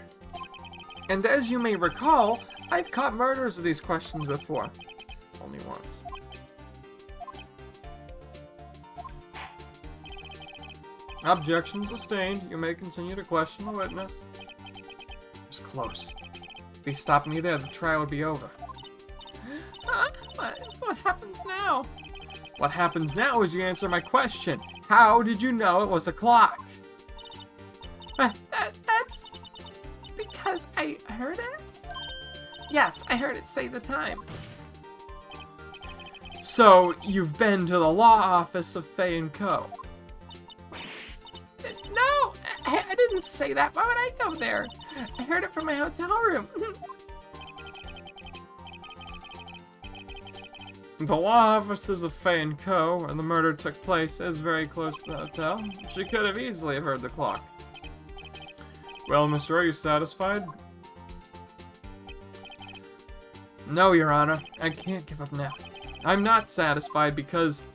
And as you may recall, I've caught murders of these questions before. Only once. Objection sustained. You may continue to question the witness. It was close. If they stopped me there, the trial would be over. What happens now? What happens now is you answer my question. How did you know it was a clock? That's because I heard it? Yes, I heard it say the time. So, you've been to the law office of Fay & Co. No, I didn't say that. Why would I go there? I heard it from my hotel room. The law offices of Fay & Co., where the murder took place, is very close to the hotel. She could have easily heard the clock. Well, mister, are you satisfied? No, Your Honor. I can't give up now. I'm not satisfied because...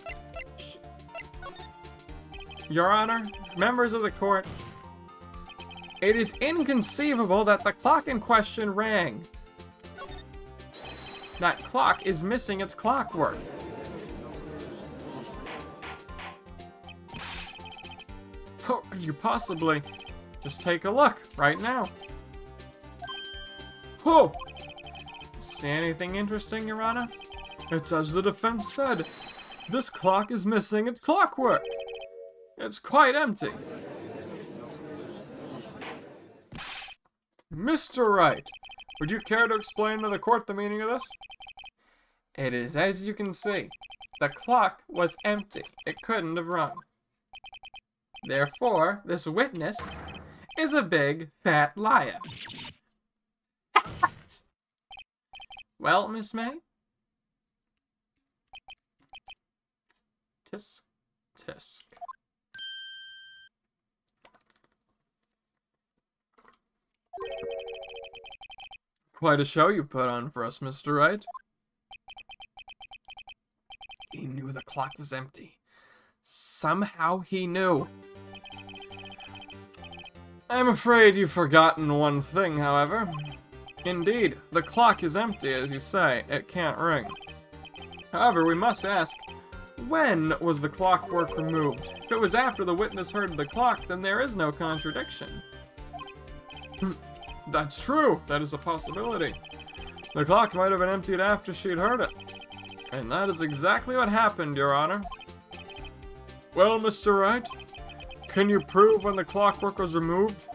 Your Honor, members of the court, it is inconceivable that the clock in question rang. That clock is missing its clockwork. Oh, could you possibly just take a look right now? Oh! See anything interesting, Your Honor? It's as the defense said. This clock is missing its clockwork. It's quite empty. Mr. Wright, would you care to explain to the court the meaning of this? It is as you can see. The clock was empty. It couldn't have rung. Therefore, this witness is a big, fat liar. Well, Miss May? Tisk, tisk. Quite a show you put on for us, Mr. Wright. He knew the clock was empty. Somehow he knew. I'm afraid you've forgotten one thing, however. Indeed, the clock is empty, as you say. It can't ring. However, we must ask, when was the clockwork removed? If it was after the witness heard the clock, then there is no contradiction. That's true. That is a possibility. The clock might have been emptied after she'd heard it. And that is exactly what happened, Your Honor. Well, Mr. Wright, can you prove when the clockwork was removed?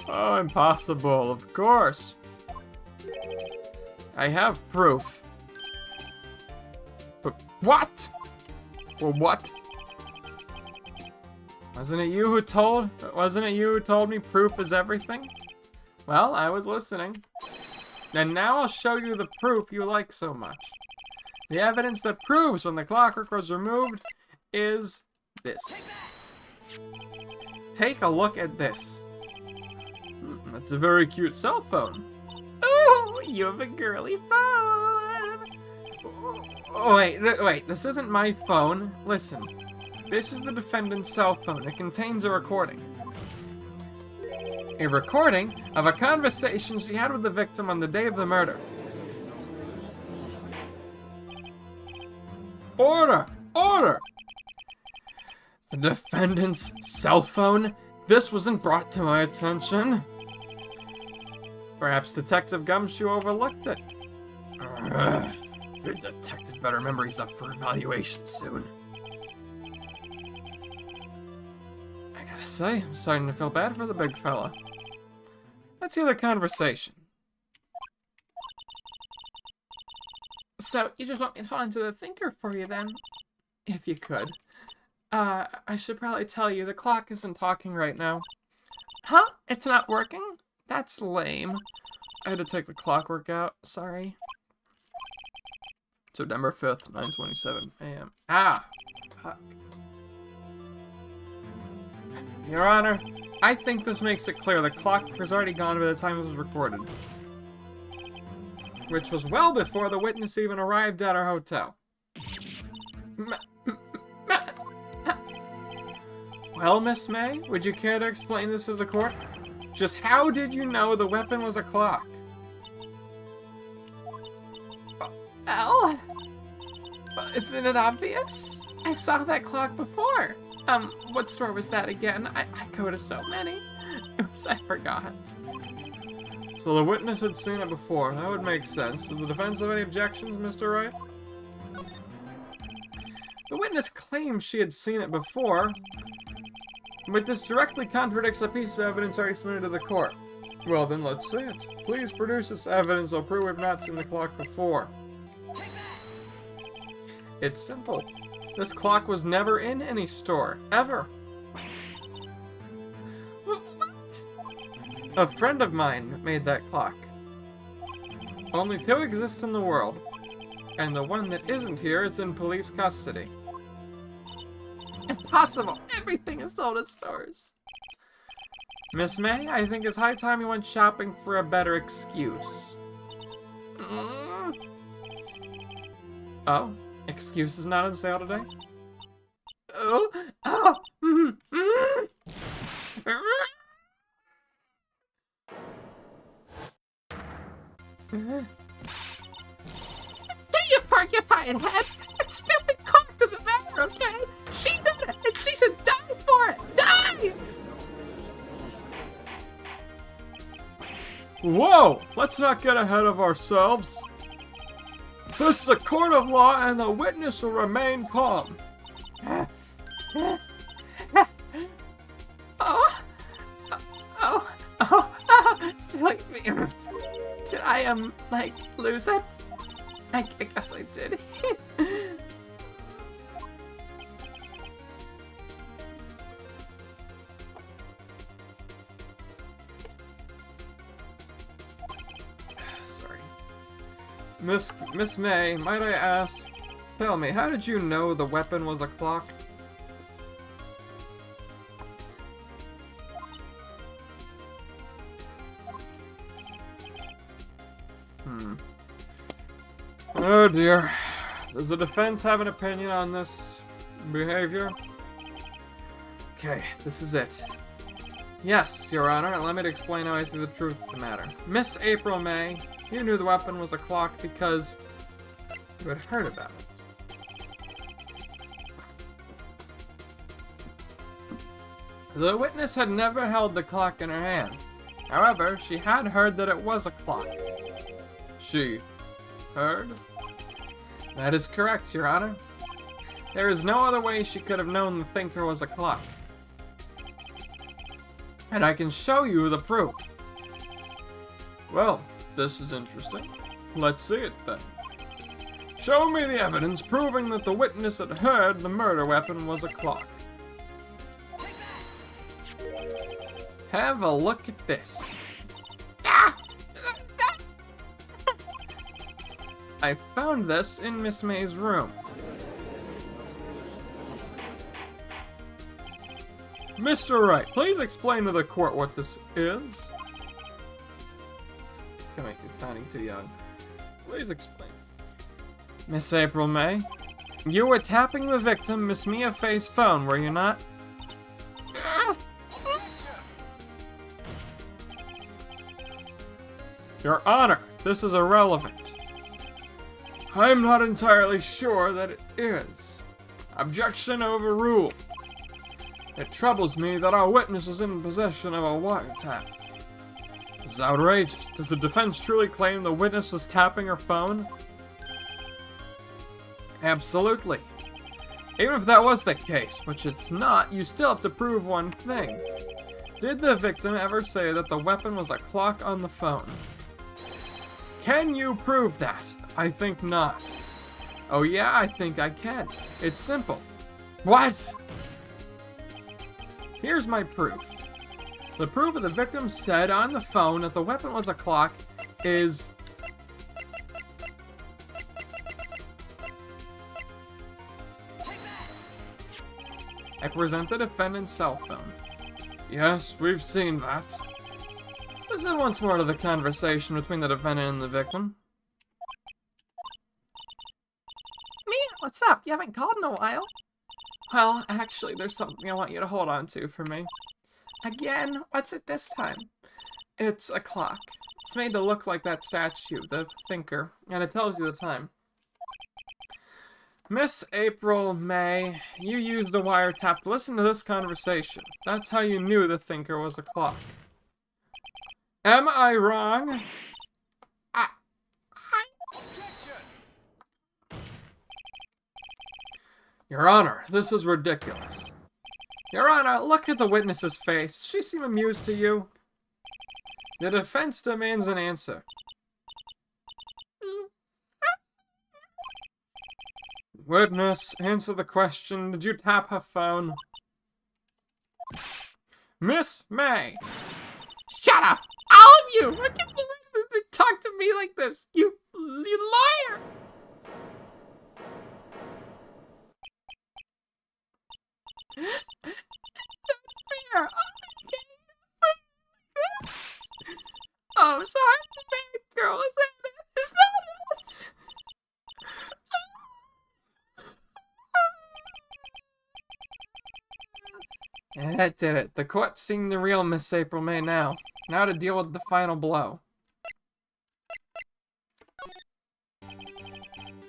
Oh, impossible, of course. I have proof. But what? Well, what? Wasn't it you who told me proof is everything? Well, I was listening. And now I'll show you the proof you like so much. The evidence that proves when the clockwork was removed is this. Take a look at this. That's a very cute cell phone. Ooh, you have a girly phone. Oh, wait, this isn't my phone. Listen, this is the defendant's cell phone. It contains a recording. A recording of a conversation she had with the victim on the day of the murder. Order! Order! The defendant's cell phone? This wasn't brought to my attention. Perhaps Detective Gumshoe overlooked it. Your detective better remember he's up for evaluation soon. I gotta say, I'm starting to feel bad for the big fella. Let's hear the conversation. So, you just want me to hold onto the thinker for you then? If you could. I should probably tell you, the clock isn't talking right now. Huh? It's not working? That's lame. I had to take the clockwork out, sorry. September 5th, 9:27 a.m. Ah! Fuck. Your Honor, I think this makes it clear the clock was already gone by the time it was recorded. Which was well before the witness even arrived at our hotel. Well, Miss May, would you care to explain this to the court? Just how did you know the weapon was a clock? Well, isn't it obvious? I saw that clock before. What store was that again? I go to so many. Oops, I forgot. So the witness had seen it before. That would make sense. Does the defense have any objections, Mr. Wright? The witness claims she had seen it before, but this directly contradicts a piece of evidence already submitted to the court. Well, then let's see it. Please produce this evidence. I'll prove we've not seen the clock before. It's simple. This clock was never in any store, ever. What? A friend of mine made that clock. Only 2 exist in the world, and the one that isn't here is in police custody. Impossible! Everything is sold at stores. Miss May, I think it's high time you went shopping for a better excuse. Oh? Excuse is not on sale today? Do you porcupine head? That stupid clock doesn't matter, okay? She did it, and she should die for it! Die! Whoa! Let's not get ahead of ourselves. This is a court of law, and the witness will remain calm. Silly me. Did I, like, lose it? I guess I did. Sorry. Miss May, might I ask, tell me, how did you know the weapon was a clock? Oh dear. Does the defense have an opinion on this behavior? Okay, this is it. Yes, Your Honor, and let me explain how I see the truth of the matter. Miss April May, you knew the weapon was a clock because you had heard about it. The witness had never held the clock in her hand. However, she had heard that it was a clock. She heard? That is correct, Your Honor. There is no other way she could have known the thinker was a clock. And I can show you the proof. Well, this is interesting. Let's see it then. Show me the evidence proving that the witness had heard the murder weapon was a clock. Have a look at this. I found this in Miss May's room. Mr. Wright, please explain to the court what this is. It's sounding too young. Please explain. Miss April May, you were tapping the victim, Miss Mia Faye's phone, were you not? Your Honor, this is irrelevant. I'm not entirely sure that it is. Objection overruled. It troubles me that our witness is in possession of a wiretap. This is outrageous. Does the defense truly claim the witness was tapping her phone? Absolutely. Even if that was the case, which it's not, you still have to prove one thing. Did the victim ever say that the weapon was a clock on the phone? Can you prove that? I think not. Oh yeah, I think I can. It's simple. What? Here's my proof. The proof of the victim said on the phone that the weapon was a clock is... I present the defendant's cell phone. Yes, we've seen that. Listen once more to the conversation between the defendant and the victim. Mia, what's up? You haven't called in a while. Well, actually, there's something I want you to hold on to for me. Again? What's it this time? It's a clock. It's made to look like that statue, the thinker, and it tells you the time. Miss April May, you used a wiretap to listen to this conversation. That's how you knew the thinker was a clock. Am I wrong? Your Honor, this is ridiculous. Your Honor, look at the witness's face. Does she seem amused to you? The defense demands an answer. Witness, answer the question. Did you tap her phone? Miss May! Shut up! All of you! I can't believe you talk to me like this! You liar! Fair. Oh, I'm sorry, the bad girl. Is that it? Is that it? And that did it. The court's seeing the real Miss April May now. Now to deal with the final blow.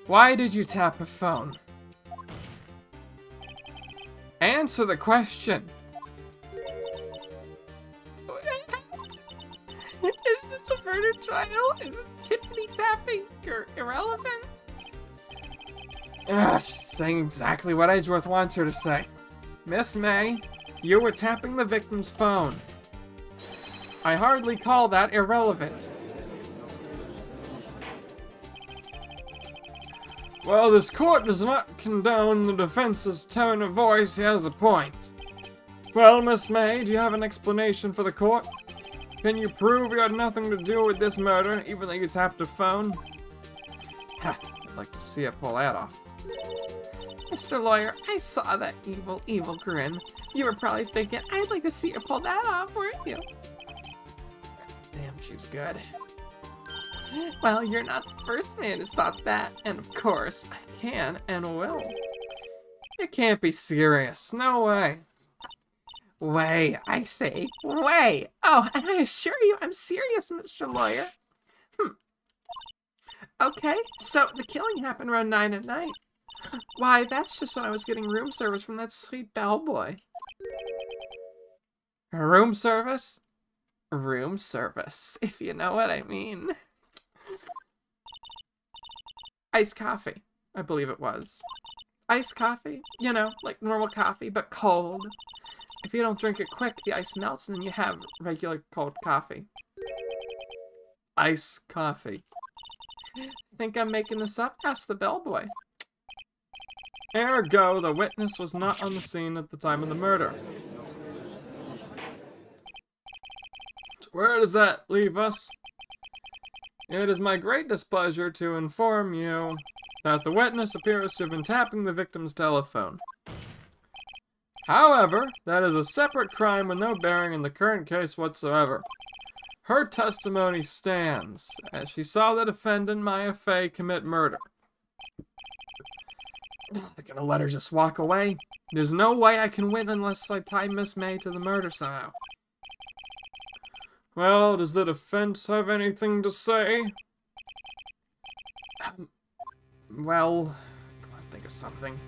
Why did you tap a phone? Answer the question. Is this a murder trial? Is it tippity tapping irrelevant? She's saying exactly what Edgeworth wants her to say. Miss May, you were tapping the victim's phone. I hardly call that irrelevant. Well, this court does not condone the defense's tone of voice. He has a point. Well, Miss May, do you have an explanation for the court? Can you prove you had nothing to do with this murder, even though you tapped a phone? Ha, I'd like to see her pull that off. Mr. Lawyer, I saw that evil grin. You were probably thinking, I'd like to see her pull that off, weren't you? Damn, she's good. Well, you're not the first man who's thought that, and of course, I can and will. You can't be serious. No way. Way, I say, way. Oh, and I assure you, I'm serious, Mr. Lawyer. Okay, so the killing happened around 9 at night. Why, that's just when I was getting room service from that sweet bellboy. Room service? Room service, if you know what I mean. Iced coffee, I believe it was. Iced coffee, you know, like normal coffee, but cold. If you don't drink it quick, the ice melts and then you have regular cold coffee. Iced coffee. Think I'm making this up? Ask the bellboy. Ergo, the witness was not on the scene at the time of the murder. Where does that leave us? It is my great displeasure to inform you that the witness appears to have been tapping the victim's telephone. However, that is a separate crime with no bearing in the current case whatsoever. Her testimony stands, as she saw the defendant, Maya Fey, commit murder. They're gonna let her just walk away? There's no way I can win unless I tie Miss May to the murder somehow. Well, does the defense have anything to say? Well, come on, think of something.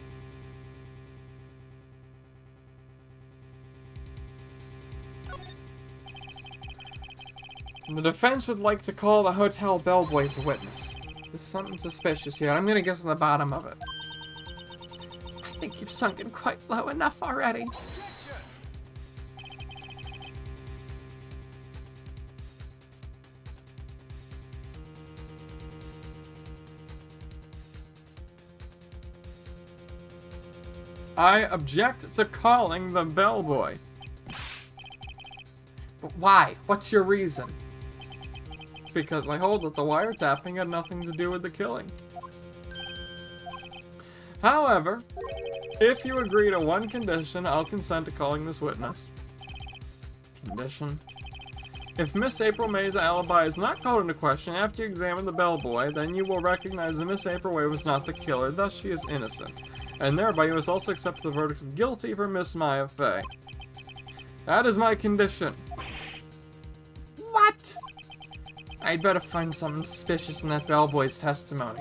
The defense would like to call the hotel bellboy as a witness. There's something suspicious here. I'm gonna guess on the bottom of it. I think you've sunken quite low enough already. I object to calling the bellboy. But why? What's your reason? Because I hold that the wiretapping had nothing to do with the killing. However, if you agree to one condition, I'll consent to calling this witness. Condition? If Miss April May's alibi is not called into question after you examine the bellboy, then you will recognize that Miss April May was not the killer, thus she is innocent. And thereby you must also accept the verdict of guilty for Miss Maya Fey. That is my condition. What? I'd better find something suspicious in that bellboy's testimony.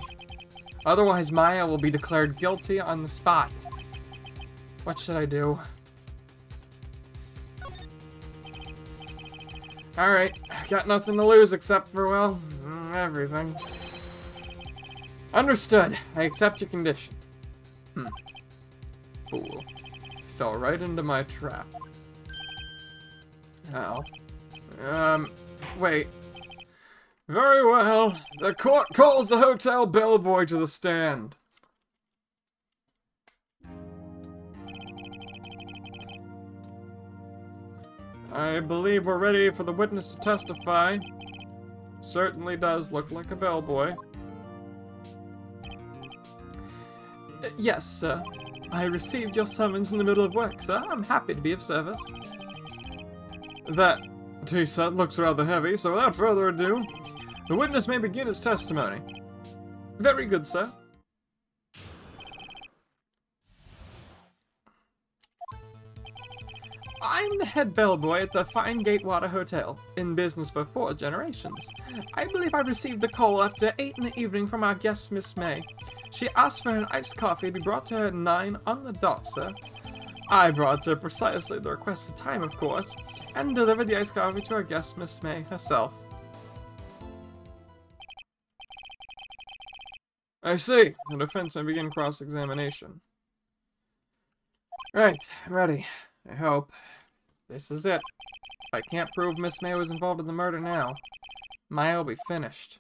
Otherwise, Maya will be declared guilty on the spot. What should I do? Alright, got nothing to lose except for, well, everything. Understood. I accept your condition. Fool. Fell right into my trap. Now. Wait. Very well. The court calls the hotel bellboy to the stand. I believe we're ready for the witness to testify. Certainly does look like a bellboy. Yes, sir. I received your summons in the middle of work, sir. I'm happy to be of service. That tea set looks rather heavy, so without further ado, the witness may begin his testimony. Very good, sir. I'm the head bellboy at the Fine Gatewater Hotel, in business for 4 generations. I believe I received a call after 8 in the evening from our guest, Miss May. She asked for an iced coffee to be brought to her at 9 on the dot, sir. I brought her precisely the requested time, of course, and delivered the iced coffee to our guest, Miss May herself. I see. The defense may begin cross-examination. Right, I'm ready. I hope. This is it. If I can't prove Miss May was involved in the murder now, Maya will be finished.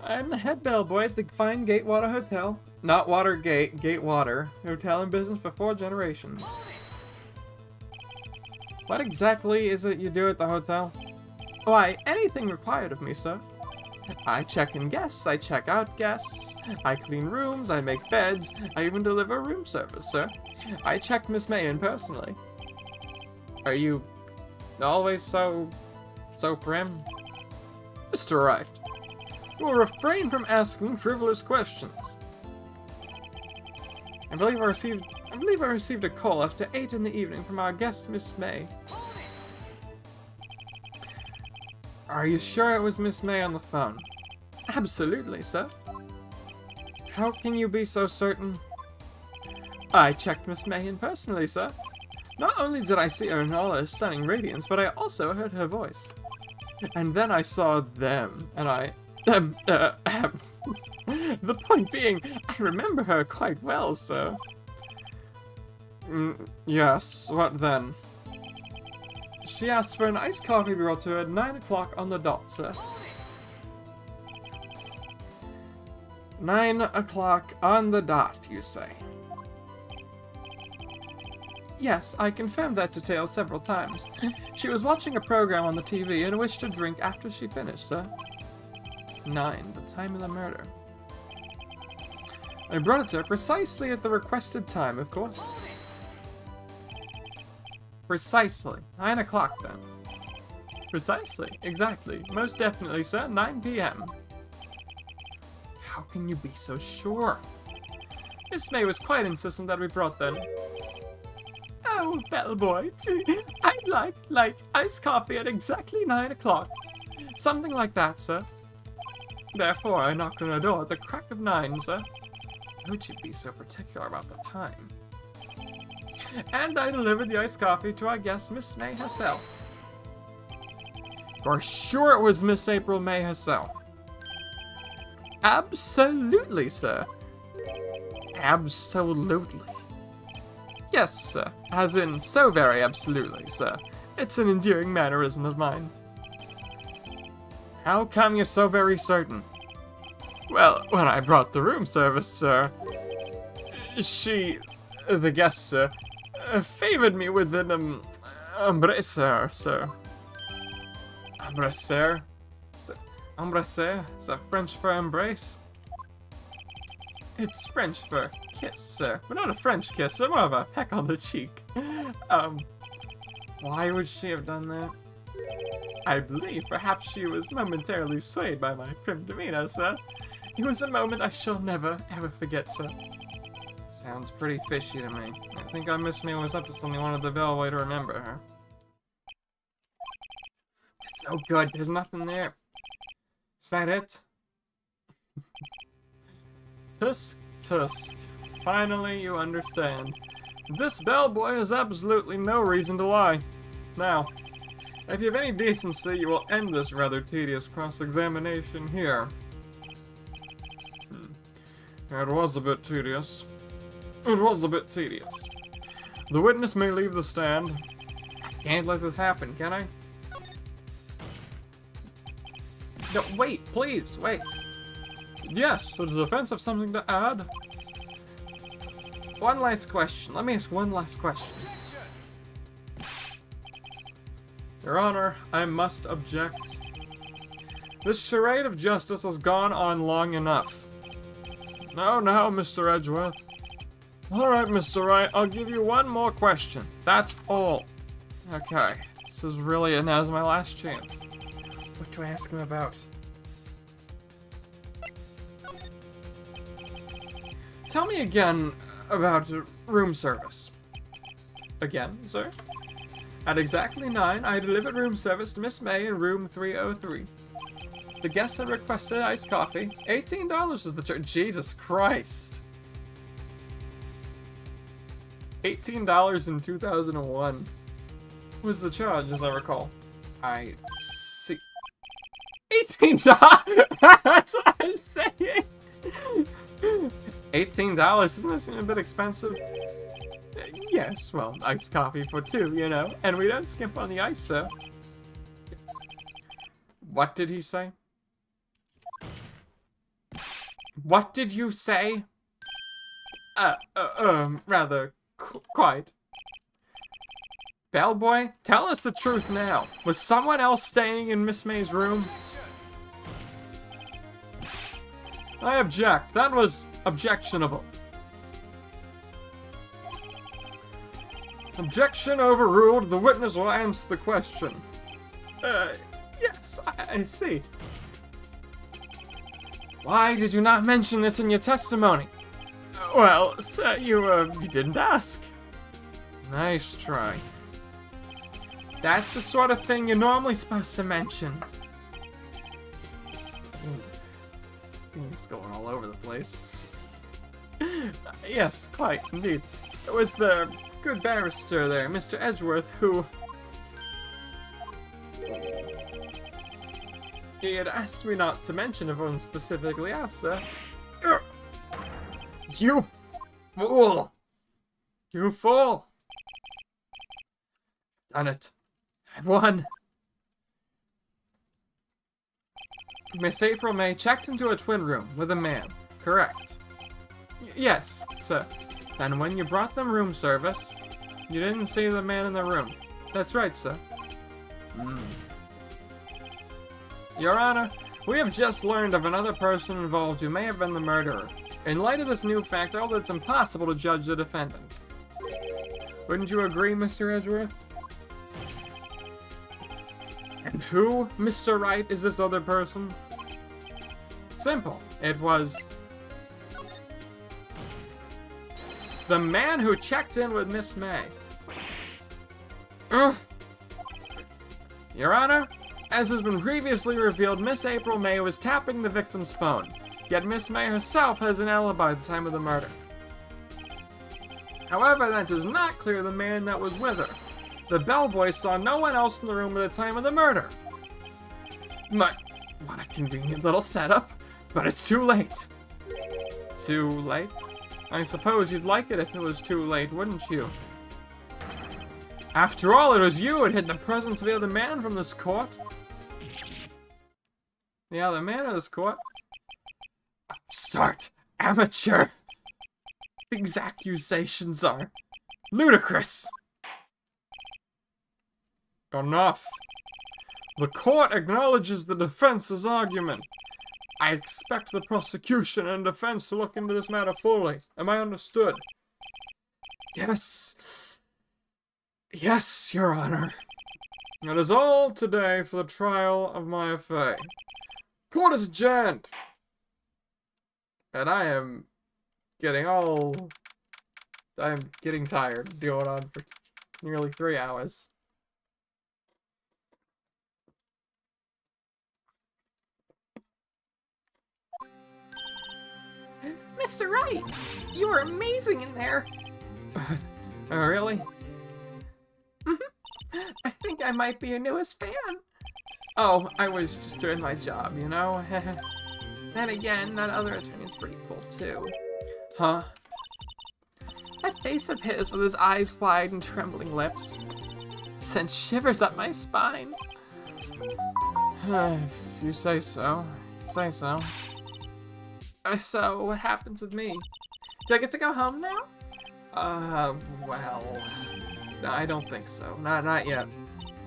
I'm the head bellboy at the fine Gatewater Hotel. Not Watergate, Gatewater. Hotel in business for 4 generations. What exactly is it you do at the hotel? Why, anything required of me, sir. I check in guests, I check out guests, I clean rooms, I make beds, I even deliver room service, sir. I checked Miss May in personally. Are you always so prim? Mr. Wright, you will refrain from asking frivolous questions. I believe I received a call after 8 in the evening from our guest, Miss May. Are you sure it was Miss May on the phone? Absolutely, sir. How can you be so certain? I checked Miss May in personally, sir. Not only did I see her in all her stunning radiance, but I also heard her voice. And then I saw them, and the point being, I remember her quite well, sir. Yes, what then? She asked for an iced coffee brought to her at 9 o'clock on the dot, sir. 9 o'clock on the dot, you say? Yes, I confirmed that detail several times. She was watching a program on the TV and wished to drink after she finished, sir. 9, the time of the murder. I brought it to her precisely at the requested time, of course. Precisely. 9 o'clock, then. Precisely. Exactly. Most definitely, sir. 9 p.m. How can you be so sure? Miss May was quite insistent that we brought them. Oh, bellboy. I'd like iced coffee at exactly 9 o'clock. Something like that, sir. Therefore, I knocked on her door at the crack of 9, sir. Why would you be so particular about the time? And I delivered the iced coffee to our guest, Miss May herself. You're sure it was Miss April May herself? Absolutely, sir. Absolutely. Yes, sir. As in, so very absolutely, sir. It's an endearing mannerism of mine. How come you're so very certain? Well, when I brought the room service, sir, the guest, sir, favored me with an, embrasseur, sir. Embrasseur? Embrasseur? Is that French for embrace? It's French for kiss, sir. But not a French kiss, more of a peck on the cheek. Why would she have done that? I believe perhaps she was momentarily swayed by my prim demeanor, sir. It was a moment I shall never, ever forget, sir. Sounds pretty fishy to me. I think our Miss May was up to something, wanted the bellboy to remember her. It's no good, there's nothing there. Is that it? Tusk, Tusk. Finally you understand. This bellboy has absolutely no reason to lie. Now, if you have any decency, you will end this rather tedious cross-examination here. It was a bit tedious. It was a bit tedious. The witness may leave the stand. I can't let this happen, can I? No, wait, please, wait. Yes, does the defense have something to add? One last question. Let me ask one last question. Your Honor, I must object. This charade of justice has gone on long enough. No, Mr. Edgeworth. Alright, Mr. Wright, I'll give you one more question. That's all. Okay, this is really now's my last chance. What do I ask him about? Tell me again about room service. Again, sir? At exactly 9, I delivered room service to Miss May in room 303. The guest had requested iced coffee. $18 was the charge. Jesus Christ. $18 in 2001. was the charge, as I recall. I see. $18! That's what I'm saying! $18? Doesn't that seem a bit expensive? Yes, well, iced coffee for two, you know. And we don't skimp on the ice, sir. What did he say? What did you say? Rather quite. Bellboy, tell us the truth now. Was someone else staying in Miss May's room? I object. That was objectionable. Objection overruled. The witness will answer the question. Yes, I see. Why did you not mention this in your testimony? Well, sir, you didn't ask. Nice try. That's the sort of thing you're normally supposed to mention. He's going all over the place. Yes, quite, indeed. It was the good barrister there, Mr. Edgeworth, who... He had asked me not to mention if one specifically asked, sir. You fool! You fool! Done it. I've won. Miss April May checked into a twin room with a man, correct? Yes, sir. Then when you brought them room service, You didn't see the man in the room. That's right, sir. Your Honor, we have just learned of another person involved who may have been the murderer. In light of this new fact, I hold that it's impossible to judge the defendant. Wouldn't you agree, Mr. Edgeworth? And who, Mr. Wright, is this other person? Simple. It was... the man who checked in with Miss May. Ugh. Your Honor, as has been previously revealed, Miss April May was tapping the victim's phone. Yet Miss May herself has an alibi at the time of the murder. However, that does not clear the man that was with her. The bellboy saw no one else in the room at the time of the murder. What a convenient little setup, but it's too late. Too late? I suppose you'd like it if it was too late, wouldn't you? After all, it was you who had hid the presence of the other man from this court. The other man in this court? Upstart! Amateur! These accusations are ludicrous! Enough! The court acknowledges the defense's argument. I expect the prosecution and defense to look into this matter fully. Am I understood? Yes. Yes, Your Honor. That is all today for the trial of my affair. Court is adjourned. And I am getting tired of going on for nearly 3 hours. Mr. Wright, you were amazing in there. Oh, really? I think I might be your newest fan. Oh, I was just doing my job, you know? Then again, that other attorney's pretty cool too. Huh? That face of his with his eyes wide and trembling lips sends shivers up my spine. If you say so. Say so. So, what happens with me? Do I get to go home now? Well... I don't think so. Not yet.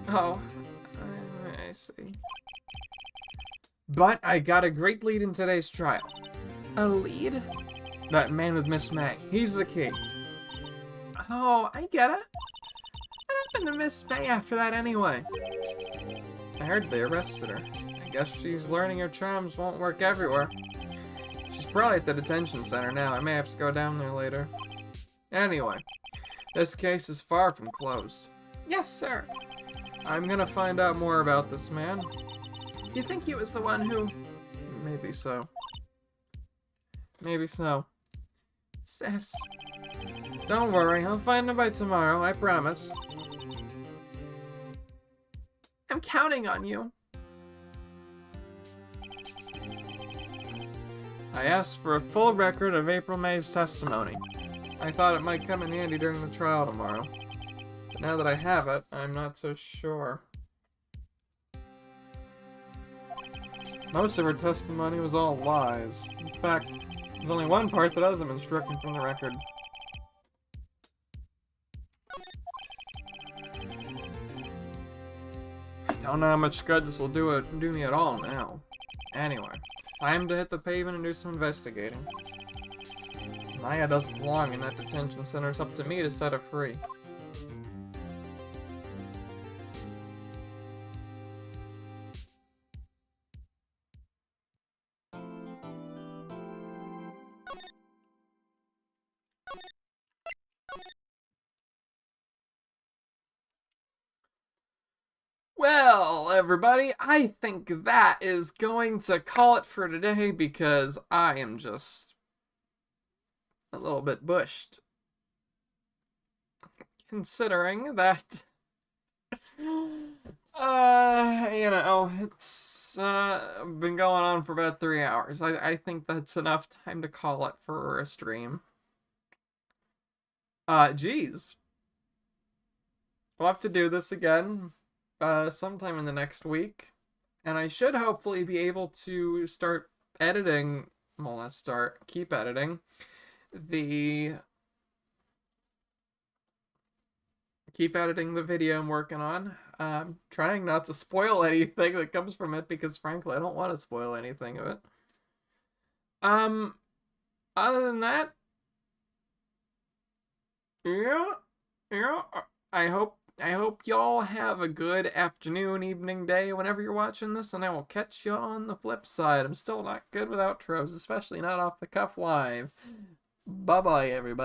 Oh, I see. But I got a great lead in today's trial. a lead? That man with Miss May. He's the key. Oh, I get it. What happened to Miss May after that anyway? I heard they arrested her. I guess she's learning her charms won't work everywhere. She's probably at the detention center now. I may have to go down there later. Anyway, this case is far from closed. Yes, sir. I'm gonna find out more about this man. Do you think he was the one who... Maybe so. Maybe so. Sis. Don't worry, I'll find him by tomorrow, I promise. counting on you. I asked for a full record of April May's testimony. I thought it might come in handy during the trial tomorrow. But now that I have it, I'm not so sure. Most of her testimony was all lies. In fact, there's only one part that hasn't been stricken from the record. I don't know how much good this will do me at all now. Anyway, time to hit the pavement and do some investigating. Maya doesn't belong in that detention center. It's up to me to set her free. Well, everybody, I think that is going to call it for today because I am just a little bit bushed. Considering that, you know, it's been going on for about 3 hours. I think that's enough time to call it for a stream. Geez. We'll have to do this again. Sometime in the next week, and I should hopefully be able to start editing, well, keep editing the video I'm working on. Trying not to spoil anything that comes from it, because frankly, I don't want to spoil anything of it. Other than that, yeah, I hope y'all have a good afternoon, evening, day, whenever you're watching this, and I will catch you on the flip side. I'm still not good with outros, especially not off the cuff live. Bye-bye, everybody.